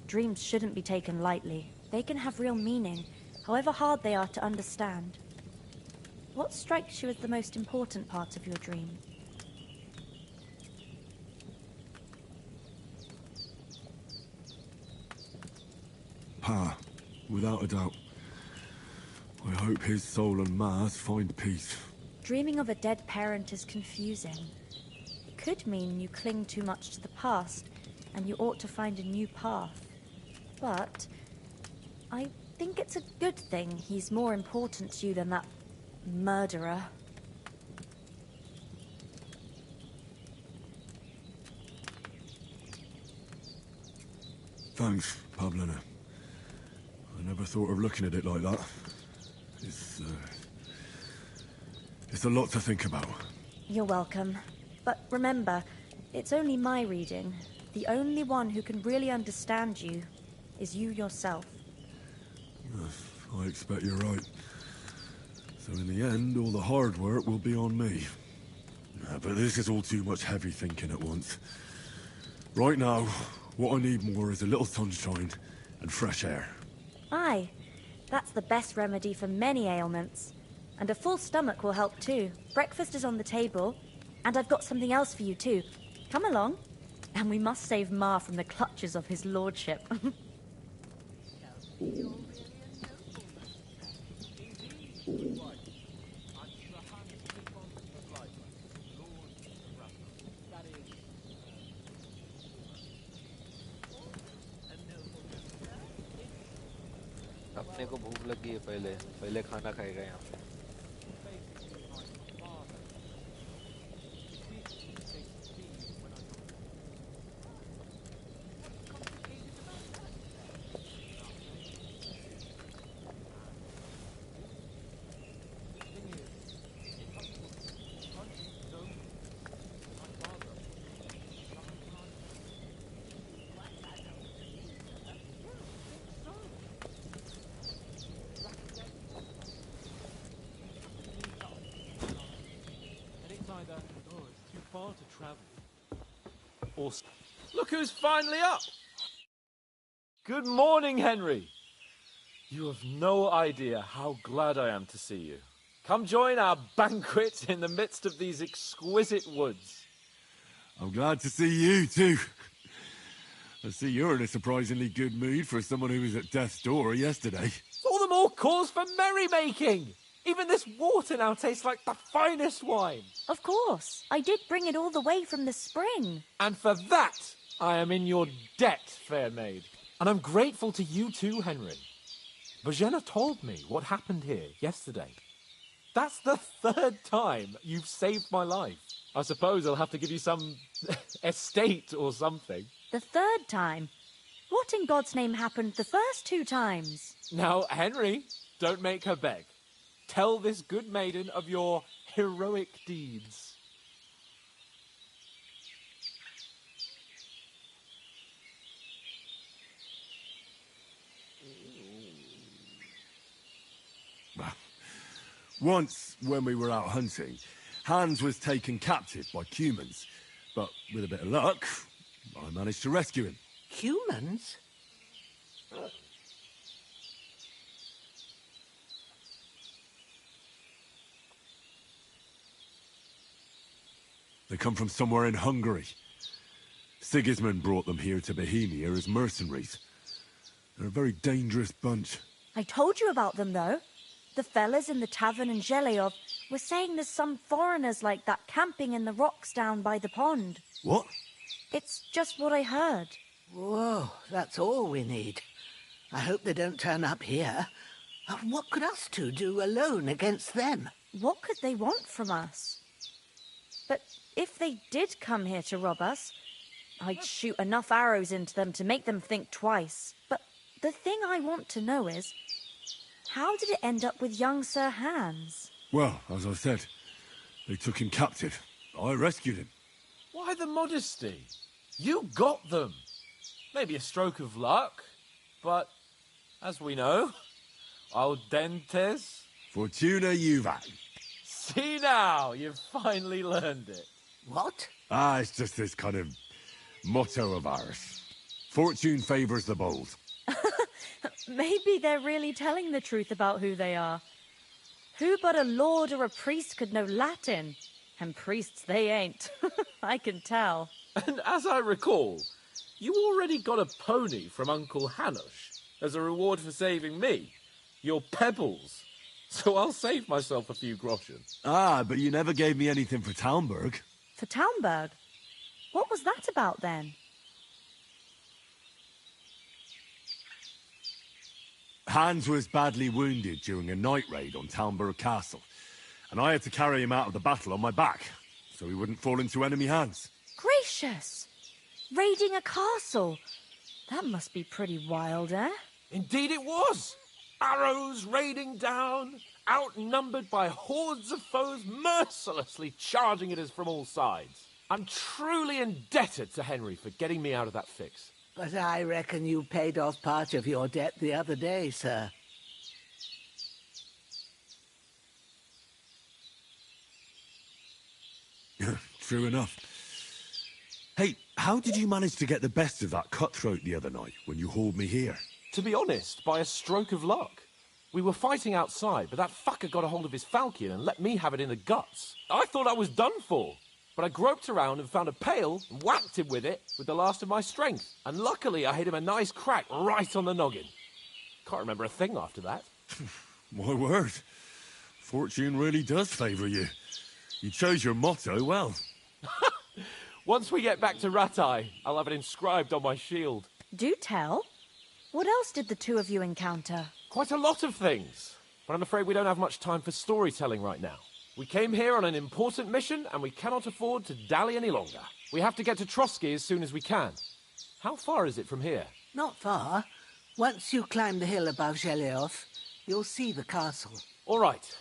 Dreams shouldn't be taken lightly. They can have real meaning, however hard they are to understand. What strikes you as the most important part of your dream? Pa, without a doubt. I hope his soul and Ma's find peace. Dreaming of a dead parent is confusing. It could mean you cling too much to the past, and you ought to find a new path. But I think it's a good thing he's more important to you than that murderer. Thanks, Pavlena. I never thought of looking at it like that. It's a lot to think about. You're welcome. But remember, it's only my reading. The only one who can really understand you is you yourself. I expect you're right. So in the end, all the hard work will be on me. But this is all too much heavy thinking at once. Right now, what I need more is a little sunshine and fresh air. Aye, that's the best remedy for many ailments. And a full stomach will help too. Breakfast is on the table, and I've got something else for you too. Come along, and we must save Ma from the clutches of his lordship. अपने को भूख लगी है पहले खाना खाएगा यहाँ पे Look who's finally up! Good morning, Henry. You have no idea how glad I am to see you. Come join our banquet in the midst of these exquisite woods. I'm glad to see you too. I see you're in a surprisingly good mood for someone who was at death's door yesterday. All the more cause for merrymaking! Even this water now tastes like the finest wine. Of course. I did bring it all the way from the spring. And for that, I am in your debt, fair maid. And I'm grateful to you too, Henry. Bojena told me what happened here yesterday. That's the third time you've saved my life. I suppose I'll have to give you some estate or something. The third time? What in God's name happened the first 2 times? Now, Henry, don't make her beg. Tell this good maiden of your heroic deeds. Once, when we were out hunting, Hans was taken captive by humans. But with a bit of luck, I managed to rescue him. Humans? They come from somewhere in Hungary. Sigismund brought them here to Bohemia as mercenaries. They're a very dangerous bunch. I told you about them, though. The fellas in the tavern in Zheleov were saying there's some foreigners like that camping in the rocks down by the pond. What? It's just what I heard. Whoa, that's all we need. I hope they don't turn up here. What could us two do alone against them? What could they want from us? But if they did come here to rob us, I'd shoot enough arrows into them to make them think twice. But the thing I want to know is, how did it end up with young Sir Hans? Well, as I said, they took him captive. I rescued him. Why the modesty? You got them. Maybe a stroke of luck, but as we know, audentes. Fortuna juvat. See now, you've finally learned it. What? It's just this kind of motto of ours. Fortune favours the bold. Maybe they're really telling the truth about who they are. Who but a lord or a priest could know Latin? And priests they ain't. I can tell. And as I recall, you already got a pony from Uncle Hanush as a reward for saving me. Your pebbles. So I'll save myself a few groschen. But you never gave me anything for Talmberg. For Talmberg? What was that about then? Hans was badly wounded during a night raid on Talmberg Castle, and I had to carry him out of the battle on my back, so he wouldn't fall into enemy hands. Gracious! Raiding a castle? That must be pretty wild, eh? Indeed it was! Arrows raining down, outnumbered by hordes of foes mercilessly charging at us from all sides. I'm truly indebted to Henry for getting me out of that fix. But I reckon you paid off part of your debt the other day, sir. True enough. Hey, how did you manage to get the best of that cutthroat the other night when you hauled me here? To be honest, by a stroke of luck. We were fighting outside, but that fucker got a hold of his falchion and let me have it in the guts. I thought I was done for. But I groped around and found a pail and whacked him with it with the last of my strength. And luckily I hit him a nice crack right on the noggin. Can't remember a thing after that. My word. Fortune really does favour you. You chose your motto well. Once we get back to Ratai, I'll have it inscribed on my shield. Do tell. What else did the two of you encounter? Quite a lot of things. But I'm afraid we don't have much time for storytelling right now. We came here on an important mission, and we cannot afford to dally any longer. We have to get to Trotsky as soon as we can. How far is it from here? Not far. Once you climb the hill above Zheleov, you'll see the castle. All right.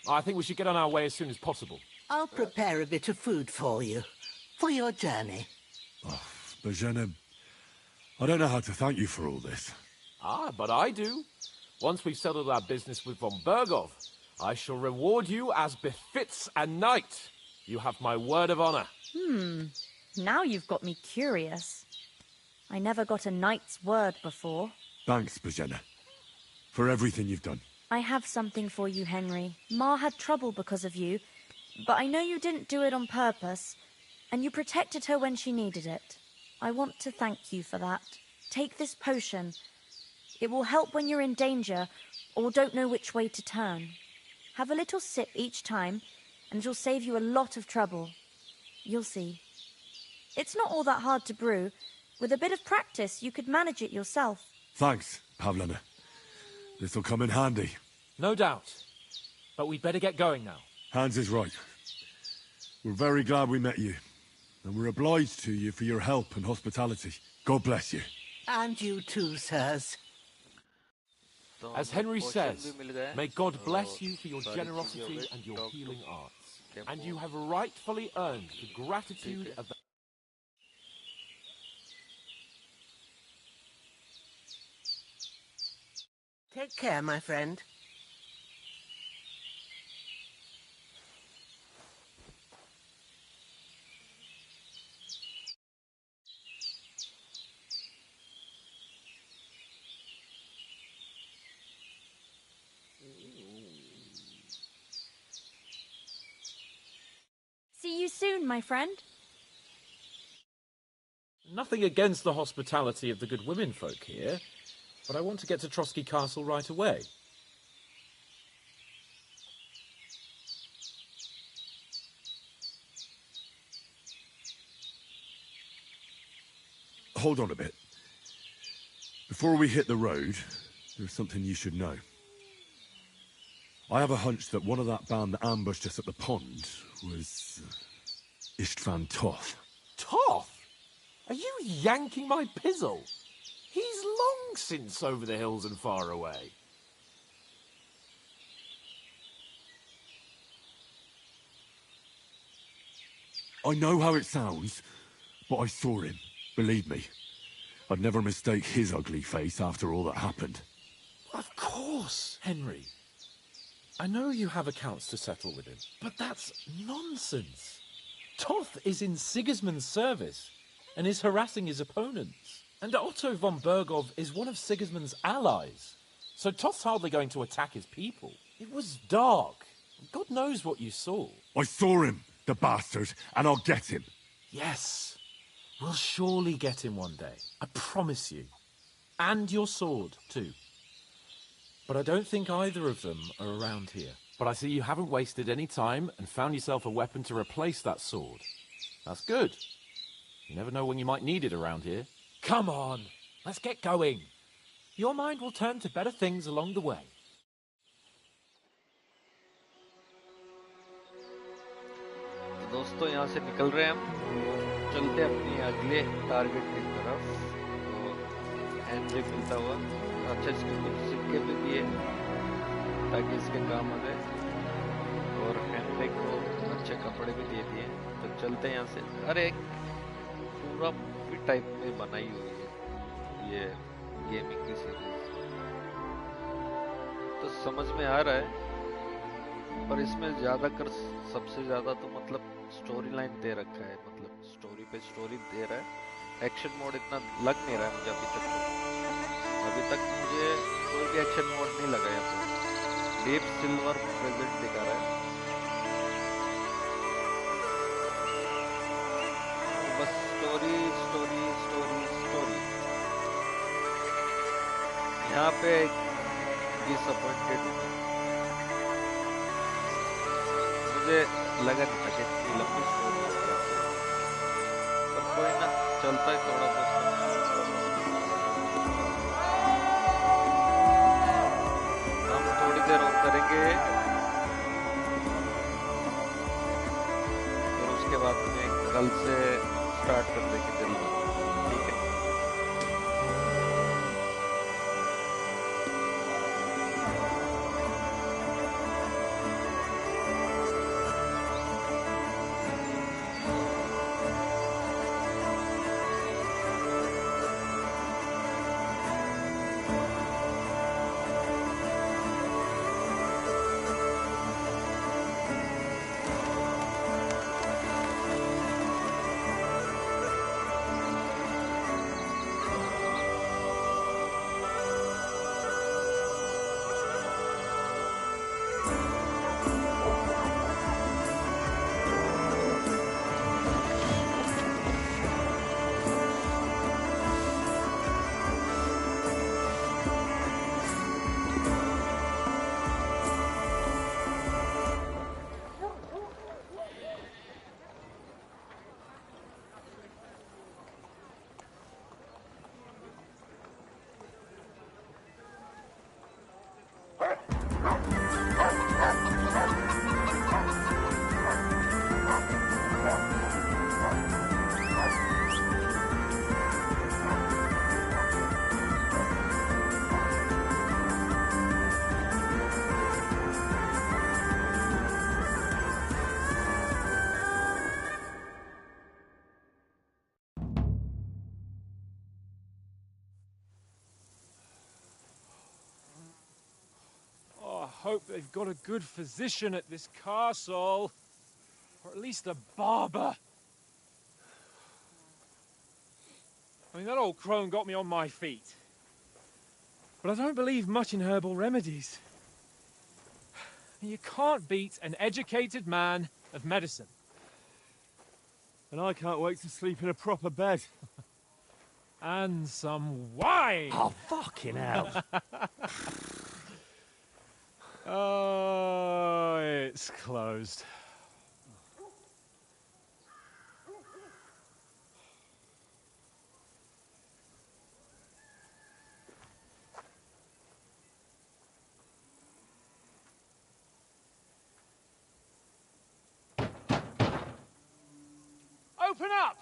I think we should get on our way as soon as possible. I'll prepare a bit of food for you, for your journey. Bozhena, I don't know how to thank you for all this. But I do. Once we've settled our business with von Bergov, I shall reward you as befits a knight. You have my word of honor. Now you've got me curious. I never got a knight's word before. Thanks, Bozhena, for everything you've done. I have something for you, Henry. Ma had trouble because of you, but I know you didn't do it on purpose, and you protected her when she needed it. I want to thank you for that. Take this potion. It will help when you're in danger or don't know which way to turn. Have a little sip each time, and it'll save you a lot of trouble. You'll see. It's not all that hard to brew. With a bit of practice, you could manage it yourself. Thanks, Pavlena. This'll come in handy. No doubt. But we'd better get going now. Hans is right. We're very glad we met you. And we're obliged to you for your help and hospitality. God bless you. And you too, sirs. As Henry says, may God bless you for your generosity and your healing arts. And you have rightfully earned the gratitude of the... Take care, my friend. See you soon, my friend. Nothing against the hospitality of the good women folk here, but I want to get to Trotsky Castle right away. Hold on a bit. Before we hit the road, there's something you should know. I have a hunch that one of that band that ambushed us at the pond was... Istvan Toth. Toth? Are you yanking my pizzle? He's long since over the hills and far away. I know how it sounds, but I saw him. Believe me. I'd never mistake his ugly face after all that happened. Of course, Henry. I know you have accounts to settle with him, but that's nonsense. Toth is in Sigismund's service and is harassing his opponents. And Otto von Bergov is one of Sigismund's allies. So Toth's hardly going to attack his people. It was dark. God knows what you saw. I saw him, the bastard, and I'll get him. Yes. We'll surely get him one day. I promise you. And your sword, too. But I don't think either of them are around here. But I see you haven't wasted any time and found yourself a weapon to replace that sword. That's good. You never know when you might need it around here. Come on, let's get going. Your mind will turn to better things along the way. दोस्तों यहाँ से निकल रहे हैं हम चलते अपनी अगले टारगेट की तरफ तो हैंडब्रेक मिलता हुआ अच्छा इसके कुछ सिक्के भी दिए ताकि इसके काम आ जाए और हैंडब्रेक को अच्छे कपड़े भी दे दिए तो चलते हैं यहाँ से अरे पूरा मूवी टाइप में बनाई हुई है ये गेमिंग की सीरीज तो समझ में आ रहा है पर इसमें ज्यादातर सबसे ज्यादा तो मतलब स्टोरी लाइन दे रखा है मतलब स्टोरी पे स्टोरी दे रहा है एक्शन मोड इतना लग नहीं रहा है मुझे अभी तक मुझे कोई भी एक्शन मोड नहीं लगा यहाँ पे डीप सिल्वर प्रेजेंट दिखा रहा है बस स्टोरी स्टोरी स्टोरी स्टोरी यहाँ पे डिसअपॉइंटेड मुझे लगा नहीं था कि इतनी लंबी स्टोरी है पर कोई ना चलता है थोड़ा बहुत हम थोड़ी देर और करेंगे और उसके बाद में कल से स्टार्ट कर देंगे जल्दी ठीक है hope they've got a good physician at this castle. Or at least a barber. I mean, that old crone got me on my feet. But I don't believe much in herbal remedies. You can't beat an educated man of medicine. And I can't wait to sleep in a proper bed. And some wine! Oh, fucking hell. Oh, it's closed. Open up!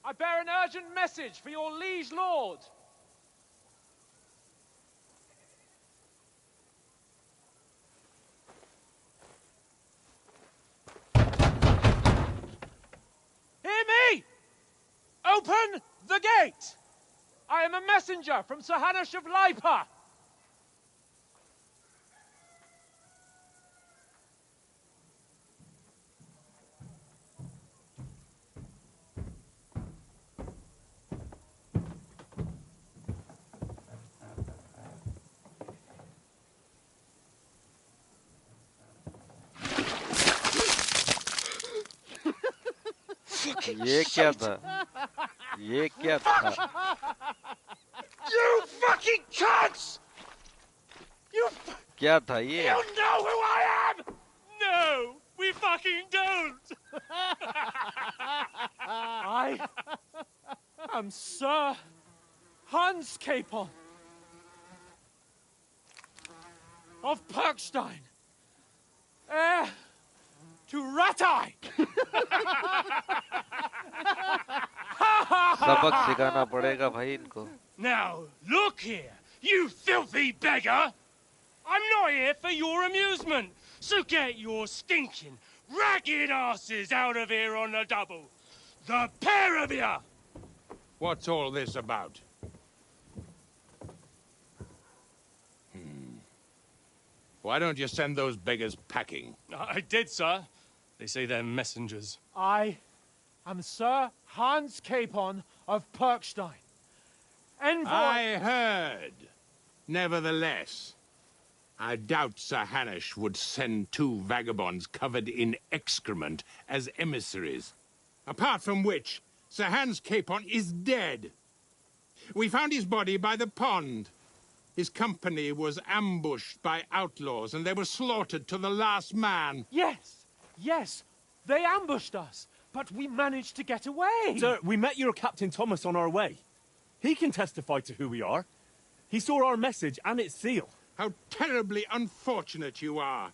I bear an urgent message for your liege lord. Hear me! Open the gate! I am a messenger from Sir Hanush of Lipa. ये क्या था? ये क्या था? You fucking cunts! You क्या था ये? You know who I am! No, we fucking don't! I am Sir Hans Capon of Perkstein, heir to Ratai. सबक सिखाना पड़ेगा भाई इनको. Now, look here, you filthy beggar! I'm not here for your amusement, so get your stinking, ragged asses out of here on the double. The pair of you! What's all this about? Why don't you send those beggars packing? I did, sir. They say they're messengers. I am Sir Hans Capon of Perkstein, envoy. I heard. Nevertheless, I doubt Sir Hanush would send two vagabonds covered in excrement as emissaries. Apart from which, Sir Hans Capon is dead. We found his body by the pond. His company was ambushed by outlaws, and they were slaughtered to the last man. Yes, yes, they ambushed us, but we managed to get away. Sir, we met your Captain Thomas on our way. He can testify to who we are. He saw our message and its seal. How terribly unfortunate you are.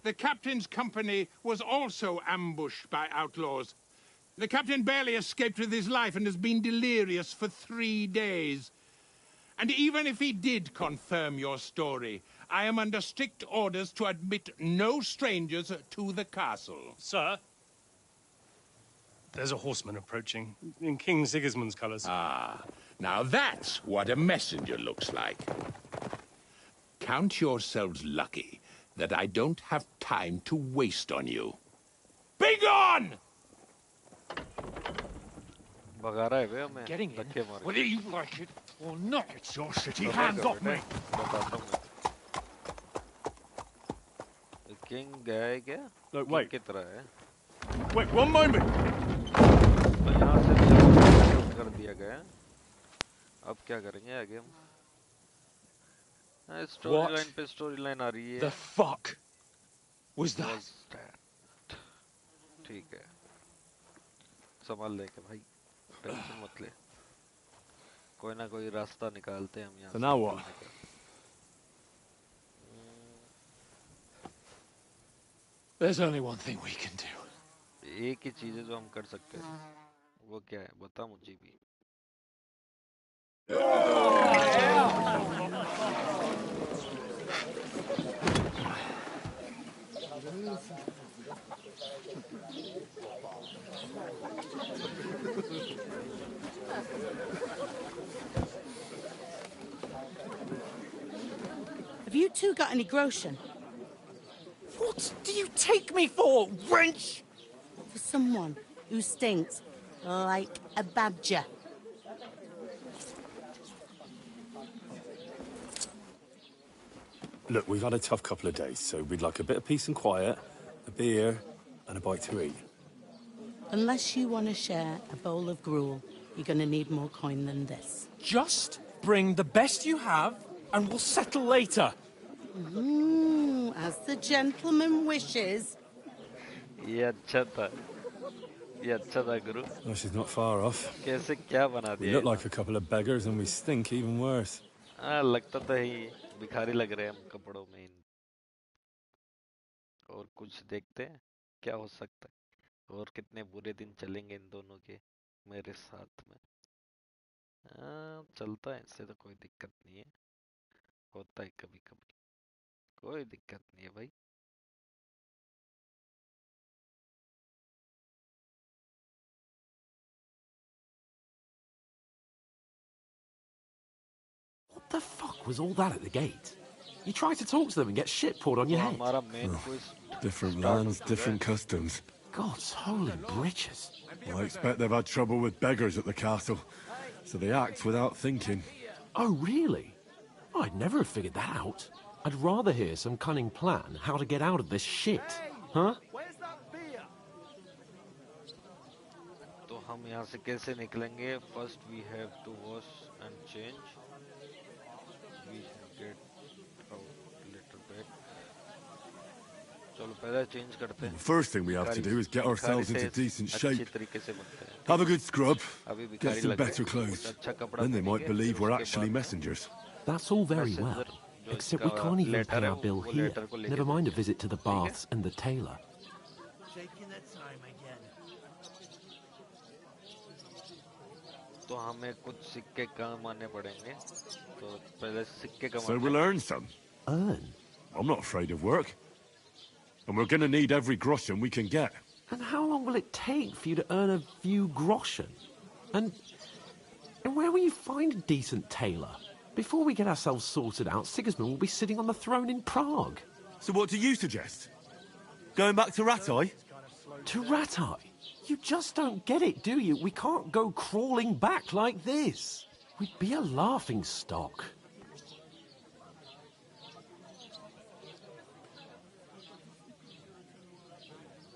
The captain's company was also ambushed by outlaws. The captain barely escaped with his life and has been delirious for 3 days. And even if he did confirm your story, I am under strict orders to admit no strangers to the castle. Sir, there's a horseman approaching, in King Sigismund's colours. Ah, now that's what a messenger looks like. Count yourselves lucky that I don't have time to waste on you. Be gone! भगा रहा है बे हमें. Getting in, धक्के मार. whether you like it or not. It's your city. तो Hands क्या off me. बताता हूँ मैं. किंग गया है क्या? Look, wait. की तरह है. Wait, one moment! तो यहाँ से भी कर दिया गया. अब क्या करेंगे आगे हम? स्टोरी लाइन पे स्टोरी लाइन आ रही है. The fuck was that? ठीक है. संभाल लेके भाई. टेंशन मत ले. कोई ना कोई रास्ता निकालते हैं हम यहाँ. So now what? There's only one thing we can do. एक ही चीज़ है जो हम कर सकते हैं. वो क्या है? बता मुझे भी. Have you two got any groschen? What do you take me for, wench? For someone who stinks like a badger. Look, we've had a tough couple of days, so we'd like a bit of peace and quiet, a beer, and a bite to eat. Unless you want to share a bowl of gruel, you're going to need more coin than this. Just bring the best you have, and we'll settle later. As the gentleman wishes. ये अच्छा था गुरु. Oh, she's not far off. कैसे क्या बना We दिया? look like a couple of beggars and we stink even worse. हाँ लगता तो ही भिखारी लग रहे हैं हम कपड़ों में. और कुछ देखते हैं क्या हो सकता है और कितने बुरे दिन चलेंगे इन दोनों के मेरे साथ में. चलता है इससे तो कोई दिक्कत नहीं है. होता है कभी कभी. कोई दिक्कत नहीं है भाई. What the fuck was all that at the gate? You tried to talk to them and get shit poured on your head. हमारा main quiz Different lands, different customs. God's holy britches. Well, I expect they've had trouble with beggars at the castle, so they act without thinking. Oh, really? I'd never have figured that out. I'd rather hear some cunning plan how to get out of this shit. Huh? तो हम यहाँ से कैसे निकलेंगे? First we have to wash and change. We get out a little bit. चलो पहले change करते हैं. The first thing we have to do is get ourselves into decent shape. Have a good scrub, get some better clothes. Then they might believe we're actually messengers. That's all very well, except we can't even pay our bill here. Never mind a visit to the baths and the tailor. Taking their time again. तो हमें कुछ सिक्के काम आने पड़ेंगे. तो पहले सिक्के कमाते हैं. So we'll earn some. Earn? I'm not afraid of work. And we're going to need every groschen we can get. And how long will it take for you to earn a few groschen? And where will you find a decent tailor? Before we get ourselves sorted out, Sigismund will be sitting on the throne in Prague. So what do you suggest? Going back to Ratai? To Ratai? You just don't get it, do you? We can't go crawling back like this. We'd be a laughing stock.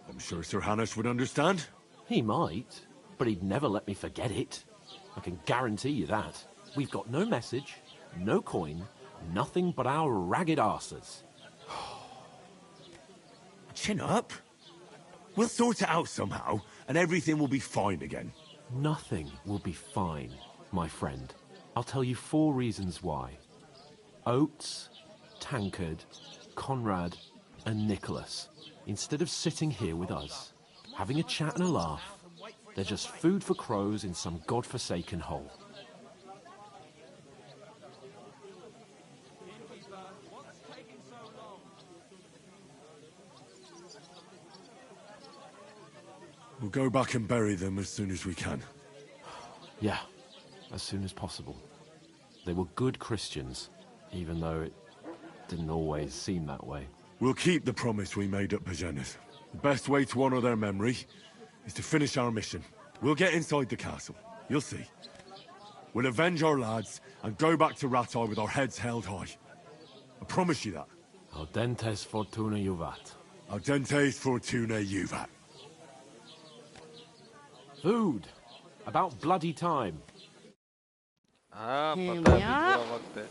I'm sure Sir Hanush would understand. He might, but he'd never let me forget it. I can guarantee you that. We've got no message, no coin, nothing but our ragged arses. Chin up. We'll sort it out somehow, and everything will be fine again. Nothing will be fine, my friend. I'll tell you 4 reasons why. Oates, Tankard, Conrad, and Nicholas, instead of sitting here with us, having a chat and a laugh, they're just food for crows in some godforsaken hole. We'll go back and bury them as soon as we can. Yeah, as soon as possible. They were good Christians, even though it didn't always seem that way. We'll keep the promise we made at Pagenas. The best way to honor their memory is to finish our mission. We'll get inside the castle. You'll see. We'll avenge our lads and go back to Ratai with our heads held high. I promise you that. Audentes fortuna juvat. Audentes fortuna juvat. Food. About bloody time. हाँ पता है पूरा वक्त है.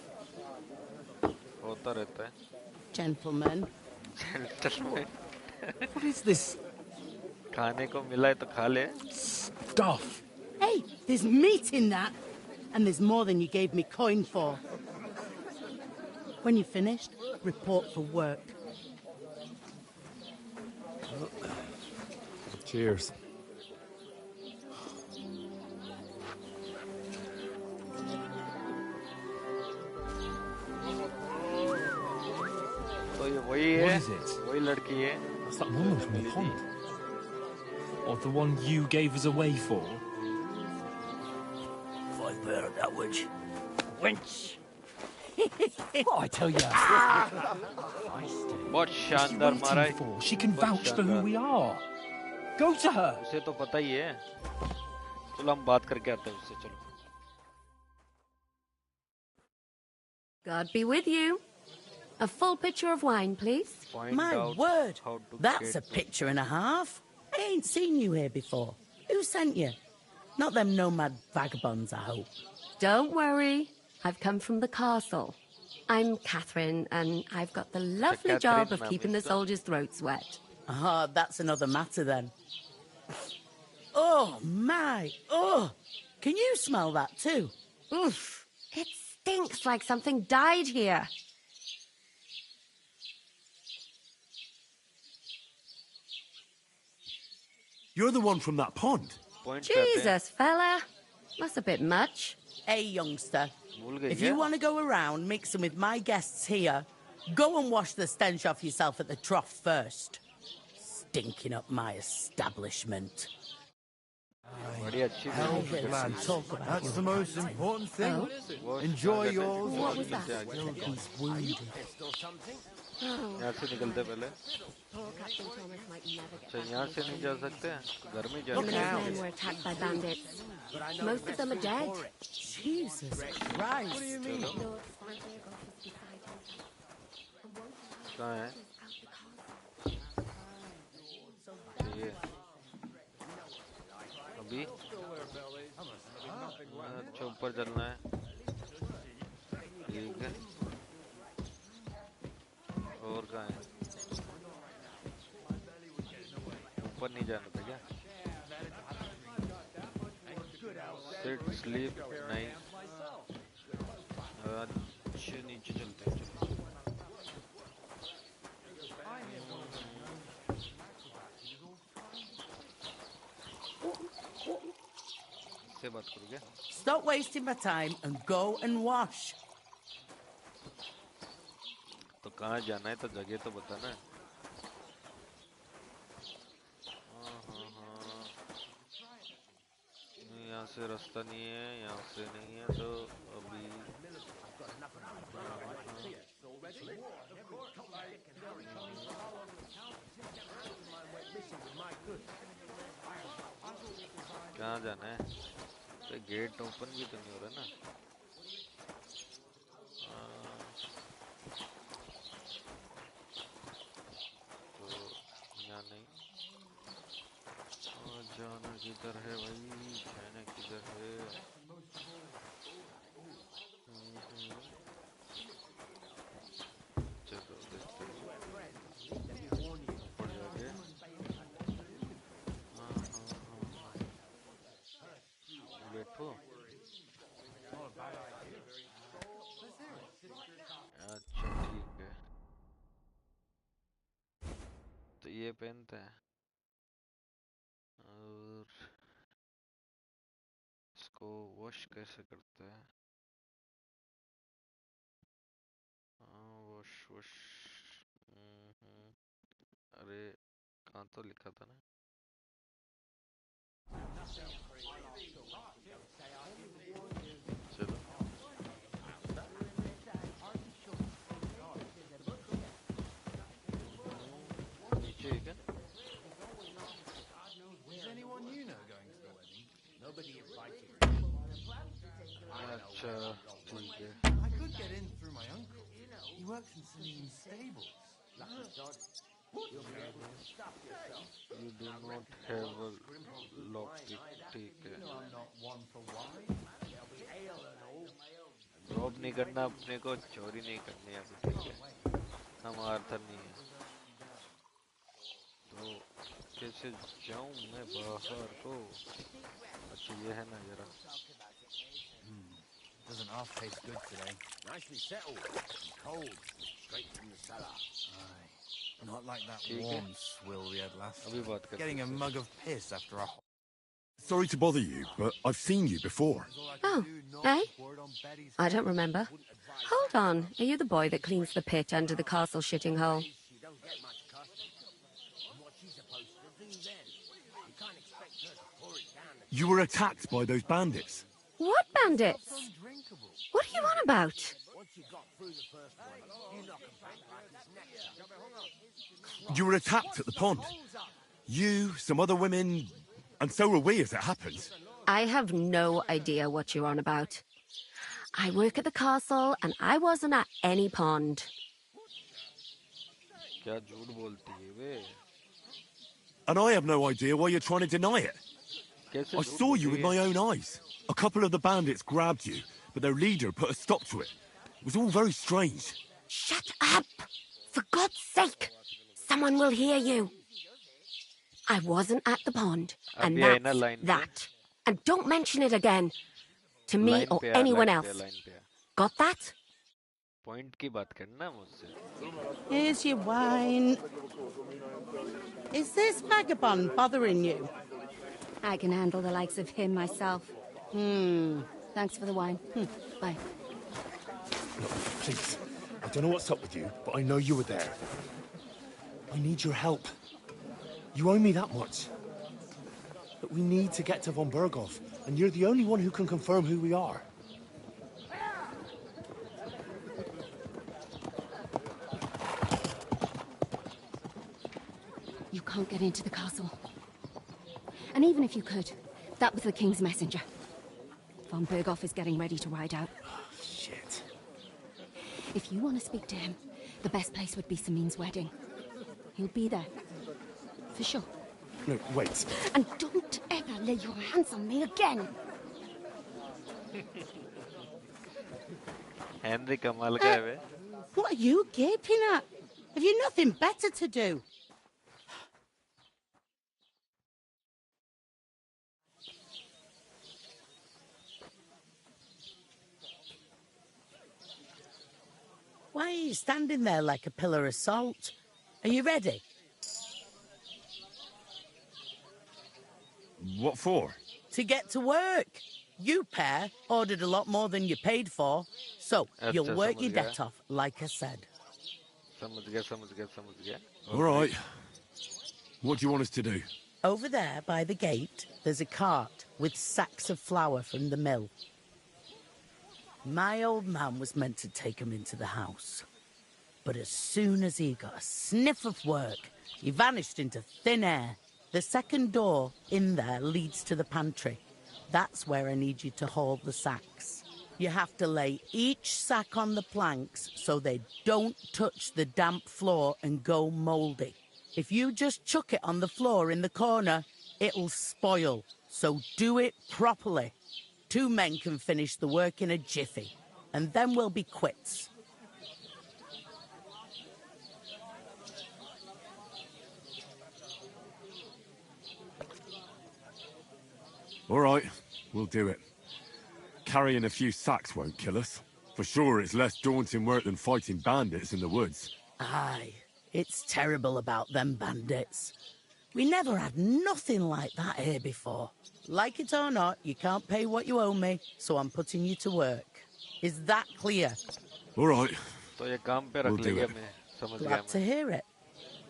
होता रहता है. Gentlemen. Gentlemen. What is this? खाने को मिला है तो खा ले. Stuff. Hey, there's meat in that. And there's more than you gave me coin for. When you're finished, report for work. Cheers. तो ये वही है. What is it? वही लड़की है. It's that woman from the pond. Or the one you gave us away for? 5 bear that witch. Wench! What I tell you? बहुत शानदार मारा है. She can vouch for who we are. Go to her. उसे तो पता ही है. चलो हम बात करके आते हैं उससे. चलो. God be with you. A full pitcher of wine, please. My word, that's a picture and a half. I ain't seen you here before. Who sent you? Not them nomad vagabonds, I hope. Don't worry. I've come from the castle. I'm Catherine, and I've got the lovely job of keeping the soldiers' throats wet. Ah, that's another matter then. Oh, my. Oh, can you smell that too? Oof. It stinks like something died here. You're the one from that pond. Jesus, fella. That's a bit much. Hey, youngster. If you want to go around mixing with my guests here, go and wash the stench off yourself at the trough first. Stinking up my establishment. That's the most important thing. Enjoy yours. What was that? He's wounded. यहाँ से निकलते पहले. अच्छा यहाँ से नहीं जा सकते हैं. घर में जा. Him and his men were attacked by bandits. Most of them are dead. Jesus Christ. What do you mean? कहाँ है? ये. अभी. अच्छा ऊपर चलना है. ठीक है. और कहाँ है? ऊपर नहीं जाना था क्या? Sit, sleep, नहीं. अच्छे नीचे चलते हैं. चलो. से बात करो क्या? Stop wasting my time and go and wash. तो कहाँ जाना है तो जगह तो बताना है. यहाँ से रास्ता नहीं है. यहाँ से नहीं है तो अभी. कहाँ जाना है? तो गेट ओपन भी तो नहीं हो रहा ना. तो यहाँ नहीं. जाना किधर है भाई? जाना किधर है? चलो देखते हैं. ऊपर जाके. बैठो. अच्छा ठीक है. तो ये पहनते हैं और इसको वॉश कैसे करते हैं? Wash wash. अरे कहाँ तो लिखा था ना. चलो. नीचे है क्या? Is anyone you know going to the wedding? Nobody invited. अच्छा ठीक है. I could get in through my uncle. He works in Salim's stables. You do not have a lockpick. ठीक है. ड्रॉप नहीं करना अपने को. चोरी नहीं करनी है. ठीक है. हम आर्थर नहीं है. तो कैसे जाऊं मैं बाहर को? अच्छा ये है ना जरा. Doesn't half taste good today. Nicely settled. Cold. Straight from the cellar. Aye. Not like that ठीक है. warm swill we had last अभी बात time. करते Getting a हैं. mug of piss after a Sorry to bother you, but I've seen you before. Oh, eh? I don't remember. Hold on. Are you the boy that cleans the pit under the castle shitting hole? You were attacked by those bandits. What bandits? What are you on about? Once you got You were attacked at the pond. You, some other women, and so were we, as it happens. I have no idea what you're on about. I work at the castle, and I wasn't at any pond. क्या झूठ बोलती है वे? And I have no idea why you're trying to deny it. I saw you with my own eyes. A couple of the bandits grabbed you, but their leader put a stop to it. It was all very strange. Shut up! For God's sake! Someone will hear you. I wasn't at the pond, and that's that. And don't mention it again. To me or anyone else. Got that? Point की बात करना मुझसे. Here's your wine. Is this vagabond bothering you? I can handle the likes of him myself. Thanks for the wine. Bye. Look, please. I don't know what's up with you, but I know you were there. I need your help. You owe me that much. But we need to get to von Berghoff, and you're the only one who can confirm who we are. You can't get into the castle. And even if you could, that was the king's messenger. Von Berghoff is getting ready to ride out. Shit. If you want to speak to him, the best place would be Samin's wedding. He'll be there. For sure. No, wait. And don't ever lay your hands on me again. Henry कमाल का है वे. What are you gaping at? Have you nothing better to do? Why are you standing there like a pillar of salt? Are you ready? What for? To get to work. You pair ordered a lot more than you paid for, so you'll work your debt off, like I said. समझ गया. All right. What do you want us to do? Over there by the gate, there's a cart with sacks of flour from the mill. My old man was meant to take him into the house. But as soon as he got a sniff of work, he vanished into thin air. The second door in there leads to the pantry. That's where I need you to haul the sacks. You have to lay each sack on the planks so they don't touch the damp floor and go mouldy. If you just chuck it on the floor in the corner, it'll spoil. So do it properly. 2 men can finish the work in a jiffy, and then we'll be quits. All right, we'll do it. Carrying a few sacks won't kill us. For sure, it's less daunting work than fighting bandits in the woods. Aye, it's terrible about them bandits. We never had nothing like that here before. Like it or not, you can't pay what you owe me, so I'm putting you to work. Is that clear? All right. तो ये काम पे रख लिया मैं. समझ गया Glad to hear it.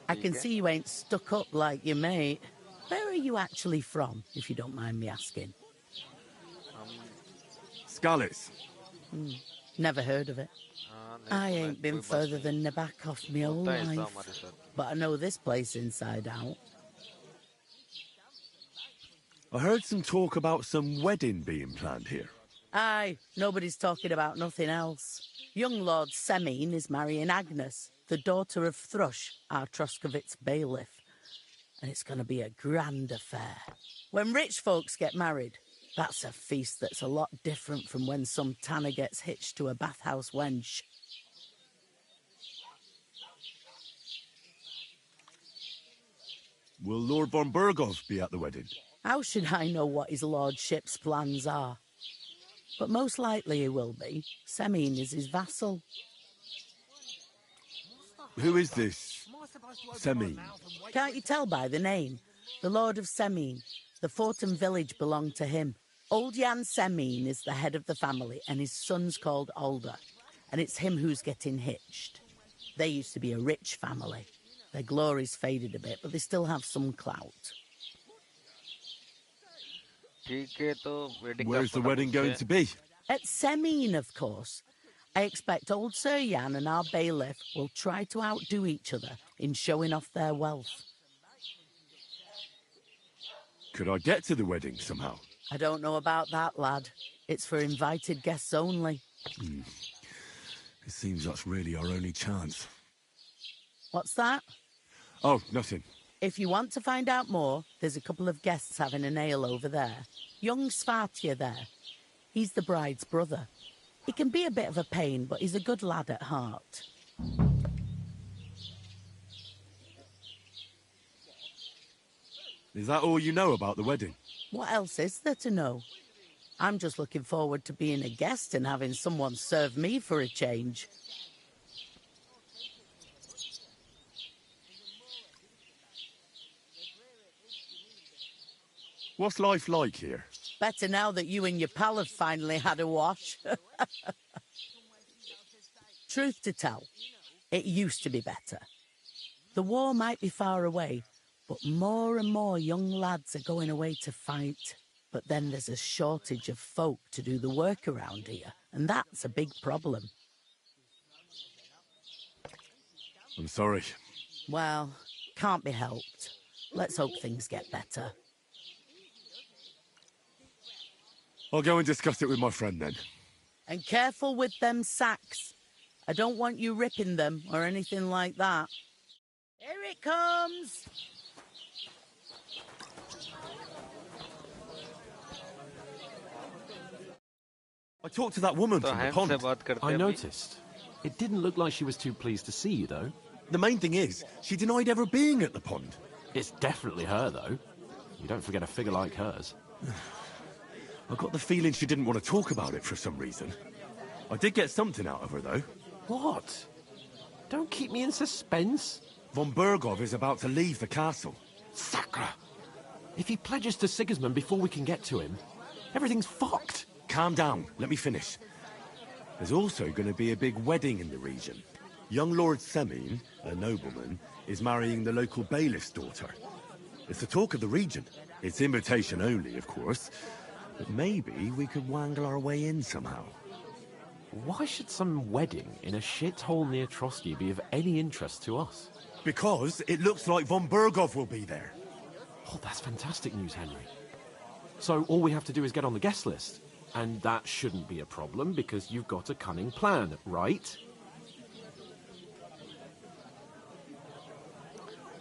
I can see you ain't stuck up like your mate. Where are you actually from, if you don't mind me asking? Skalitz. Never heard of it. I ain't been further than Nabakov my whole life. But I know this place inside out. I heard some talk about some wedding being planned here. Aye, nobody's talking about nothing else. Young Lord Semin is marrying Agnes, the daughter of Thrush, our Troskovitz bailiff. And it's going to be a grand affair. When rich folks get married, that's a feast that's a lot different from when some tanner gets hitched to a bathhouse wench. Will Lord von Berghoff be at the wedding? How should I know what his lordship's plans are? But most likely he will be. Semin is his vassal. Who is this Semin? Can't you tell by the name? The Lord of Semin. The fort and village belong to him. Old Jan Semin is the head of the family, and his son's called Alder. And it's him who's getting hitched. They used to be a rich family. Their glory's faded a bit, but they still have some clout. Where's the wedding going to be? At Semin, of course. I expect old Sir Yan and our bailiff will try to outdo each other in showing off their wealth. Could I get to the wedding somehow? I don't know about that, lad. It's for invited guests only. It seems that's really our only chance. What's that? Oh, nothing. If you want to find out more, there's a couple of guests having an ale over there. Young Svartje there. He's the bride's brother. He can be a bit of a pain, but he's a good lad at heart. Is that all you know about the wedding? What else is there to know? I'm just looking forward to being a guest and having someone serve me for a change. What's life like here? Better now that you and your pal have finally had a wash. Truth to tell, it used to be better. The war might be far away, but more and more young lads are going away to fight. But then there's a shortage of folk to do the work around here, and that's a big problem. I'm sorry. Well, can't be helped. Let's hope things get better. I'll go and discuss it with my friend then. And careful with them sacks. I don't want you ripping them or anything like that. Here it comes! I talked to that woman from the pond. I noticed. It didn't look like she was too pleased to see you, though. The main thing is, she denied ever being at the pond. It's definitely her, though. You don't forget a figure like hers. I got the feeling she didn't want to talk about it for some reason. I did get something out of her, though. What? Don't keep me in suspense. Von Bergov is about to leave the castle. Sacre! If he pledges to Sigismund before we can get to him, everything's fucked. Calm down. Let me finish. There's also going to be a big wedding in the region. Young Lord Semin, a nobleman, is marrying the local bailiff's daughter. It's the talk of the region. It's invitation only, of course. But maybe we could wangle our way in somehow. Why should some wedding in a shithole near Trotsky be of any interest to us? Because it looks like von Bergov will be there. Oh, that's fantastic news, Henry. So all we have to do is get on the guest list. And that shouldn't be a problem because you've got a cunning plan, right?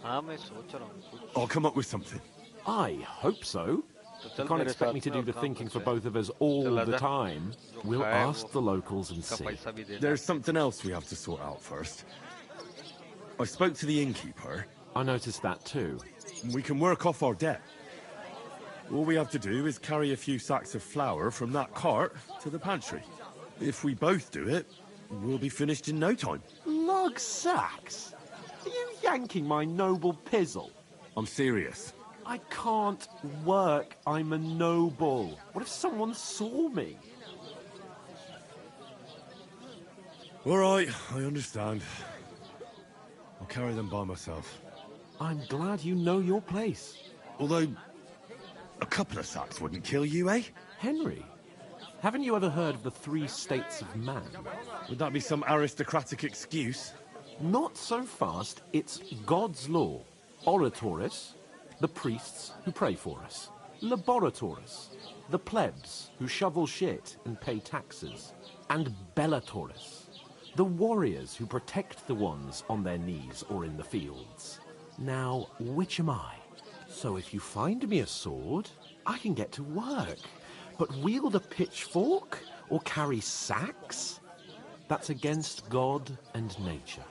I'll come up with something. I hope so. You can't expect me to do the thinking for both of us all the time. We'll ask the locals and see. There's something else we have to sort out first. I spoke to the innkeeper. I noticed that too. We can work off our debt. All we have to do is carry a few sacks of flour from that cart to the pantry. If we both do it, we'll be finished in no time. Lug sacks? Are you yanking my noble pizzle? I'm serious. I can't work. I'm a noble. What if someone saw me? All right, I understand. I'll carry them by myself. I'm glad you know your place. Although, a couple of sacks wouldn't kill you, eh? Henry, haven't you ever heard of the 3 states of man? Would that be some aristocratic excuse? Not so fast. It's God's law. Oratoris, the priests who pray for us. Laboratoris, the plebs who shovel shit and pay taxes. And Bellatoris, the warriors who protect the ones on their knees or in the fields. Now, which am I? So if you find me a sword, I can get to work. But wield a pitchfork or carry sacks? That's against God and nature.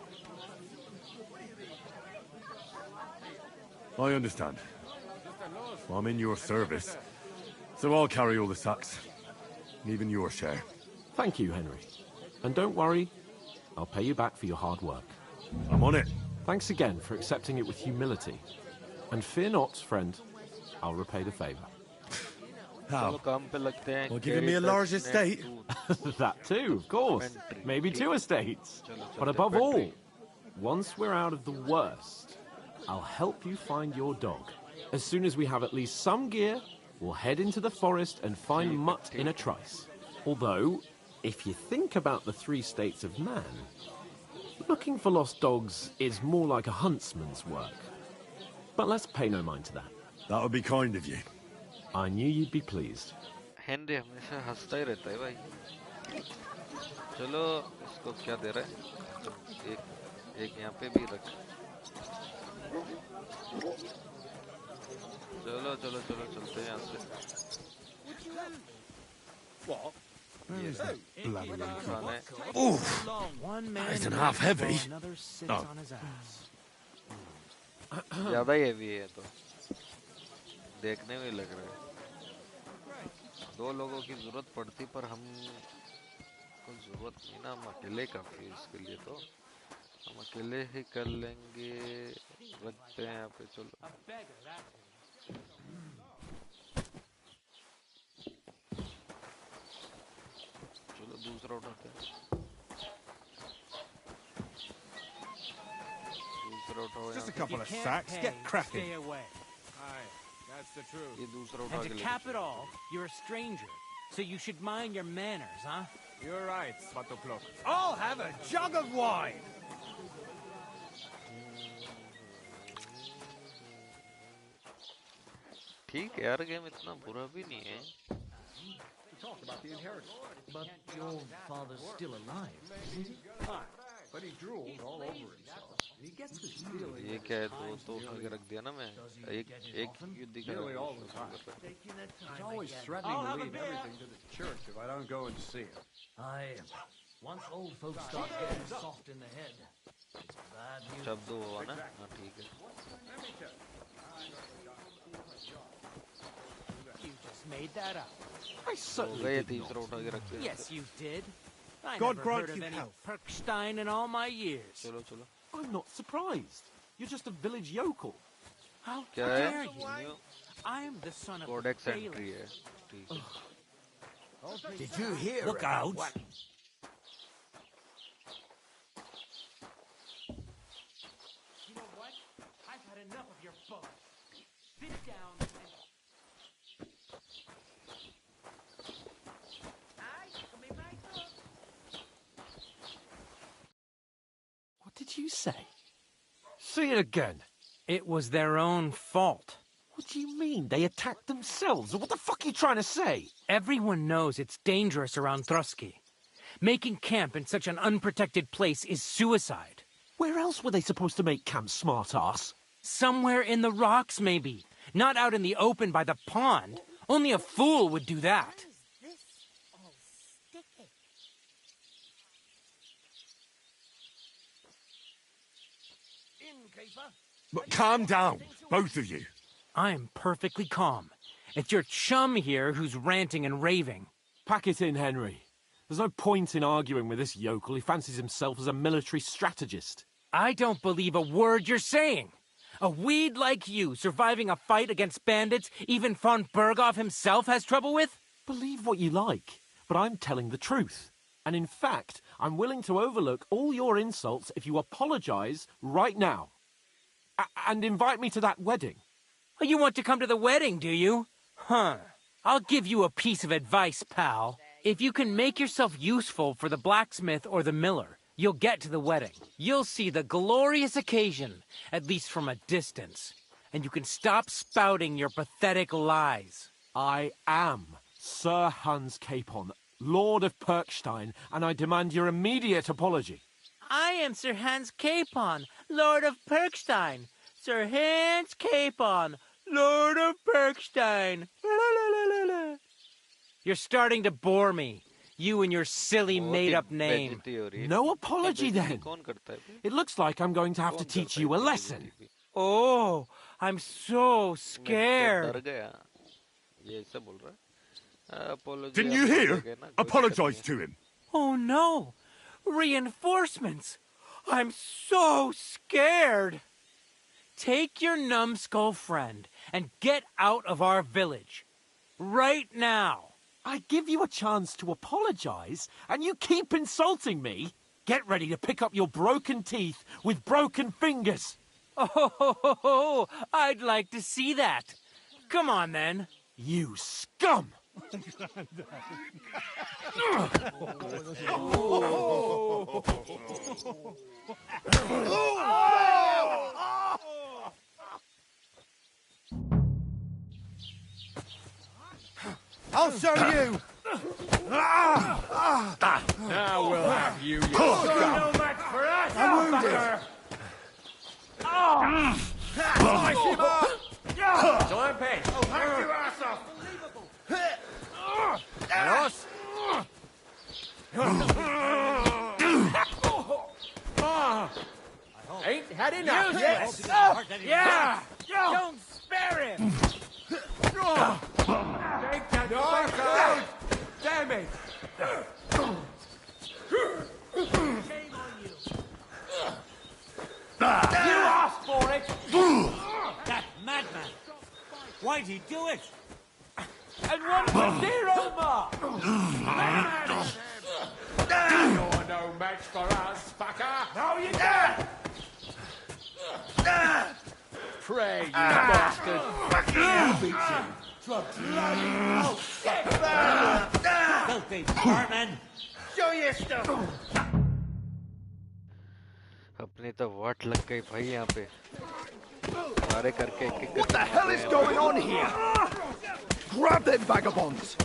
I understand. I'm in your service, so I'll carry all the sacks. Even your share. Thank you, Henry. And don't worry, I'll pay you back for your hard work. I'm on it. Thanks again for accepting it with humility. And fear not, friend, I'll repay the favor. How? Well, giving me a large estate? That too, of course. Maybe 2 estates. But above all, once we're out of the worst, I'll help you find your dog. As soon as we have at least some gear, we'll head into the forest and find Mutt in a trice. Although, If you think about the three states of man, looking for lost dogs is more like a huntsman's work. But let's pay no mind to that. That would be kind of you. I knew you'd be pleased. Henry हमेशा हंसता ही रहता है भाई. चलो इसको क्या दे रहा है? एक यहाँ पे भी रख. चलो चलो चलो चलते हैं यहाँ से. What? Oof! Nice and half heavy. Oh. ज़्यादा ही heavy है तो. देखने में लग रहा है. 2 लोगों की जरूरत पड़ती पर हम को जरूरत नहीं ना. हम अकेले काफी है इसके लिए तो. हम अकेले ही कर लेंगे. रखते हैं यहाँ पे. चलो चलो दूसरा उठाते हैं. दूसरा उठाओ. Just a couple of sacks. Get cracking. Stay away. Aye, that's the truth. ये दूसरा उठा And के to ले. cap it all, you're a stranger, so you should mind your manners, huh? You're right, Svatopluk. I'll have a jug of wine. ठीक है यार, game इतना बुरा भी नहीं है. We talked about the inheritance. But your father's still alive, isn't he? But he drools all over himself. He gets this feeling. ये क्या है? तो उठा के रख दिया ना मैं. एक युद्ध दिखा. Nearly all the time. He's always threatening to leave everything to the church if I don't go and see him. Once old folks start getting soft in the head, it's bad news. शब्द हुआ ना. हाँ ठीक है. You just made that up. I certainly did not. Yes, you did. I God never grant heard of you any health. Perkstein in all my years. चलो चलो. I'm not surprised. You're just a village yokel. How क्या dare है? you? I'm the son of Codex the entry bailiff. है. ठीक है. Did you hear? Look out! What? You know what? I've had enough of your buzz. Sit down and... What did you say? Say it again. It was their own fault. What do you mean? They attacked themselves? What the fuck are you trying to say? Everyone knows it's dangerous around Trotsky. Making camp in such an unprotected place is suicide. Where else were they supposed to make camp, smart-ass? Somewhere in the rocks, maybe. Not out in the open by the pond. Only a fool would do that. But calm down, both of you. I'm perfectly calm. It's your chum here who's ranting and raving. Pack it in, Henry. There's no point in arguing with this yokel. He fancies himself as a military strategist. I don't believe a word you're saying. A weed like you surviving a fight against bandits even von Berghoff himself has trouble with? Believe what you like, but I'm telling the truth. And in fact, I'm willing to overlook all your insults if you apologize right now. And invite me to that wedding. Oh, you want to come to the wedding, do you? Huh. I'll give you a piece of advice, pal. If you can make yourself useful for the blacksmith or the miller, you'll get to the wedding. You'll see the glorious occasion, at least from a distance. And you can stop spouting your pathetic lies. I am Sir Hans Capon, Lord of Perkstein, and I demand your immediate apology. I am Sir Hans Capon, Lord of Perkstein. Sir Hans Capon, Lord of Perkstein. You're starting to bore me. You and your silly made-up name. No apology, then. It looks like I'm going to have to teach you a lesson. Oh, I'm so scared. Didn't you hear? Apologize to him. Oh, no. Reinforcements. I'm so scared. Take your numbskull friend and get out of our village. Right now. I give you a chance to apologize, and you keep insulting me. Get ready to pick up your broken teeth with broken fingers. Oh, I'd like to see that. Come on, then. You scum! I'll show you! Now we'll have you, you No match for us! I'm wounded! Slice him up! Slampy! Oh, hack your ass off! And us? Ain't had enough yet. Yeah! Don't spare him! Take that fuck out! Damn it! You asked for it! That madman! Why'd he do it? And one for dear Omar! You're no match for us, fucker! No, you can't! Pray, you bastard! I'll beat you! Oh, get back! Filthy vermin! Show your stuff! अपनी तो वाट लग गई भाई यहाँ पे सारे करके एक What the hell is going on here? Grab them vagabonds!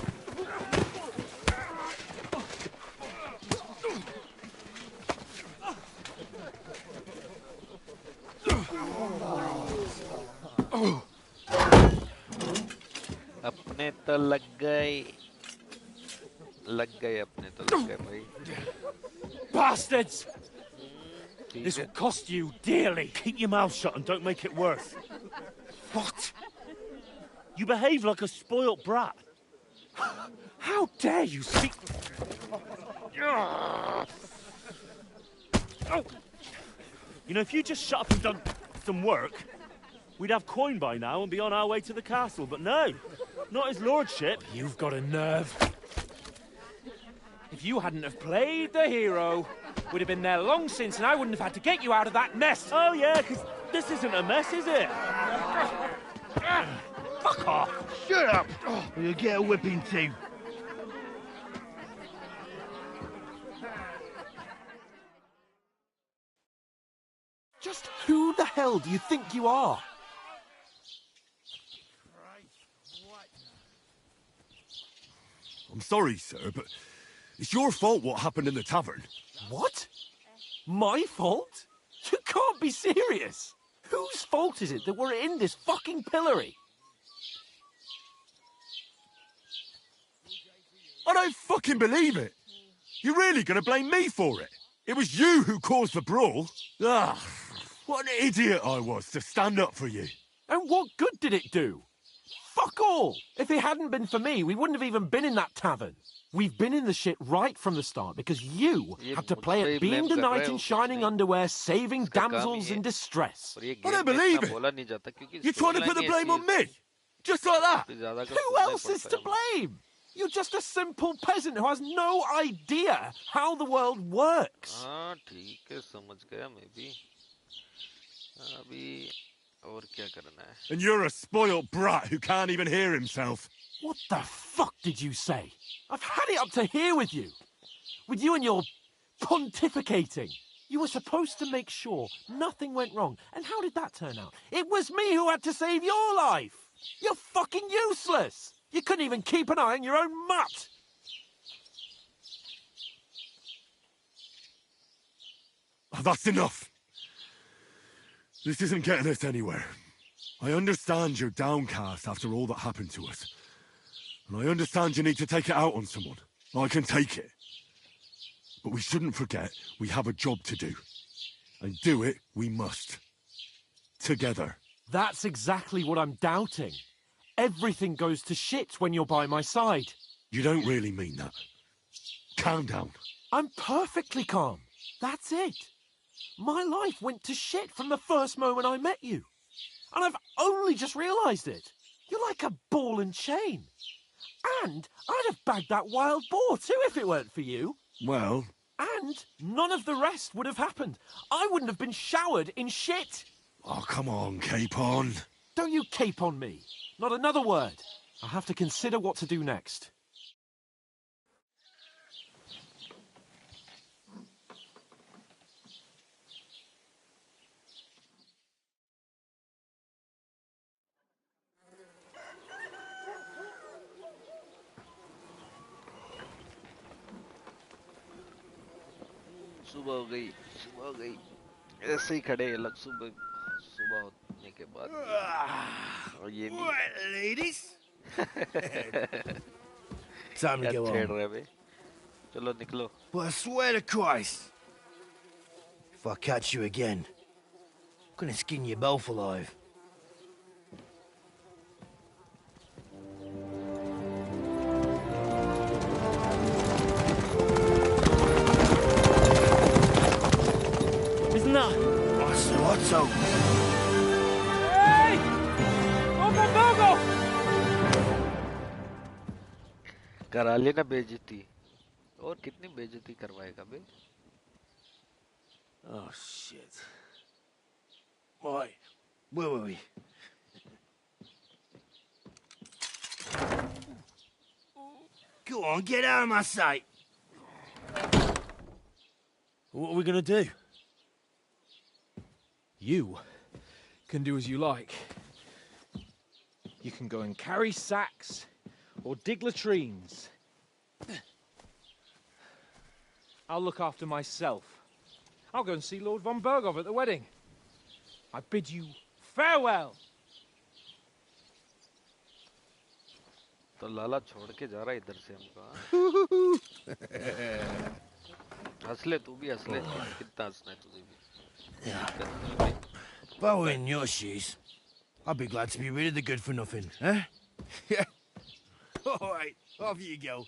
अपने तो लग गए अपने तो लग गए भाई Bastards! This will cost you dearly. Keep your mouth shut and don't make it worse. What? You behave like a spoilt brat. How dare you speak... Oh. You know, if you just shut up and done some work, we'd have coin by now and be on our way to the castle. But no, not his lordship. You've got a nerve. If you hadn't have played the hero, we'd have been there long since and I wouldn't have had to get you out of that mess. Oh, yeah, because this isn't a mess, is it? Fuck off. Shut up! Or you'll get a whipping too. Just who the hell do you think you are? I'm sorry, sir, but it's your fault what happened in the tavern. What? My fault? You can't be serious. Whose fault is it that we're in this fucking pillory? I don't fucking believe it. You're really going to blame me for it? It was you who caused the brawl. Ah, what an idiot I was to stand up for you. And what good did it do? Fuck all! If it hadn't been for me, we wouldn't have even been in that tavern. We've been in the shit right from the start because you had to play at being the knight in shining underwear, saving damsels in distress. I don't believe it. You're trying to put the blame on me? Just like that? Who else is to blame? You're just a simple peasant who has no idea how the world works. हाँ ठीक है समझ गया मैं भी अभी और क्या करना है And you're a spoilt brat who can't even hear himself. What the fuck did you say? I've had it up to here with you. With you and your pontificating. You were supposed to make sure nothing went wrong. And how did that turn out? It was me who had to save your life. You're fucking useless. You couldn't even keep an eye on your own mutt. Oh, that's enough. This isn't getting us anywhere. I understand you're downcast after all that happened to us. And I understand you need to take it out on someone. I can take it. But we shouldn't forget we have a job to do. And do it we must. Together. That's exactly what I'm doubting. Everything goes to shit when you're by my side. You don't really mean that. Calm down. I'm perfectly calm. That's it. My life went to shit from the first moment I met you. And I've only just realised it. You're like a ball and chain. And I'd have bagged that wild boar too if it weren't for you. Well... And none of the rest would have happened. I wouldn't have been showered in shit. Oh, come on, Capon. Don't you cape on me. Not another word. I'll have to consider what to do next. सुबह हो गई, सुबह हो गई। ऐसे ही खड़े लग सुबह होने के बाद और ये भी ladies. Time to क्या go छेड़ home. रहे बे? चलो निकलो। But I swear to Christ, if I catch you again, I'm gonna skin you both alive. Isn't that? What's up? Hey! Uncle Bogo! करा लेना बेइज्जती। और कितनी बेइज्जती करवाएगा बे? Oh shit. Right, where were we? Go on, get out of my sight. What are we gonna do? You can do as you like. You can go and carry sacks or dig latrines. I'll look after myself. I'll go and see Lord von Bergov at the wedding. I bid you farewell. तो लाला छोड़ के जा रहा है इधर से हमको। हंस ले तू भी हंस ले। कितना हंसना है तुझे भी। If I were in your shoes, I'd be glad to be rid of the good for nothing, eh? Yeah. All right, off you go.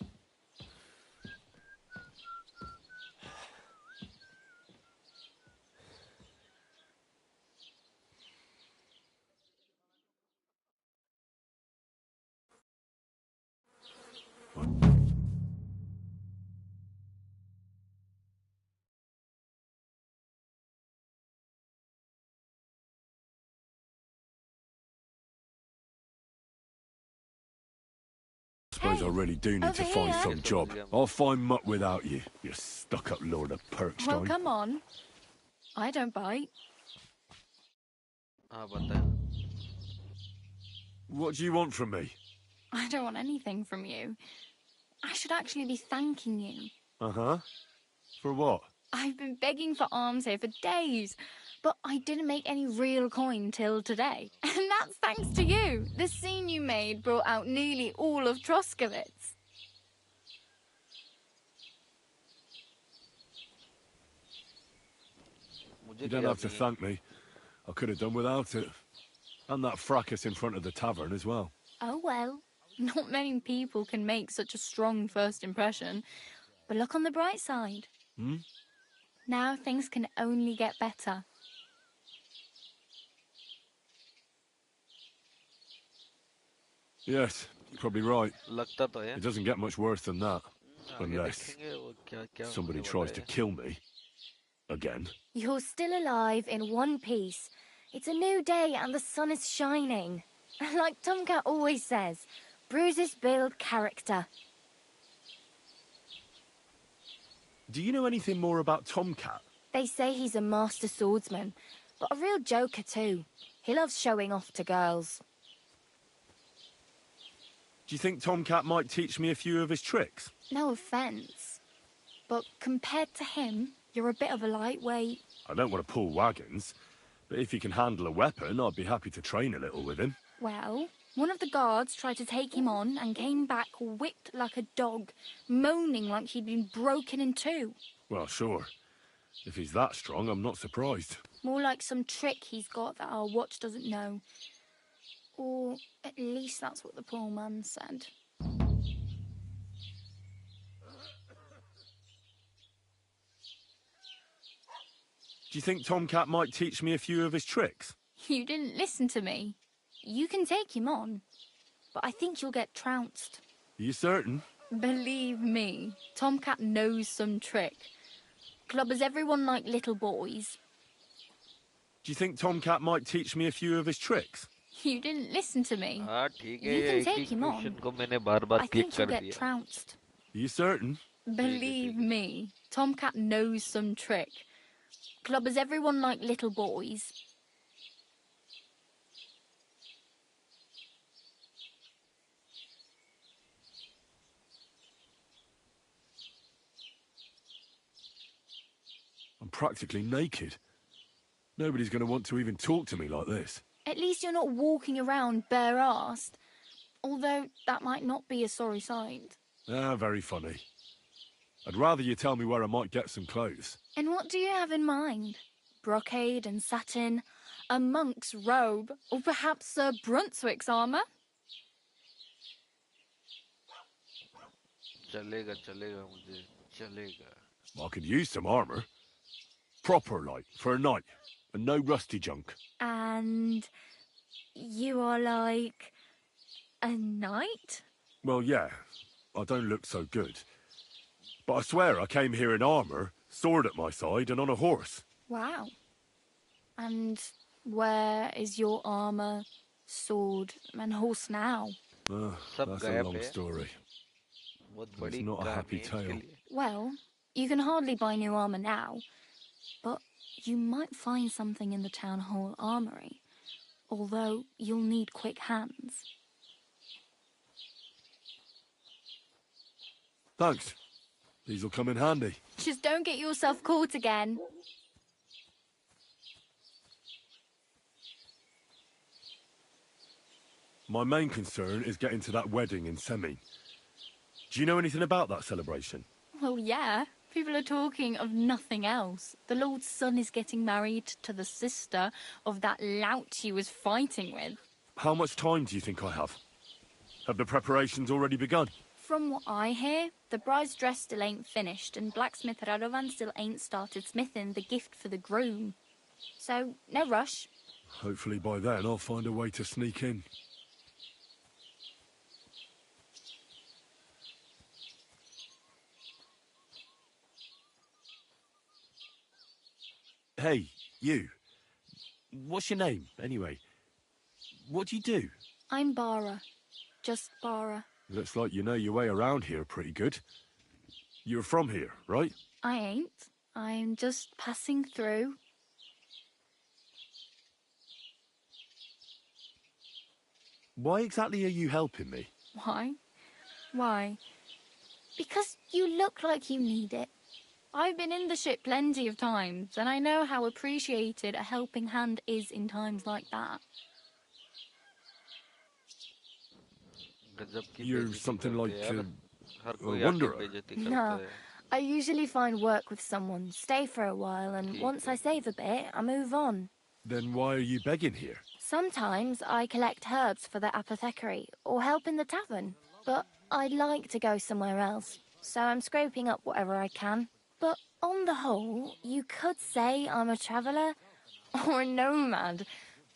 Suppose I really do need to find here. some job. I'll find muck without you, you stuck-up lord of Perkstein. Well, come on. I don't bite. हाँ बता। What do you want from me? I don't want anything from you. I should actually be thanking you. Uh-huh. For what? I've been begging for alms here for days, but I didn't make any real coin till today. And that's thanks to you. The scene you made brought out nearly all of Troskowitz. You don't have to thank me. I could have done without it. And that fracas in front of the tavern as well. Oh well, not many people can make such a strong first impression. But look on the bright side. Hmm? Now things can only get better. Yes, you're probably right. लगता तो है। It doesn't get much worse than that. आगे Unless देखेंगे वो क्या somebody होने वाला tries to है। kill me. Again. You're still alive in one piece. It's a new day and the sun is shining. Like Tomcat always says, bruises build character. Do you know anything more about Tomcat? They say he's a master swordsman, but a real joker too. He loves showing off to girls. Do you think Tomcat might teach me a few of his tricks? No offence, but compared to him, you're a bit of a lightweight. I don't want to pull wagons, but if he can handle a weapon, I'd be happy to train a little with him. Well, one of the guards tried to take him on and came back whipped like a dog, moaning like he'd been broken in two. Well, sure. If he's that strong, I'm not surprised. More like some trick he's got that our watch doesn't know. Or at least that's what the poor man said. Do you think Tomcat might teach me a few of his tricks? You didn't listen to me. You can take him on, but I think you'll get trounced. Are you certain? Believe me, Tomcat knows some trick. Clubbers everyone like little boys. Do you think Tomcat might teach me a few of his tricks? You didn't listen to me. हाँ ठीक है You ये can एक ही take him on. Question को मैंने बार-बार I click think you'll कर get दिया. trounced. You certain? Believe me, Tomcat knows some trick. Clubbers everyone like little boys. I'm practically naked. Nobody's going to want to even talk to me like this. At least you're not walking around bare-assed. Although that might not be a sorry sight. Ah, very funny. I'd rather you tell me where I might get some clothes. And what do you have in mind? Brocade and satin, a monk's robe, or perhaps Sir Brunswick's armour? चलेगा चलेगा मुझे चलेगा. I could use some armor. Proper, like, for a night. And no rusty junk. And you are like a knight? Well, yeah. I don't look so good. But I swear I came here in armor, sword at my side, and on a horse. Wow. And where is your armour, sword, and horse now? That's a long story. It's not a happy tale. Well, you can hardly buy new armour now, but you might find something in the town hall armoury, although you'll need quick hands. Thanks. These'll come in handy. Just don't get yourself caught again. My main concern is getting to that wedding in Semi. Do you know anything about that celebration? Well, yeah. People are talking of nothing else. The Lord's son is getting married to the sister of that lout he was fighting with. How much time do you think I have? Have the preparations already begun? From what I hear, the bride's dress still ain't finished, and blacksmith Radovan still ain't started smithing the gift for the groom. So, no rush. Hopefully by then I'll find a way to sneak in. Hey, you. What's your name, anyway? What do you do? I'm Bara. Just Bara. Looks like you know your way around here pretty good. You're from here, right? I ain't. I'm just passing through. Why exactly are you helping me? Why? Why? Because you look like you need it. I've been in the ship plenty of times, and I know how appreciated a helping hand is in times like that. You're something like a wanderer. No, I usually find work with someone, stay for a while, and once I save a bit, I move on. Then why are you begging here? Sometimes I collect herbs for the apothecary, or help in the tavern. But I'd like to go somewhere else, so I'm scraping up whatever I can. But on the whole, you could say I'm a traveller or a nomad.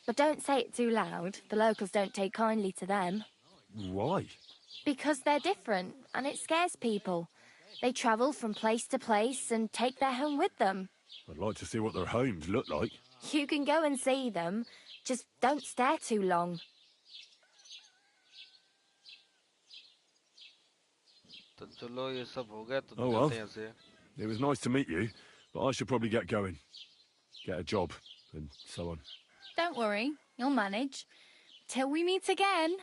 But don't say it too loud. The locals don't take kindly to them. Why? Because they're different, and it scares people. They travel from place to place and take their home with them. I'd like to see what their homes look like. You can go and see them, just don't stare too long. Oh well. It was nice to meet you, but I should probably get going. Get a job, and so on. Don't worry, you'll manage. Till we meet again.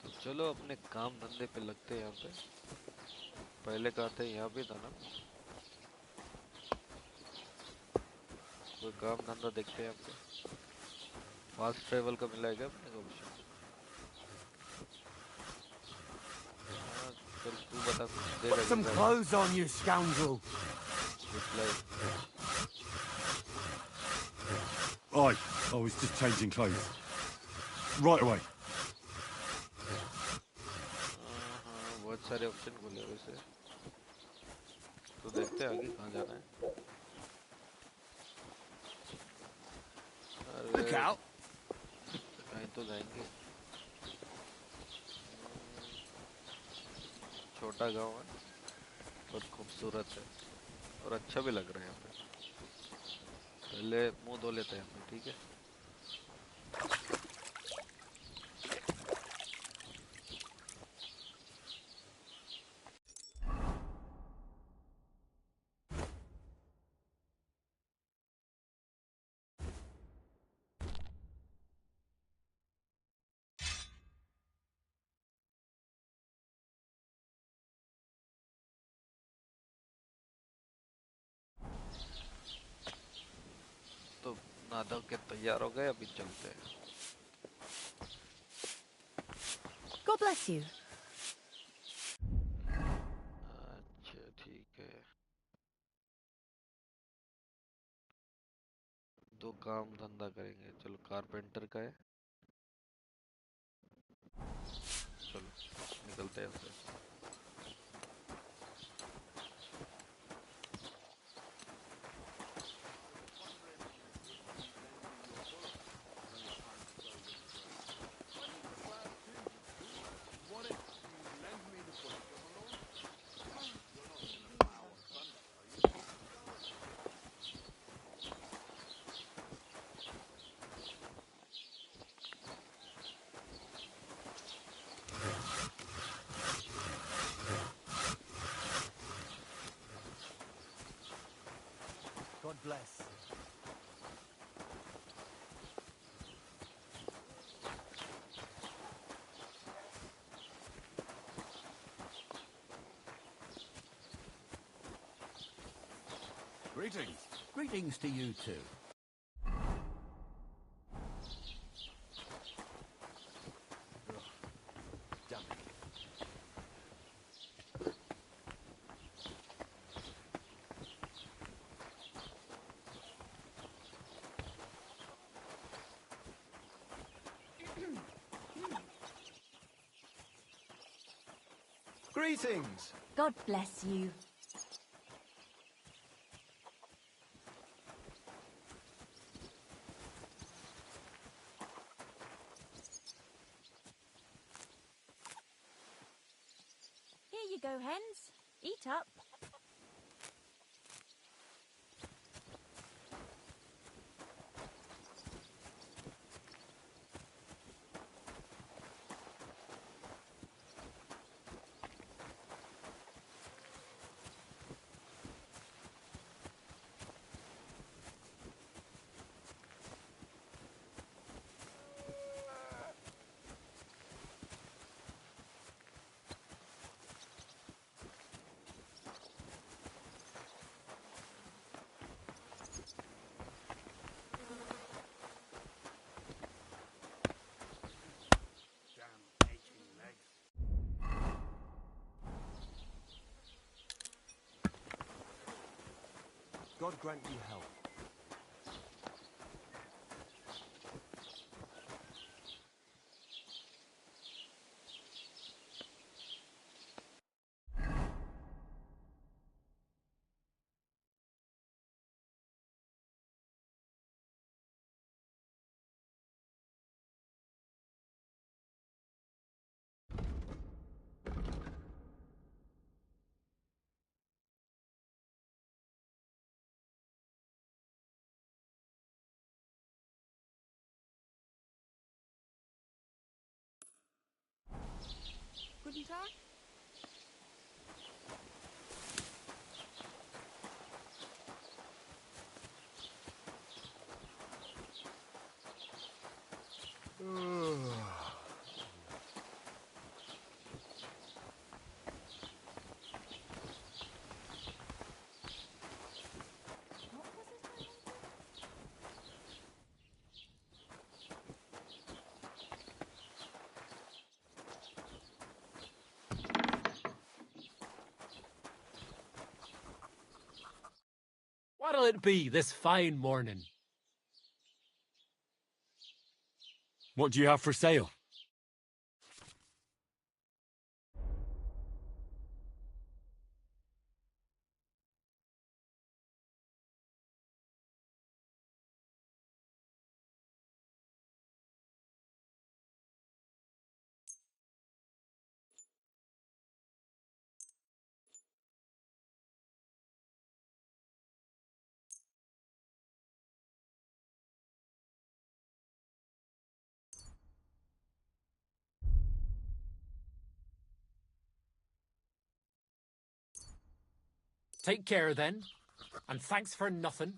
तो चलो अपने काम धंधे पे लगते हैं यहाँ पे. पहले कहा था यहाँ पे था ना. कोई काम धंधा देखते हैं यहाँ पे. फास्ट ट्रेवल का मिला है क्या अपने को? Put some clothes on, you scoundrel. I was just changing clothes. Right away. बहुत सारे ऑप्शन खुले हैं वैसे. तो देखते हैं आगे कहाँ जाना है. Look out. कहीं तो जाएंगे. छोटा गांव है, बहुत खूबसूरत है और अच्छा भी लग रहा है यहाँ पे. तो पहले मुंह धो लेते हैं, ठीक है? तो नहा के तैयार हो गए, अभी चलते हैं। God bless you. अच्छा ठीक है, दो काम धंधा करेंगे। चलो, कारपेंटर का है, चलो निकलते हैं उससे। God bless. Greetings. Greetings to you too. Damn it. Greetings. God bless you. Here you go, hens. Eat up. God grant you help. Guten Tag. What'll it be this fine morning? What do you have for sale? Take care then, and thanks for nothing.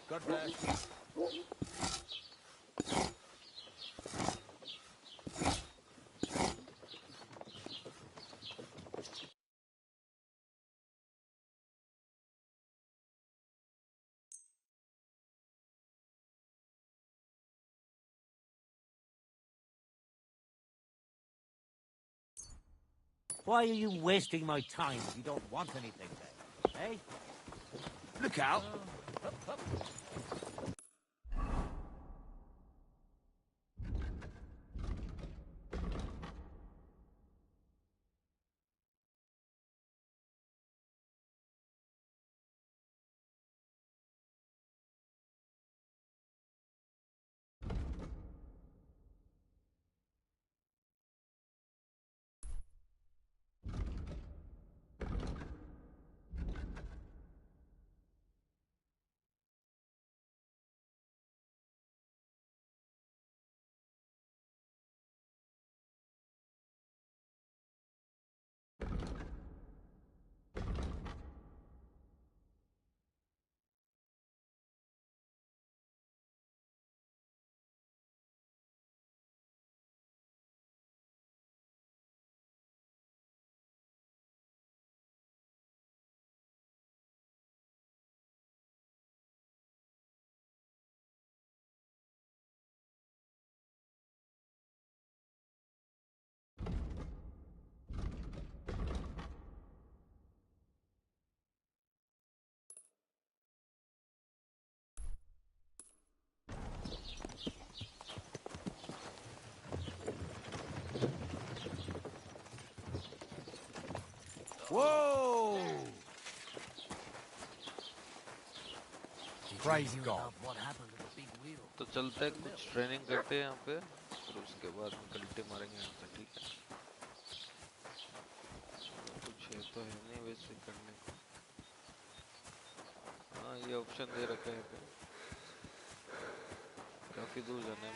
God bless. Why are you wasting my time if you don't want anything then? Eh? Look out! Whoa! Praise God. तो चलते हैं, कुछ training करते हैं यहाँ पे, फिर उसके बाद निकलते मारेंगे यहाँ से, ठीक है? कुछ है तो है नहीं वैसे करने को। हाँ, ये ऑप्शन दे रखा है यहाँ पे। काफी दूर जाना है।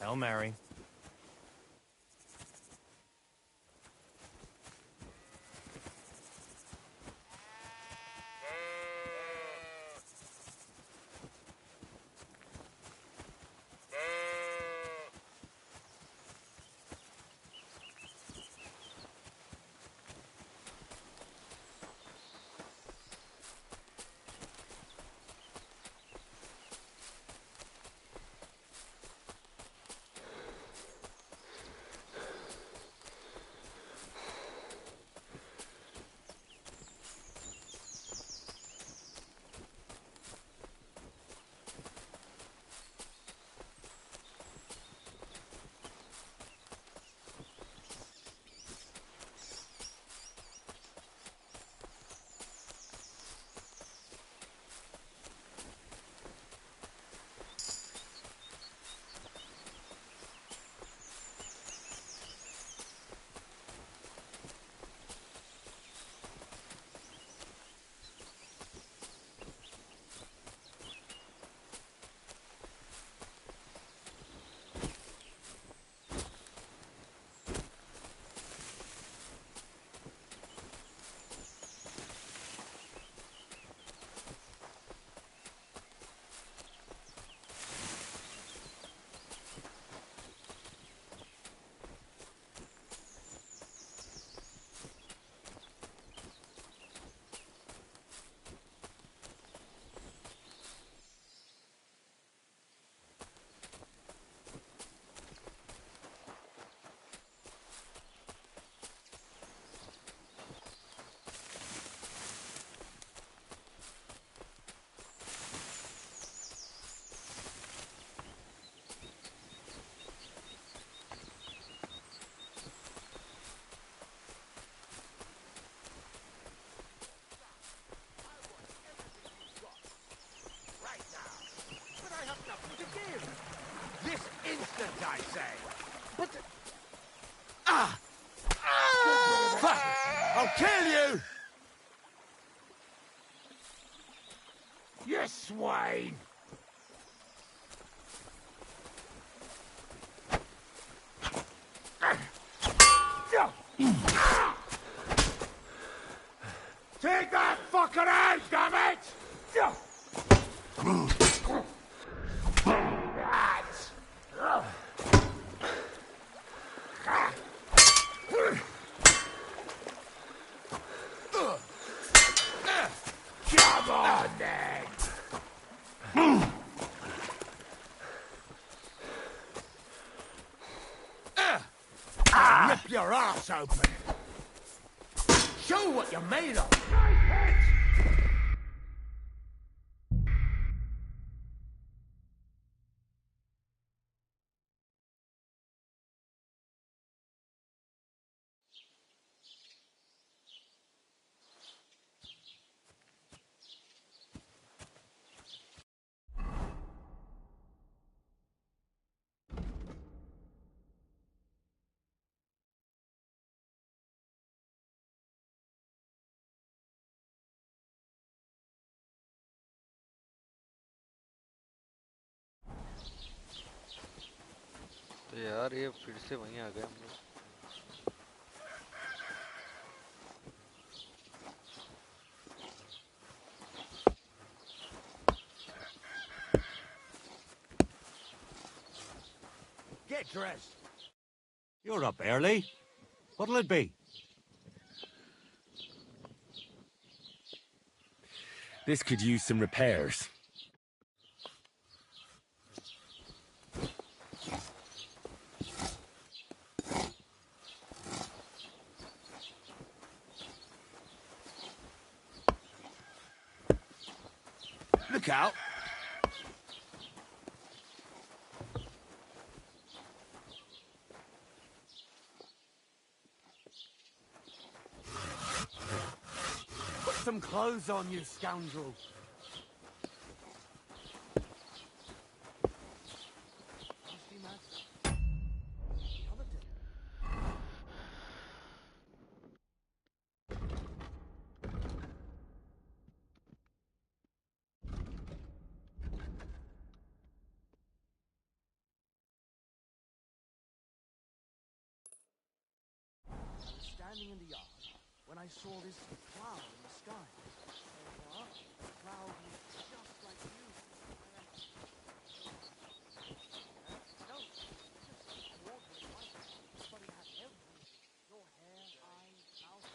Hail Mary. This instant, I say. But... Fuck! I'll kill you! You swine! Take that fucker out, damn it! Come on, then! Rip your ass open! Show what you're made of! तो यार ये फिर से वहीं आ गए हम लोग। Get dressed. You're up early. What'll it be? This could use some repairs. Look out. Put some clothes on, you scoundrel. standing in the yard when I saw this cloud in the sky. The cloud looked just like you. No, just ordinary light, but it had everything. Your hair, eyes, mouth.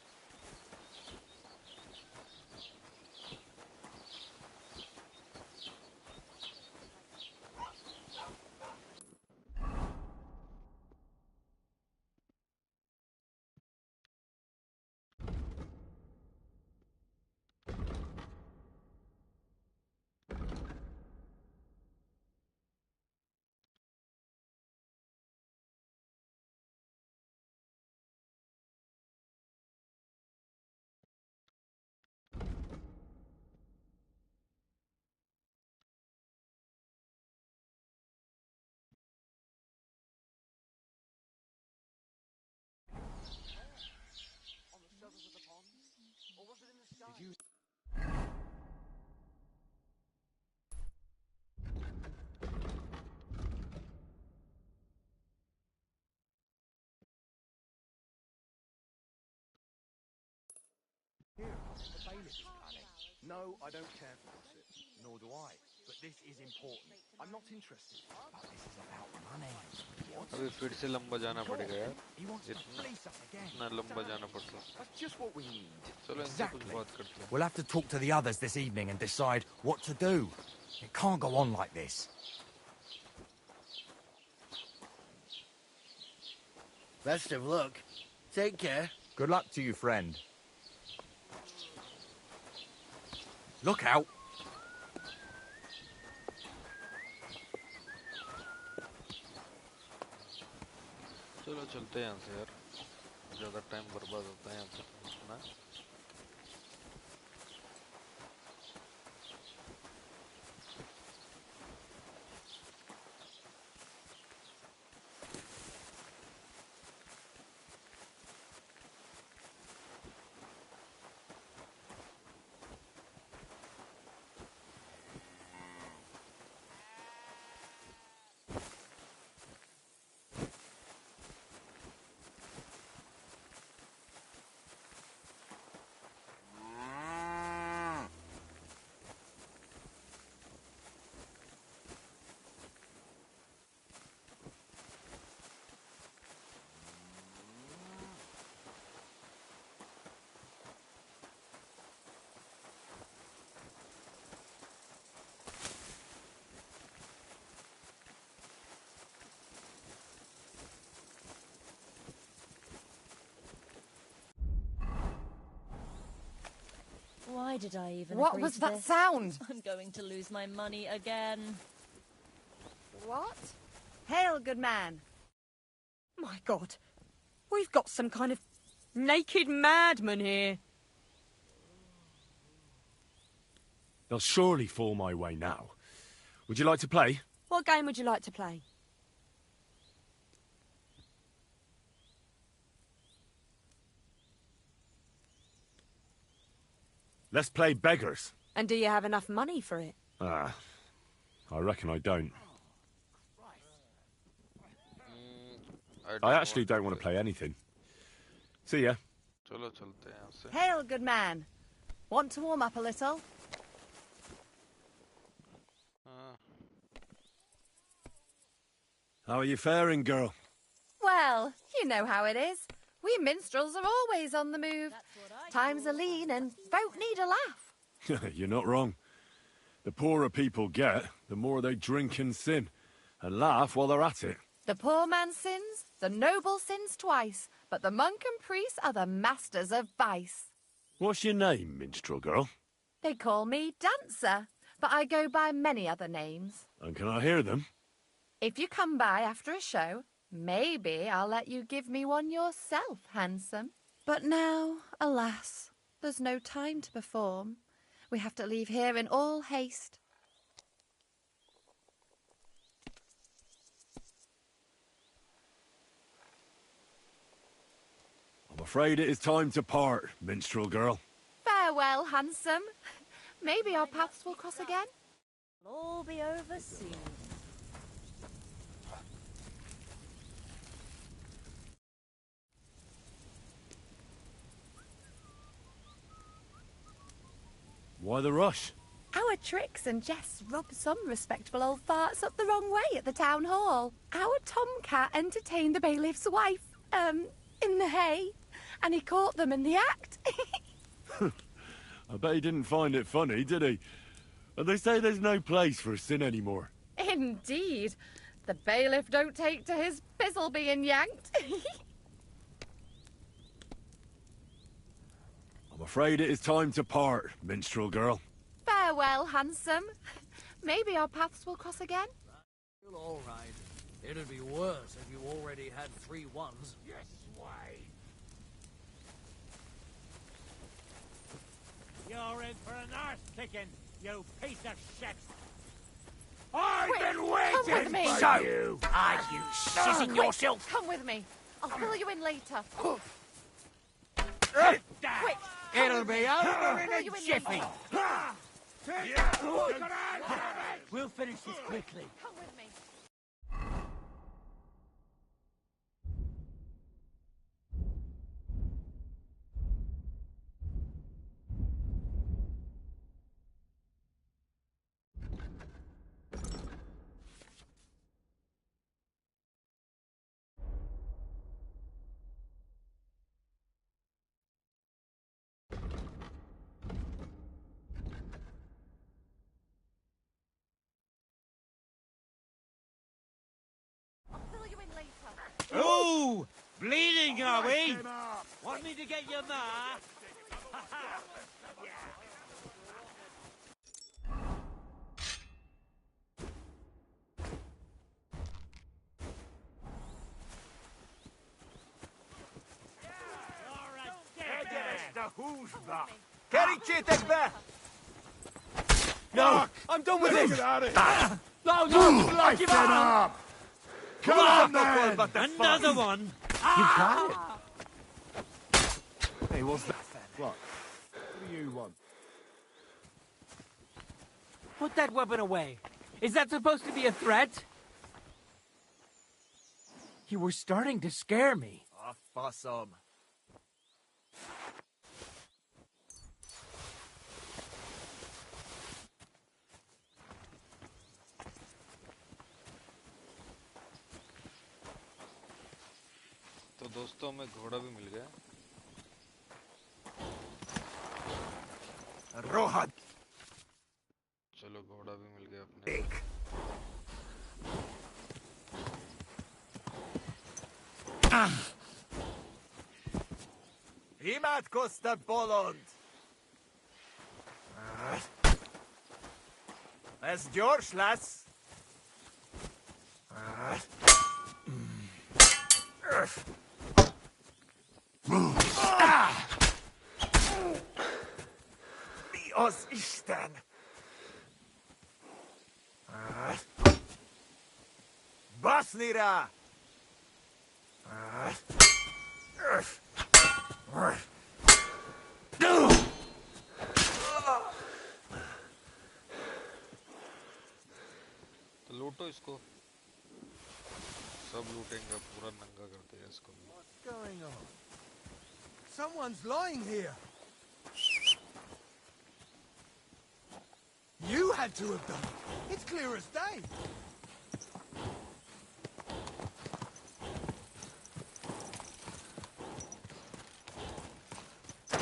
On the surface of the pond? Or was it in the sky? Did you... Here, the bailiff is coming. No, I don't care for gossip. Nor do I. But this is important. I'm not interested. But this is about money. अभी फिर से लंबा जाना पड़ेगा यार. He wants to fleece us again. इतना लंबा जाना पड़ता. That's just what we need. चलो इनसे कुछ बात करते हैं. We'll have to talk to the others this evening and decide what to do. It can't go on like this. Best of luck. Take care. Good luck to you, friend. Look out! चलो चलते हैं यहाँ से यार. ज़्यादा time बर्बाद होता है यहाँ पे पहुँचना. Why did I even What agree was to that this? sound? I'm going to lose my money again. What? Hail, good man. My God. We've got some kind of naked madman here. They'll surely fall my way now. Would you like to play? What game would you like to play? Let's play beggars. And do you have enough money for it? Ah, I reckon I don't. I actually don't want to play anything. See ya. चलो चलते हैं यहाँ से. Hail, good man. Want to warm up a little? How are you faring, girl? Well, you know how it is. We minstrels are always on the move. Times are lean and folk need a laugh. You're not wrong. The poorer people get, the more they drink and sin, and laugh while they're at it. The poor man sins, the noble sins twice, but the monk and priest are the masters of vice. What's your name, minstrel girl? They call me Dancer, but I go by many other names. And can I hear them? If you come by after a show, maybe I'll let you give me one yourself, handsome. But now, alas, there's no time to perform. We have to leave here in all haste. I'm afraid it is time to part, minstrel girl. Farewell, handsome. Maybe our paths will cross again. It'll all be over soon. Why the rush? Our tricks and jests rubbed some respectable old farts up the wrong way at the town hall. Our tomcat entertained the bailiff's wife, in the hay, and he caught them in the act. I bet he didn't find it funny, did he? And they say there's no place for sin anymore. Indeed. The bailiff don't take to his pizzle being yanked. I'm afraid it is time to part, minstrel girl. Farewell, handsome. Maybe our paths will cross again. You're all right. It'd be worse if you already had 3 ones. Yes, way. You're in for an arse kicking, you piece of shit. I've Quick, been come waiting with me. for you. Are you shitting Quick, yourself? Come with me. I'll fill you in later. Quick, It'll be over I'll in fill a you in jiffy. later. We'll finish this quickly. Come with me. I'll fill you in later. Ooh! Bleeding, are we? Want me to get your ma? No! I'm done with Let's this! get out of here. No, no! I give up! Come on, man! Another one! You got it? Hey, what's that? What? What do you want? Put that weapon away. Is that supposed to be a threat? You were starting to scare me. Oh, fuss 'em. तो दोस्तों हमें घोड़ा भी मिल गया। Roja. चलो घोड़ा भी मिल गया अपने। Imat kostar bolond. That's George, lass. Mi az Isten? Baszni rá! तो लूटो इसको। सब लूटेंगे, पूरा नंगा कर देगा इसको। What's going on? Someone's lying here. You had to have done it. It's clear as day.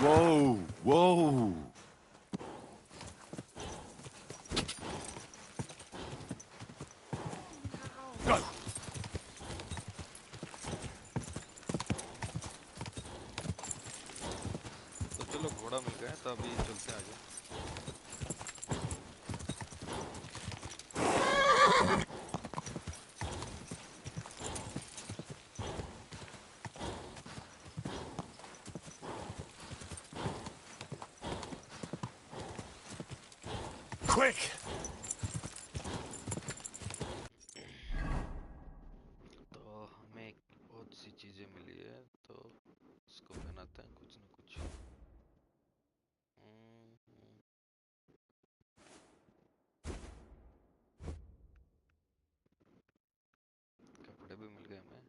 Whoa, whoa. Go! तो चलो घोड़ा मिल गया, तो अभी चलते हैं आगे। Quick! तो हमें बहुत सी चीजें मिली है, तो इसको पहनाते हैं कुछ न कुछ। कपड़े भी मिल गए हमें।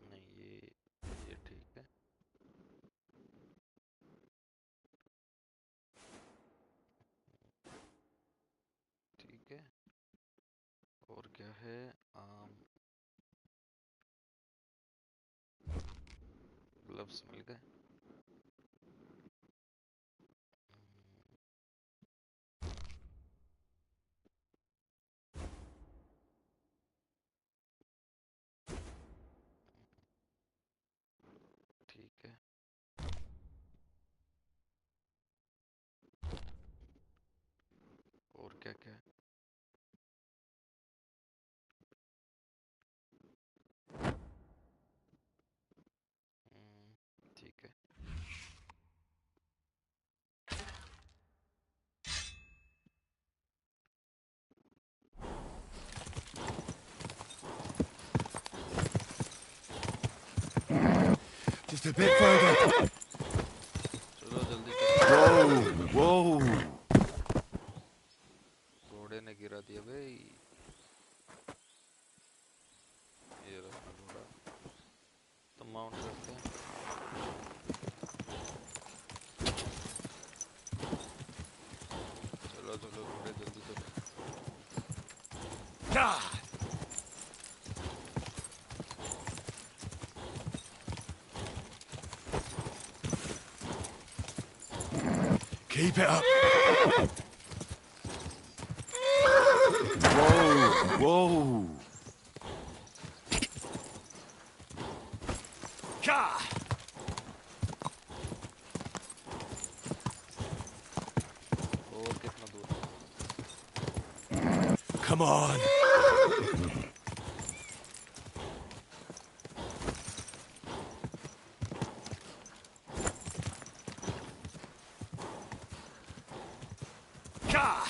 नहीं, ये क्या है ग्लव्स मिल गए ठीक है और क्या क्या ठीक है Just a bit further. चलो जल्दी Whoa, whoa. घोड़े ने गिरा दिया भाई ये रहा घोड़ा तो माउंट करते हैं चलो चलो घोड़े जल्दी चलो Keep it up. Whoa, whoa. Gah! और कितना दूर Come on. Gah!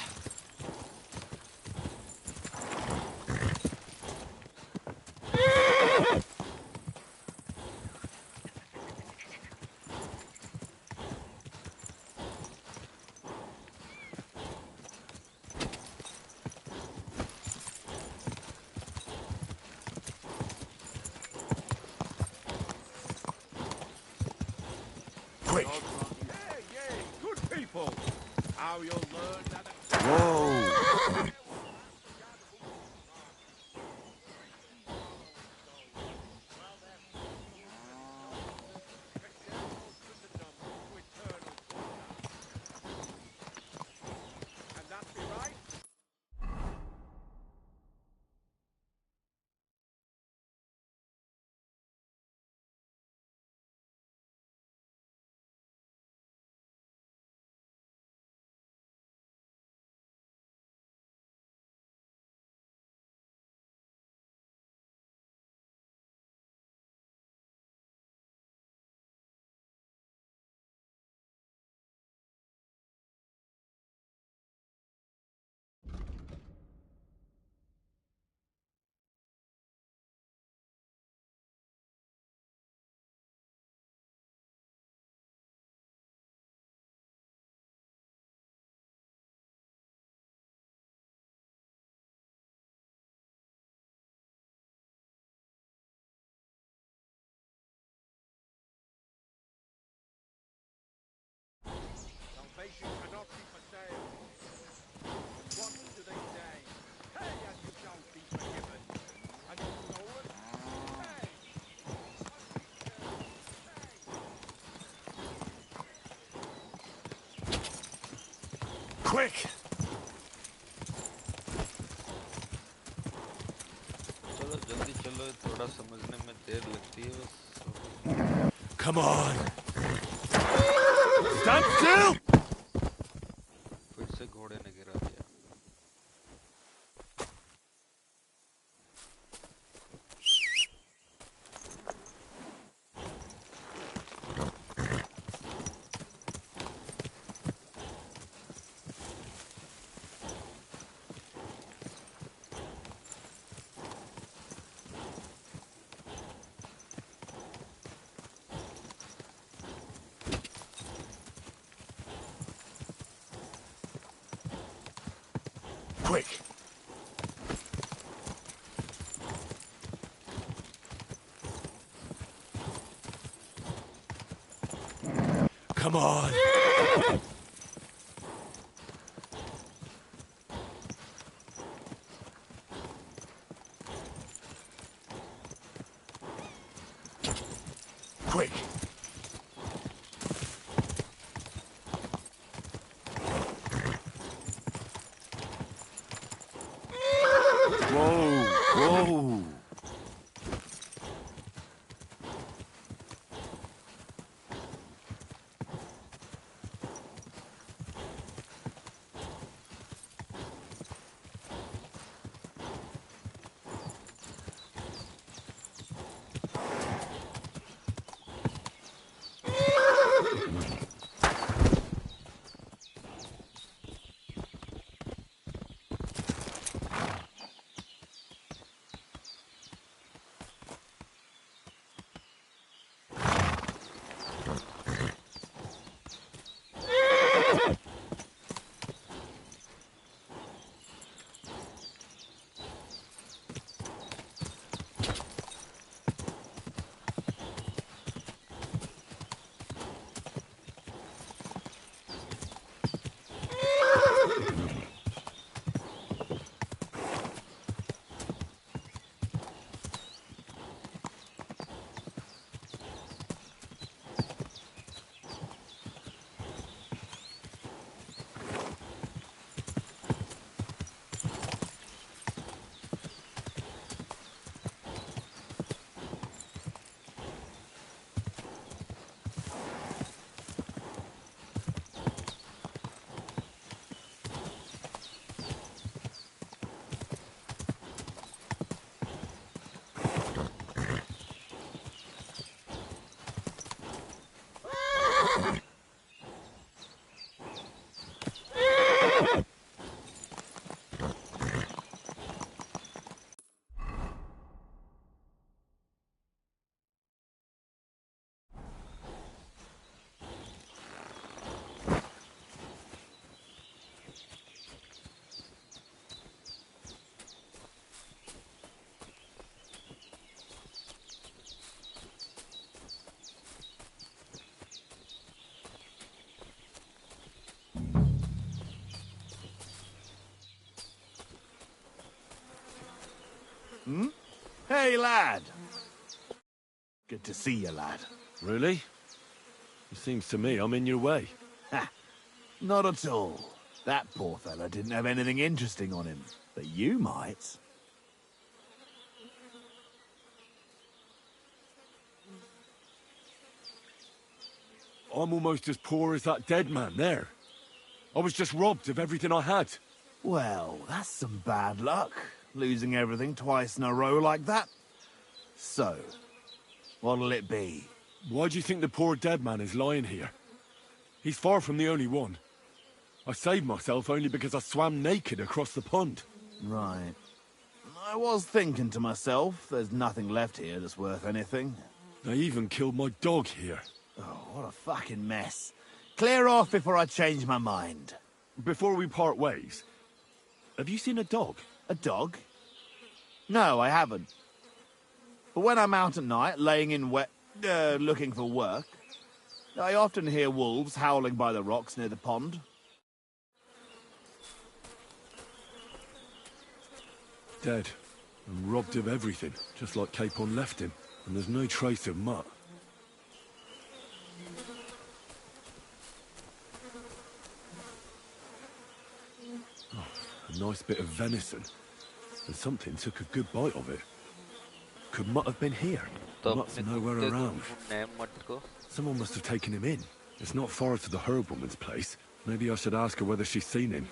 Quick. Yeah, good people. How you'll learn that. Whoa. And that be right? Salvation cannot be for sale. What do they say? Pay and you shall be forgiven. And you stolen? Pay. Quick. चलो जल्दी चलो थोड़ा समझने में देर लगती है बस Come on. Stand still. फिर से घोड़े ने गिरा दिया Quick. Come on. quick. Whoa, whoa. Hmm? Hey, lad. Good to see you, lad. Really? It seems to me I'm in your way. Ha! Not at all. That poor fella didn't have anything interesting on him. But you might. I'm almost as poor as that dead man there. I was just robbed of everything I had. Well, that's some bad luck. Losing everything twice in a row like that. So, what'll it be? Why do you think the poor dead man is lying here? He's far from the only one. I saved myself only because I swam naked across the pond. Right. I was thinking to myself, there's nothing left here that's worth anything. They even killed my dog here. Oh, what a fucking mess. Clear off before I change my mind. Before we part ways, have you seen a dog? A dog? No, I haven't. But when I'm out at night, laying in looking for work, I often hear wolves howling by the rocks near the pond. Dead. And robbed of everything, just like Capon left him. And there's no trace of mutt. Oh, a nice bit of venison. And something took a good bite of it. Could Mutt have been here? Mutt's nowhere around. Someone must have taken him in. It's not far to the herb woman's place. Maybe I should ask her whether she's seen him.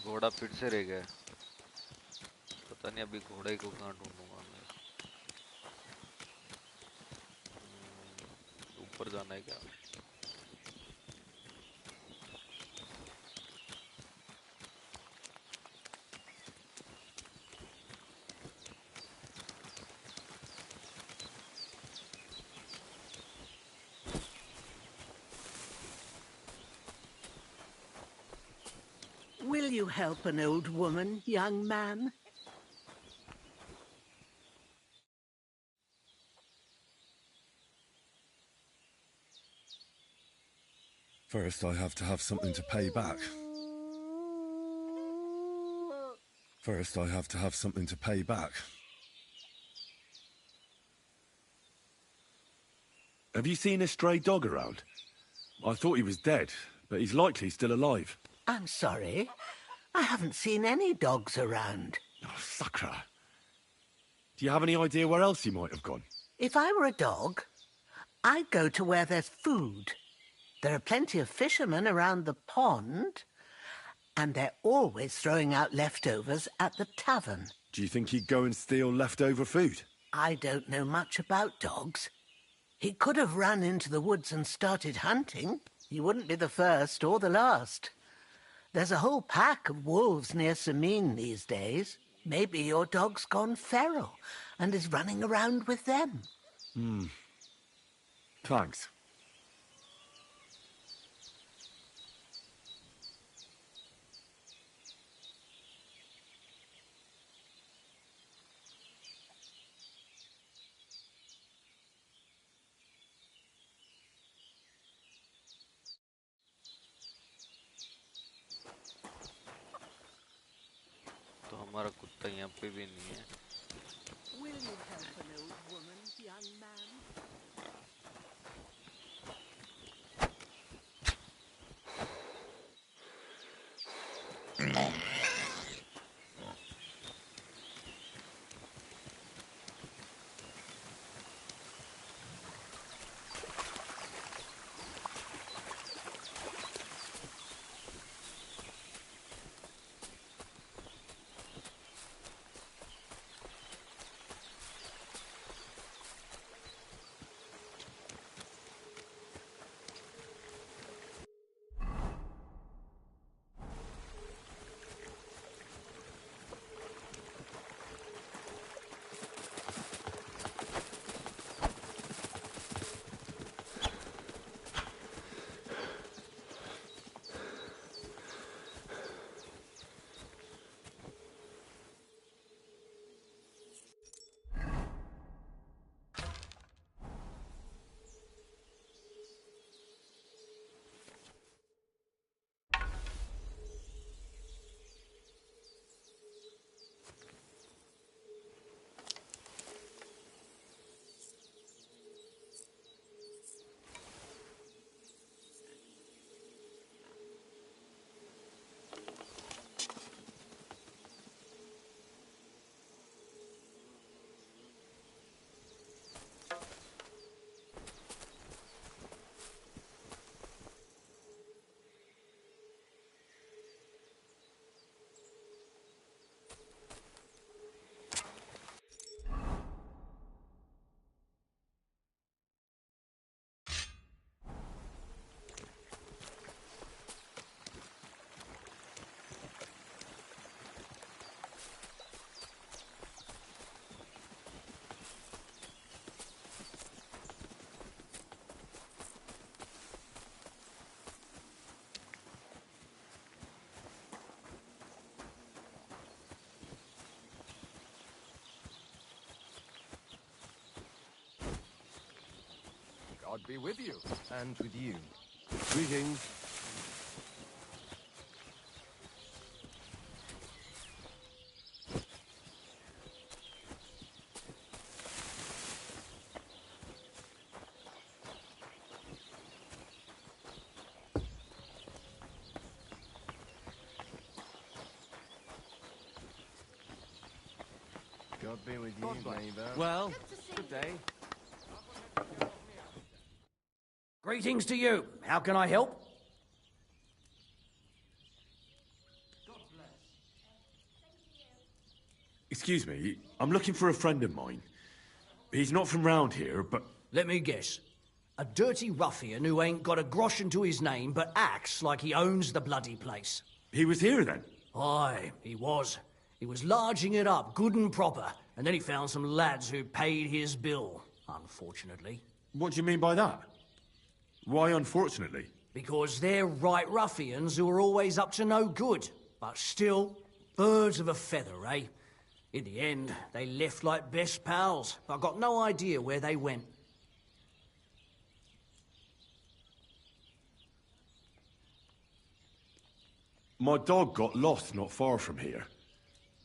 घोड़ा फिर से रह गया। पता नहीं अभी घोड़े को कहाँ ढूंढूंगा मैं। ऊपर जाना है क्या? Will you help an old woman, young man? First, I have to have something to pay back. First, I have to have something to pay back. Have you seen a stray dog around? I thought he was dead, but he's likely still alive. I'm sorry. I haven't seen any dogs around. Oh, sucker. Do you have any idea where else he might have gone? If I were a dog, I'd go to where there's food. There are plenty of fishermen around the pond, and they're always throwing out leftovers at the tavern. Do you think he'd go and steal leftover food? I don't know much about dogs. He could have run into the woods and started hunting. He wouldn't be the first or the last. There's a whole pack of wolves near Samin these days. Maybe your dog's gone feral and is running around with them. Thanks. तो हमारा कुत्ता यहाँ पे भी नहीं है। Will you help an old woman, young man? God be with you. And with you. Greetings. God be with you, neighbour. Well, good day. greetings to you. How can I help? God bless. Excuse me, I'm looking for a friend of mine. He's not from round here, but... Let me guess. A dirty ruffian who ain't got a groschen to his name but acts like he owns the bloody place. He was here then? Aye, he was. He was larging it up good and proper, and then he found some lads who paid his bill, unfortunately. What do you mean by that? Why unfortunately? Because they're right ruffians who are always up to no good. But still, birds of a feather, eh? In the end, they left like best pals. I've got no idea where they went. My dog got lost not far from here.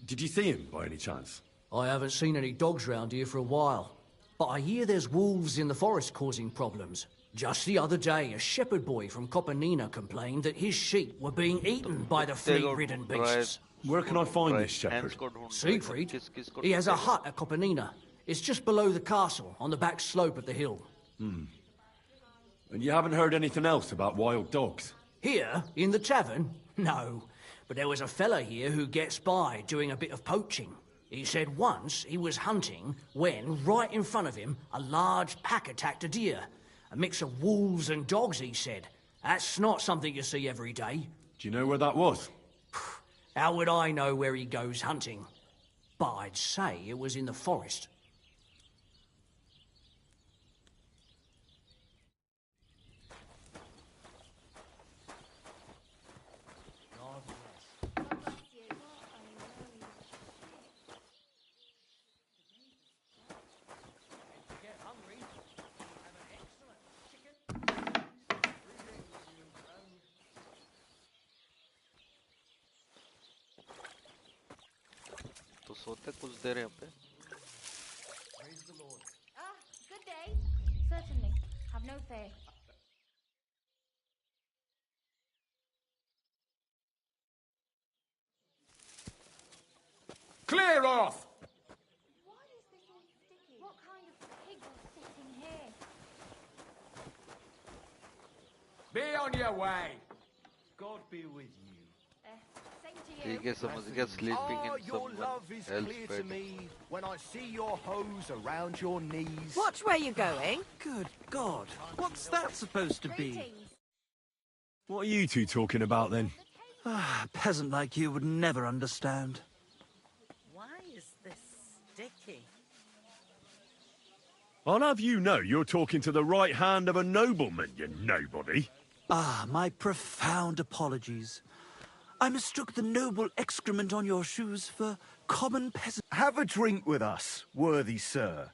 Did you see him by any chance? I haven't seen any dogs round here for a while. But I hear there's wolves in the forest causing problems. Just the other day, a shepherd boy from Copenina complained that his sheep were being eaten by the flea-ridden beasts. Where can I find this shepherd? Siegfried? He has a hut at Copenina. It's just below the castle, on the back slope of the hill. And you haven't heard anything else about wild dogs? Here, in the tavern? No. But there was a fella here who gets by doing a bit of poaching. He said once he was hunting when, right in front of him, a large pack attacked a deer. A mix of wolves and dogs, he said. That's not something you see every day. Do you know where that was? How would I know where he goes hunting? But I'd say it was in the forest. तो सोते कुछ देर यहाँ पे Good day. Certainly. Have no fear. Clear off! Why is this all sticky? What kind of pig was sitting here? Be on your way. God be with you. Same to you. ठीक है समझ गया sleeping in Your someone love is else's clear to bed. me when I see your hose around your knees. Watch where you're going. Good God. What's that supposed to be? What are you two talking about then? A peasant like you would never understand. Why is this sticky? I'll have you know you're talking to the right hand of a nobleman, you nobody. Ah, my profound apologies. I mistook the noble excrement on your shoes for common peasant. Have a drink with us, worthy sir.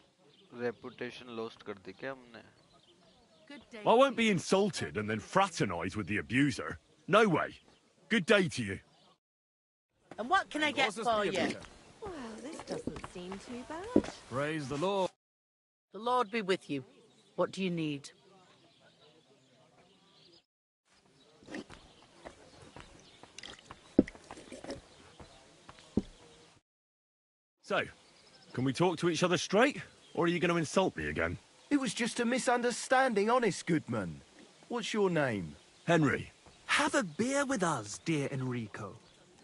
Reputation lost कर दी क्या हमने? I won't be insulted and then fraternize with the abuser. No way. Good day to you. And what can I get for you? Well, this doesn't seem too bad. Praise the Lord. The Lord be with you. What do you need? So, can we talk to each other straight? Or are you going to insult me again? It was just a misunderstanding, honest goodman. What's your name? Henry. Have a beer with us, dear Enrico.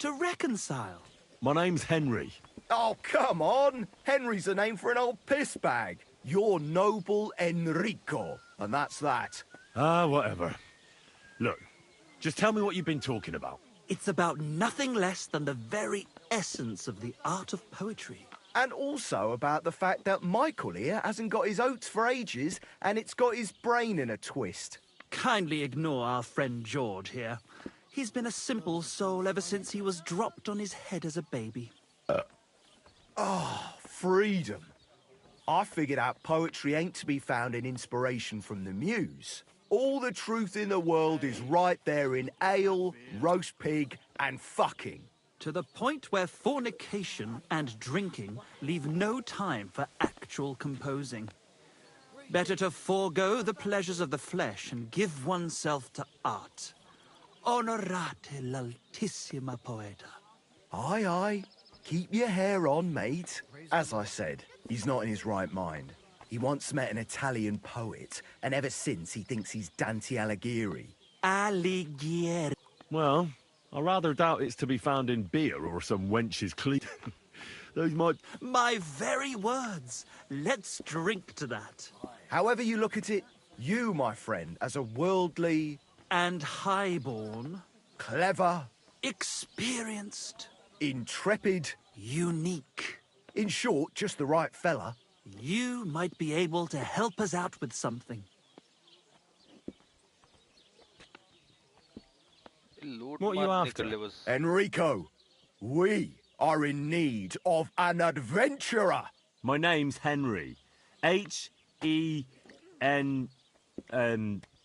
To reconcile. My name's Henry. Oh, come on! Henry's a name for an old piss bag. You're noble Enrico, and that's that. Ah, whatever. Look, just tell me what you've been talking about. It's about nothing less than the very essence of the art of poetry. And also about the fact that Michael here hasn't got his oats for ages, and it's got his brain in a twist. Kindly ignore our friend George here. He's been a simple soul ever since he was dropped on his head as a baby. Freedom. I figured out poetry ain't to be found in inspiration from the muse. All the truth in the world is right there in ale, roast pig, and fucking. To the point where fornication and drinking leave no time for actual composing. Better to forego the pleasures of the flesh and give oneself to art. Onorate l'altissima poeta. Aye, aye. Keep your hair on, mate. As I said, he's not in his right mind. He once met an Italian poet, and ever since he thinks he's Dante Alighieri. Alighieri. Well, I rather doubt it's to be found in beer or some wench's cleat. Those might... My very words. Let's drink to that. However you look at it, you, my friend, as a worldly... And highborn. Clever. Experienced. Intrepid. Unique. In short, just the right fella. You might be able to help us out with something. What are you after? Enrico, we are in need of an adventurer. My name's Henry. H-E-N...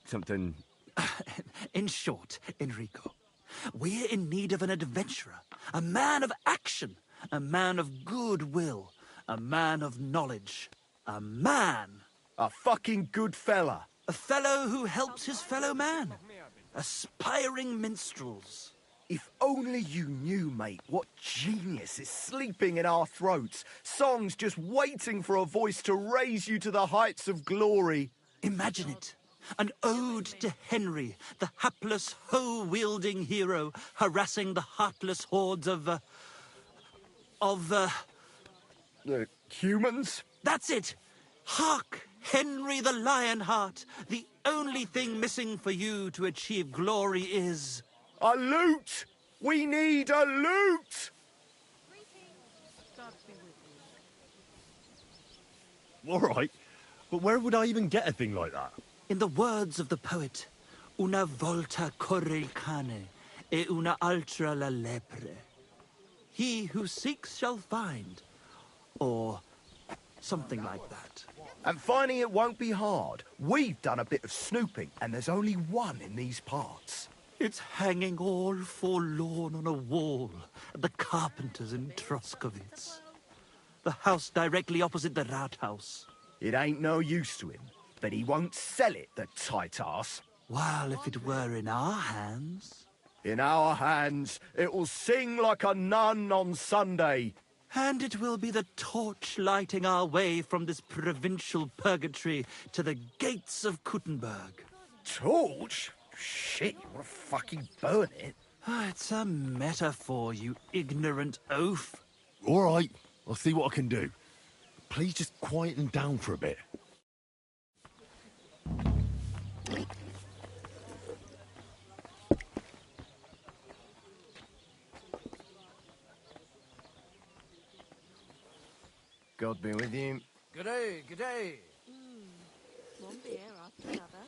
something... In short, Enrico, we're in need of an adventurer, a man of action, a man of goodwill, a man of knowledge, a man. A fucking good fella. A fellow who helps his fellow man. Aspiring minstrels. If only you knew, mate, what genius is sleeping in our throats. Songs just waiting for a voice to raise you to the heights of glory. Imagine it. An ode to Henry, the hapless, hoe-wielding hero, harassing the heartless hordes of humans? That's it! Hark, Henry the Lionheart! The only thing missing for you to achieve glory is... a lute! We need a lute! All right, but where would I even get a thing like that? In the words of the poet, una volta corre il cane, e una altra la lepre. He who seeks shall find, or something like that. And finding it won't be hard. We've done a bit of snooping, and there's only one in these parts. It's hanging all forlorn on a wall at the carpenter's in Troskowitz. The house directly opposite the Rathaus. It ain't no use to him, but he won't sell it, the tight ass. Well, if it were in our hands... In our hands, it will sing like a nun on Sunday. And it will be the torch lighting our way from this provincial purgatory to the gates of Kuttenberg. Torch? Shit, you want to fucking burn it? It's a metaphor, you ignorant oaf. All right, I'll see what I can do. Please just quieten down for a bit. God be with you. Good day, good day. One beer after another.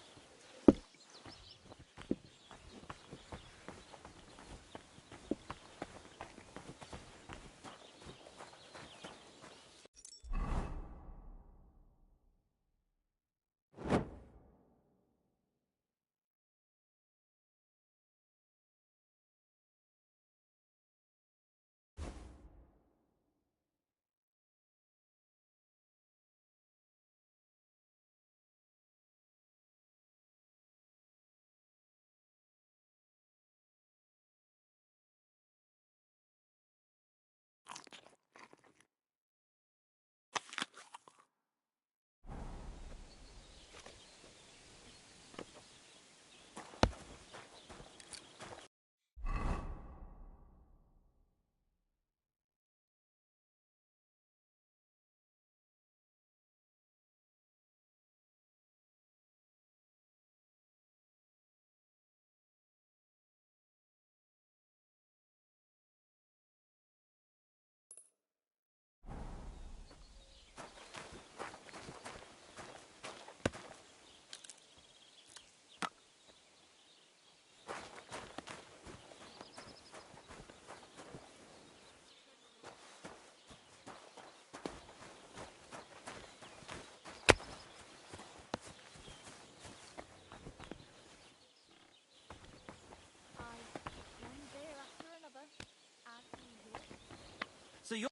So you're...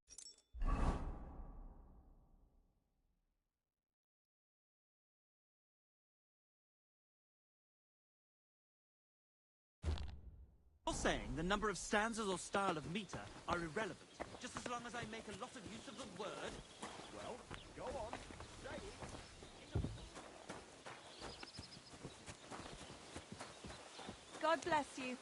You're saying the number of stanzas or style of meter are irrelevant, just as long as I make a lot of use of the word? Well, go on. Say it. God bless you.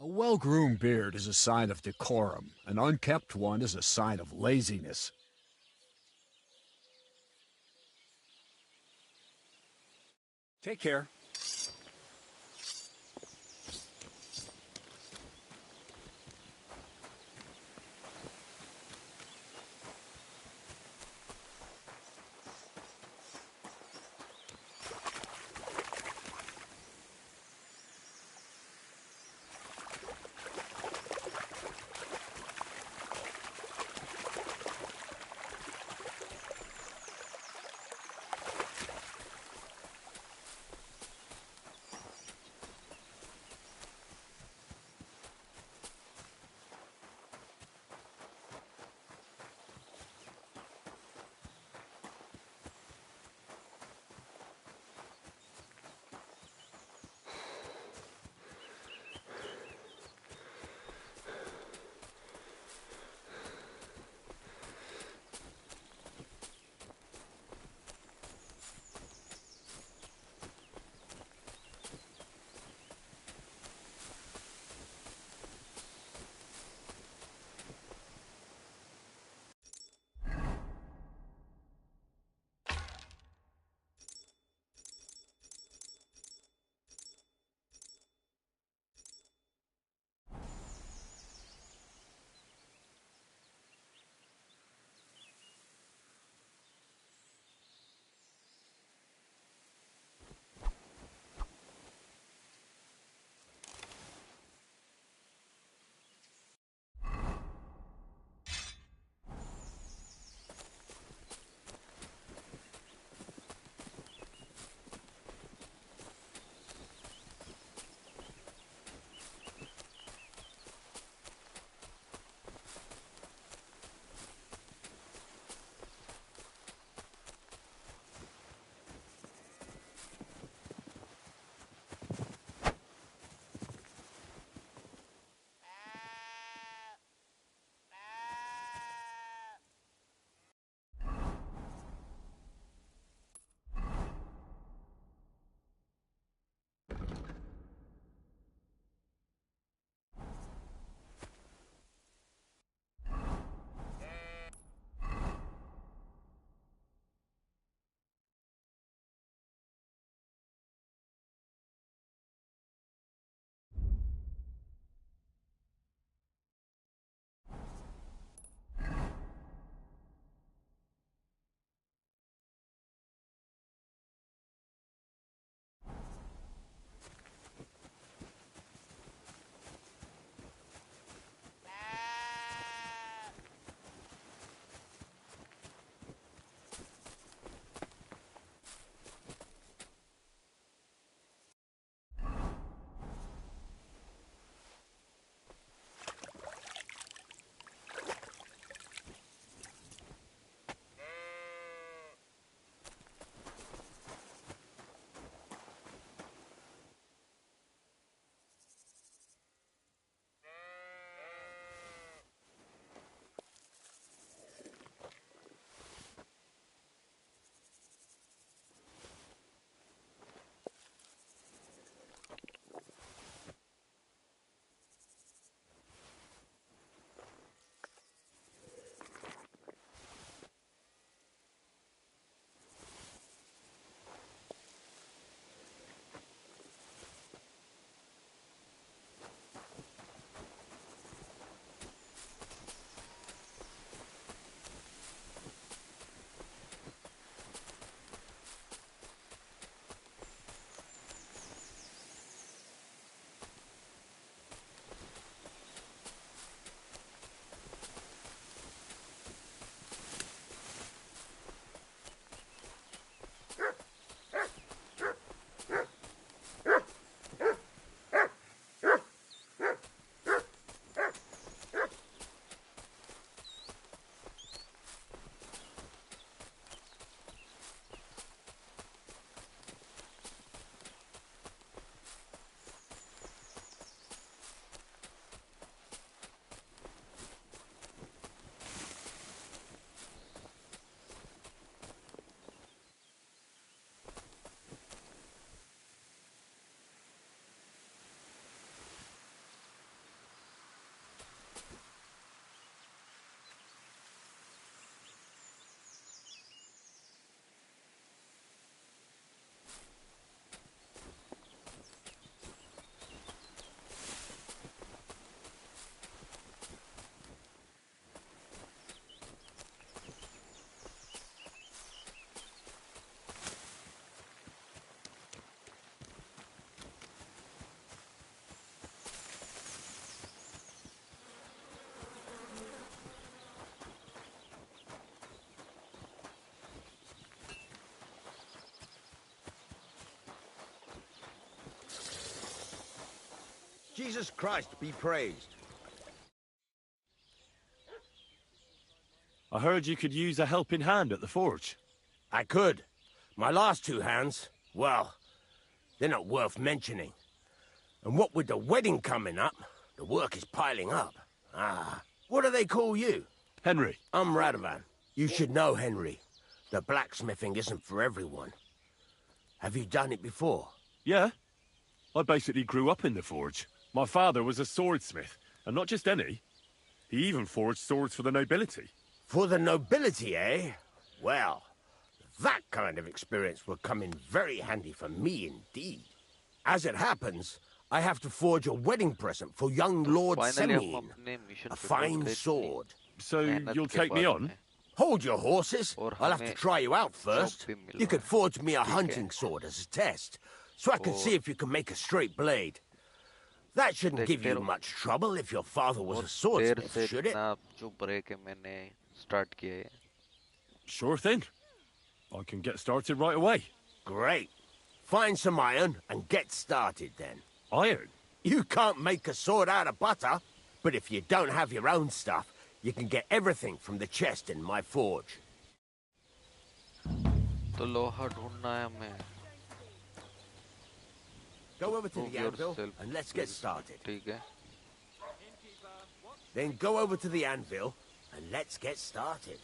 A well-groomed beard is a sign of decorum. An unkept one is a sign of laziness. Take care. Jesus Christ be praised. I heard you could use a helping hand at the forge. I could. My last two hands, well, they're not worth mentioning. And what with the wedding coming up, the work is piling up. Ah, what do they call you? Henry. I'm Radovan. You should know, Henry. The blacksmithing isn't for everyone. Have you done it before? Yeah. I basically grew up in the forge. My father was a swordsmith, and not just any. He even forged swords for the nobility. For the nobility, eh? Well, that kind of experience will come in very handy for me indeed. As it happens, I have to forge a wedding present for young Lord Semyon. A fine sword. So you'll take me on? Hold your horses. I'll have to try you out first. You could forge me a hunting sword as a test, so I can see if you can make a straight blade. That shouldn't give you much trouble if your father was a swordsmith, should it? Sure thing. I can get started right away. Great. Find some iron and get started then. Iron? You can't make a sword out of butter, but if you don't have your own stuff, you can get everything from the chest in my forge. Go over to the anvil and let's get started. Then go over to the anvil and let's get started.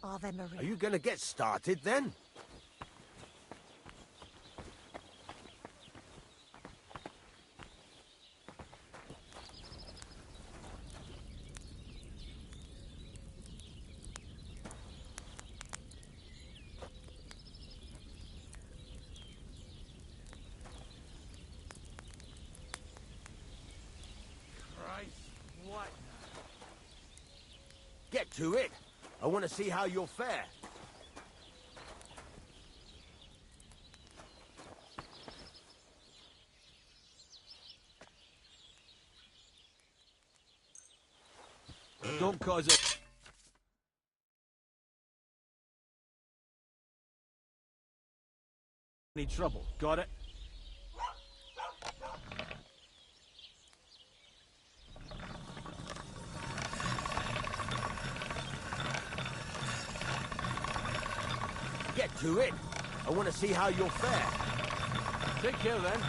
Ave Maria. Are you gonna get started then? Christ, what? Get to it. I want to see how you'll fare. Don't cause it. Any trouble, got it? Get to it. I want to see how you'll fare. Take care then.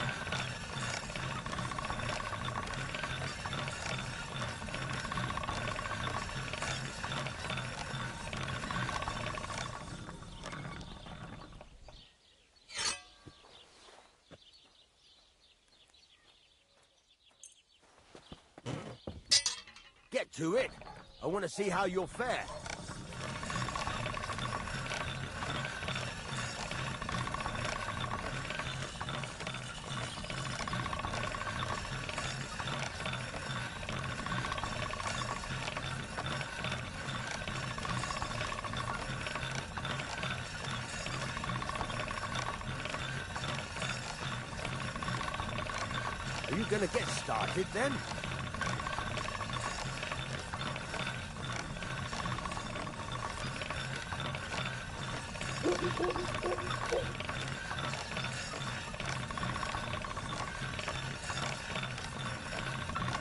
Get to it. I want to see how you'll fare. Are you gonna get started then?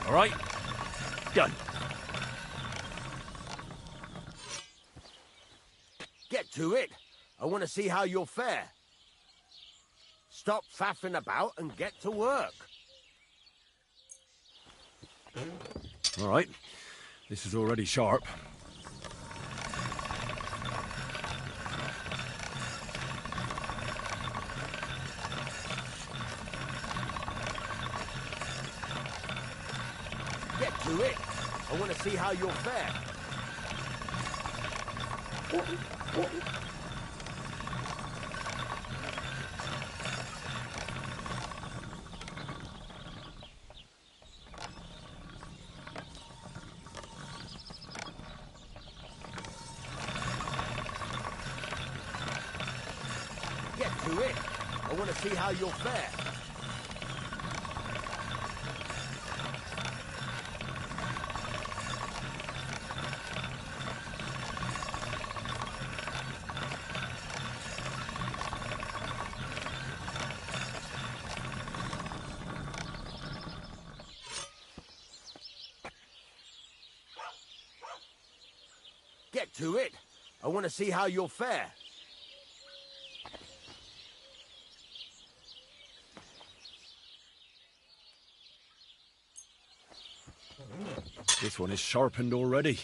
All right. Done. Get to it. I want to see how you'll fare. Stop faffing about and get to work. All right. This is already sharp. Get to it. I want to see how you'll fare. Get to it. want to see how you'll fare. Get to it. I want to see how you'll fare. This one is sharpened already.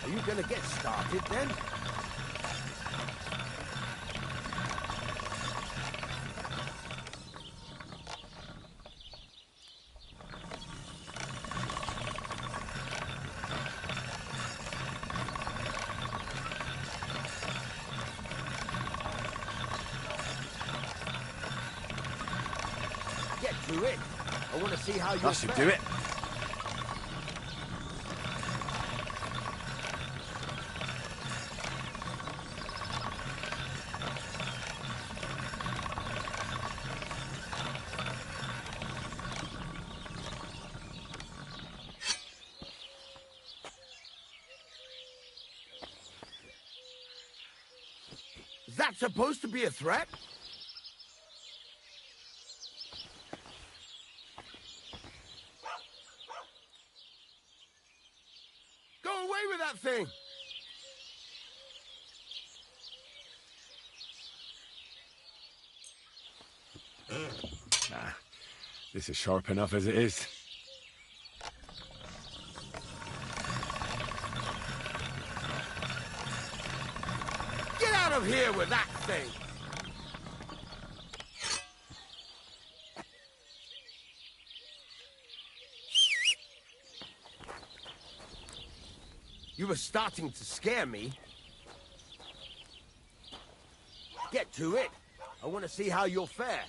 Are you going to get started then? Get to it. I want to see how you'll That should fare. do it. Is that supposed to be a threat? Go away with that thing! Nah, this is sharp enough as it is. Get out of here with that thing! You were starting to scare me. Get to it. I want to see how you'll fare.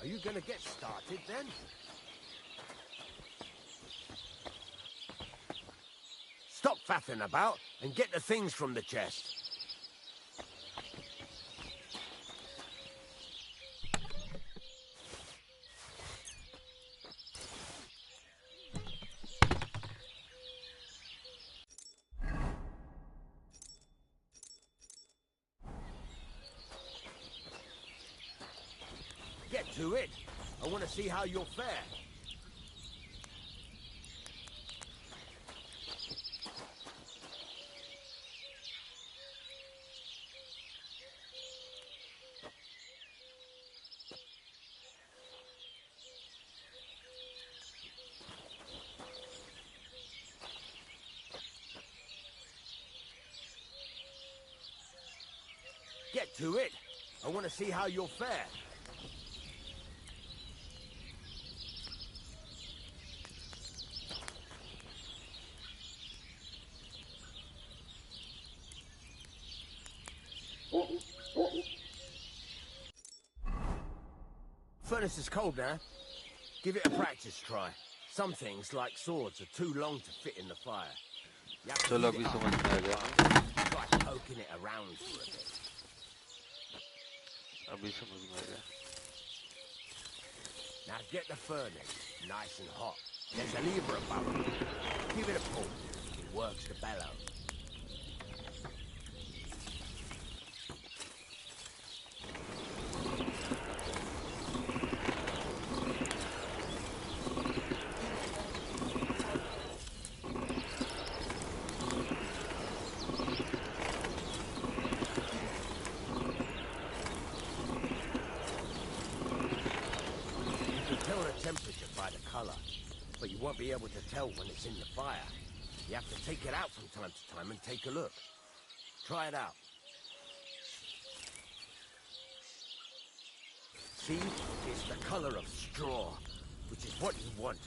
Are you going to get started then? Stop faffing about and get the things from the chest. Get to it. I want to see how you'll fare. Get to it. I want to see how you'll fare. Furnace is cold now. Give it a practice try. Some things, like swords, are too long to fit in the fire. You have to चलो heat अभी it up. समझ में आ गया Try poking it around for a bit. अभी समझ में आ गया Now get the furnace nice and hot. There's a lever above it. Give it a pull. It works the bellow. Temperature by the color, but you won't be able to tell when it's in the fire. You have to take it out from time to time and take a look. Try it out. See? It's the color of straw, which is what you want.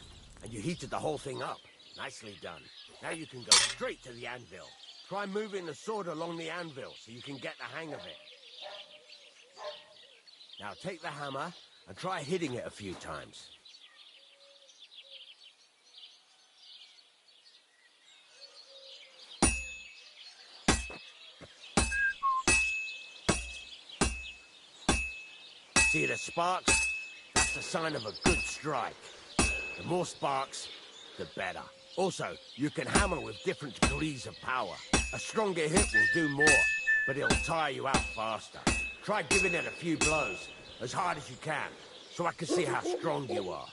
And you heated the whole thing up. Nicely done. Now you can go straight to the anvil. Try moving the sword along the anvil so you can get the hang of it. Now take the hammer and try hitting it a few times. See the sparks? That's a sign of a good strike. The more sparks, the better. Also, you can hammer with different degrees of power. A stronger hit will do more, but it'll tire you out faster. Try giving it a few blows, as hard as you can, so I can see how strong you are.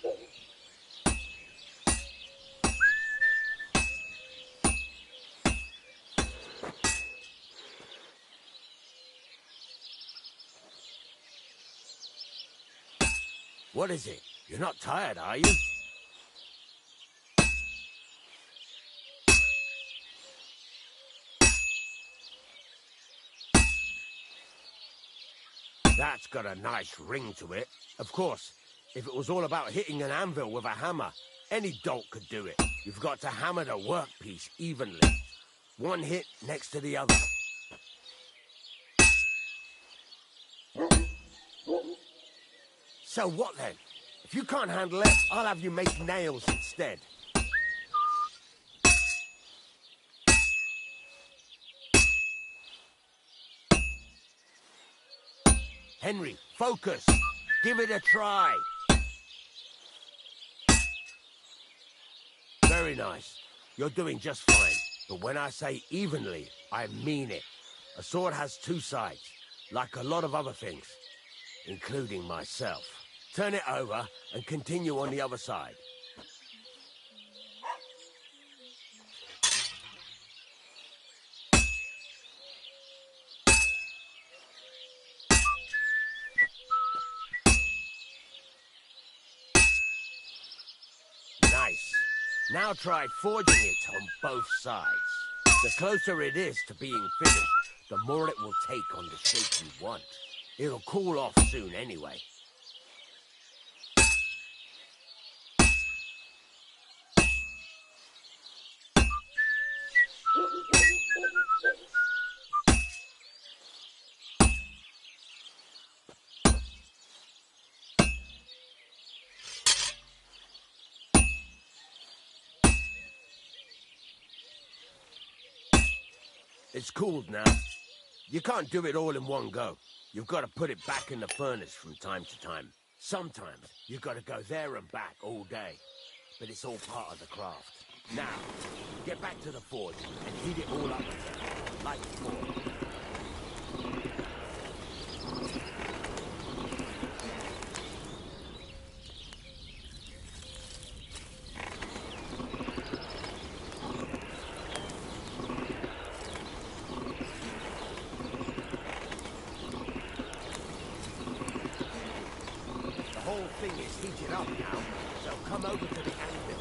What is it? You're not tired, are you? That's got a nice ring to it. Of course, if it was all about hitting an anvil with a hammer, any dolt could do it. You've got to hammer the workpiece evenly. One hit next to the other. So what then? If you can't handle it, I'll have you make nails instead. Henry, focus. Give it a try. Very nice. You're doing just fine. But when I say evenly, I mean it. A sword has two sides, like a lot of other things, including myself. Turn it over and continue on the other side. Nice. Now try forging it on both sides. The closer it is to being finished, the more it will take on the shape you want. It'll cool off soon anyway. It's cooled now. You can't do it all in one go. You've got to put it back in the furnace from time to time. Sometimes you've got to go there and back all day. But it's all part of the craft. Now, get back to the forge and heat it all up again, like before. The whole thing is heated up now, so come over to the anvil.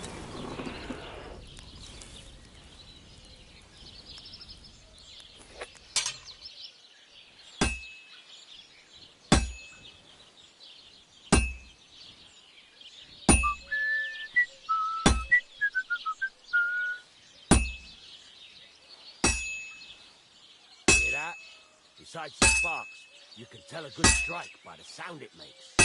Besides the sparks, you can tell a good strike by the sound it makes.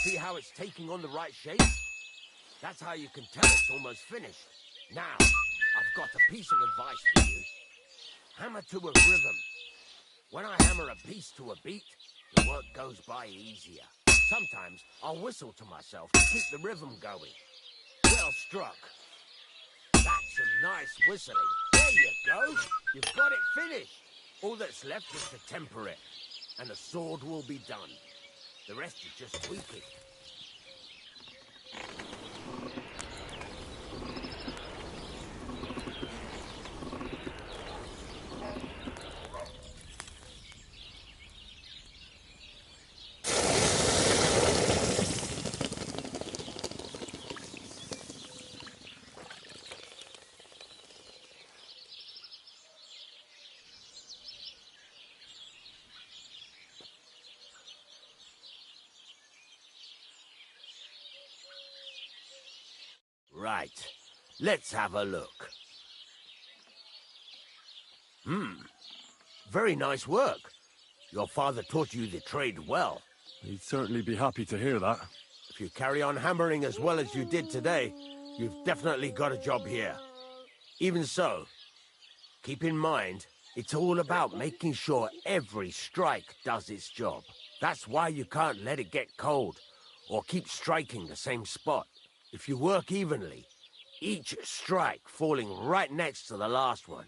See how it's taking on the right shape? That's how you can tell it's almost finished. Now, I've got a piece of advice for you. Hammer to a rhythm. When I hammer a piece to a beat, the work goes by easier. Sometimes I'll whistle to myself to keep the rhythm going. Well struck. That's some nice whistling. There you go. You've got it finished. All that's left is to temper it, and the sword will be done. The rest is just tweaking. Right. Let's have a look. Very nice work. Your father taught you the trade well. He'd certainly be happy to hear that. If you carry on hammering as well as you did today, you've definitely got a job here. Even so, keep in mind, it's all about making sure every strike does its job. That's why you can't let it get cold, or keep striking the same spot. If you work evenly, each strike falling right next to the last one,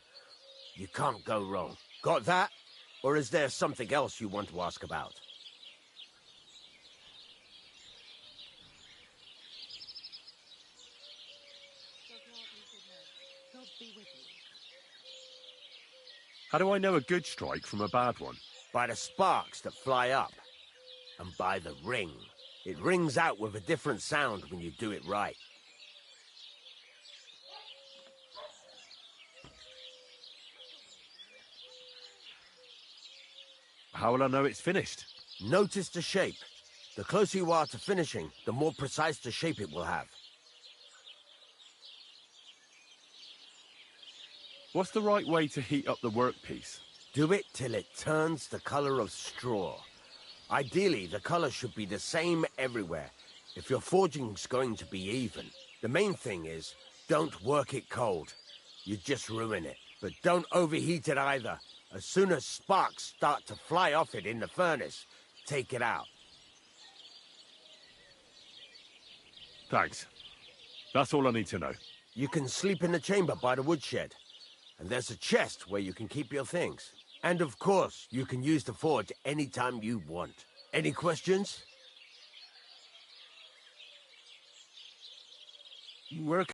you can't go wrong. Got that? Or is there something else you want to ask about? How do I know a good strike from a bad one? By the sparks that fly up, and by the ring. It rings out with a different sound when you do it right. How will I know it's finished? Notice the shape. The closer you are to finishing, the more precise the shape it will have. What's the right way to heat up the workpiece? Do it till it turns the color of straw. Ideally, the color should be the same everywhere, if your forging's going to be even. The main thing is, don't work it cold. You just ruin it. But don't overheat it either. As soon as sparks start to fly off it in the furnace, take it out. Thanks. That's all I need to know. You can sleep in the chamber by the woodshed. And there's a chest where you can keep your things. And of course, you can use the forge anytime you want. Any questions? Where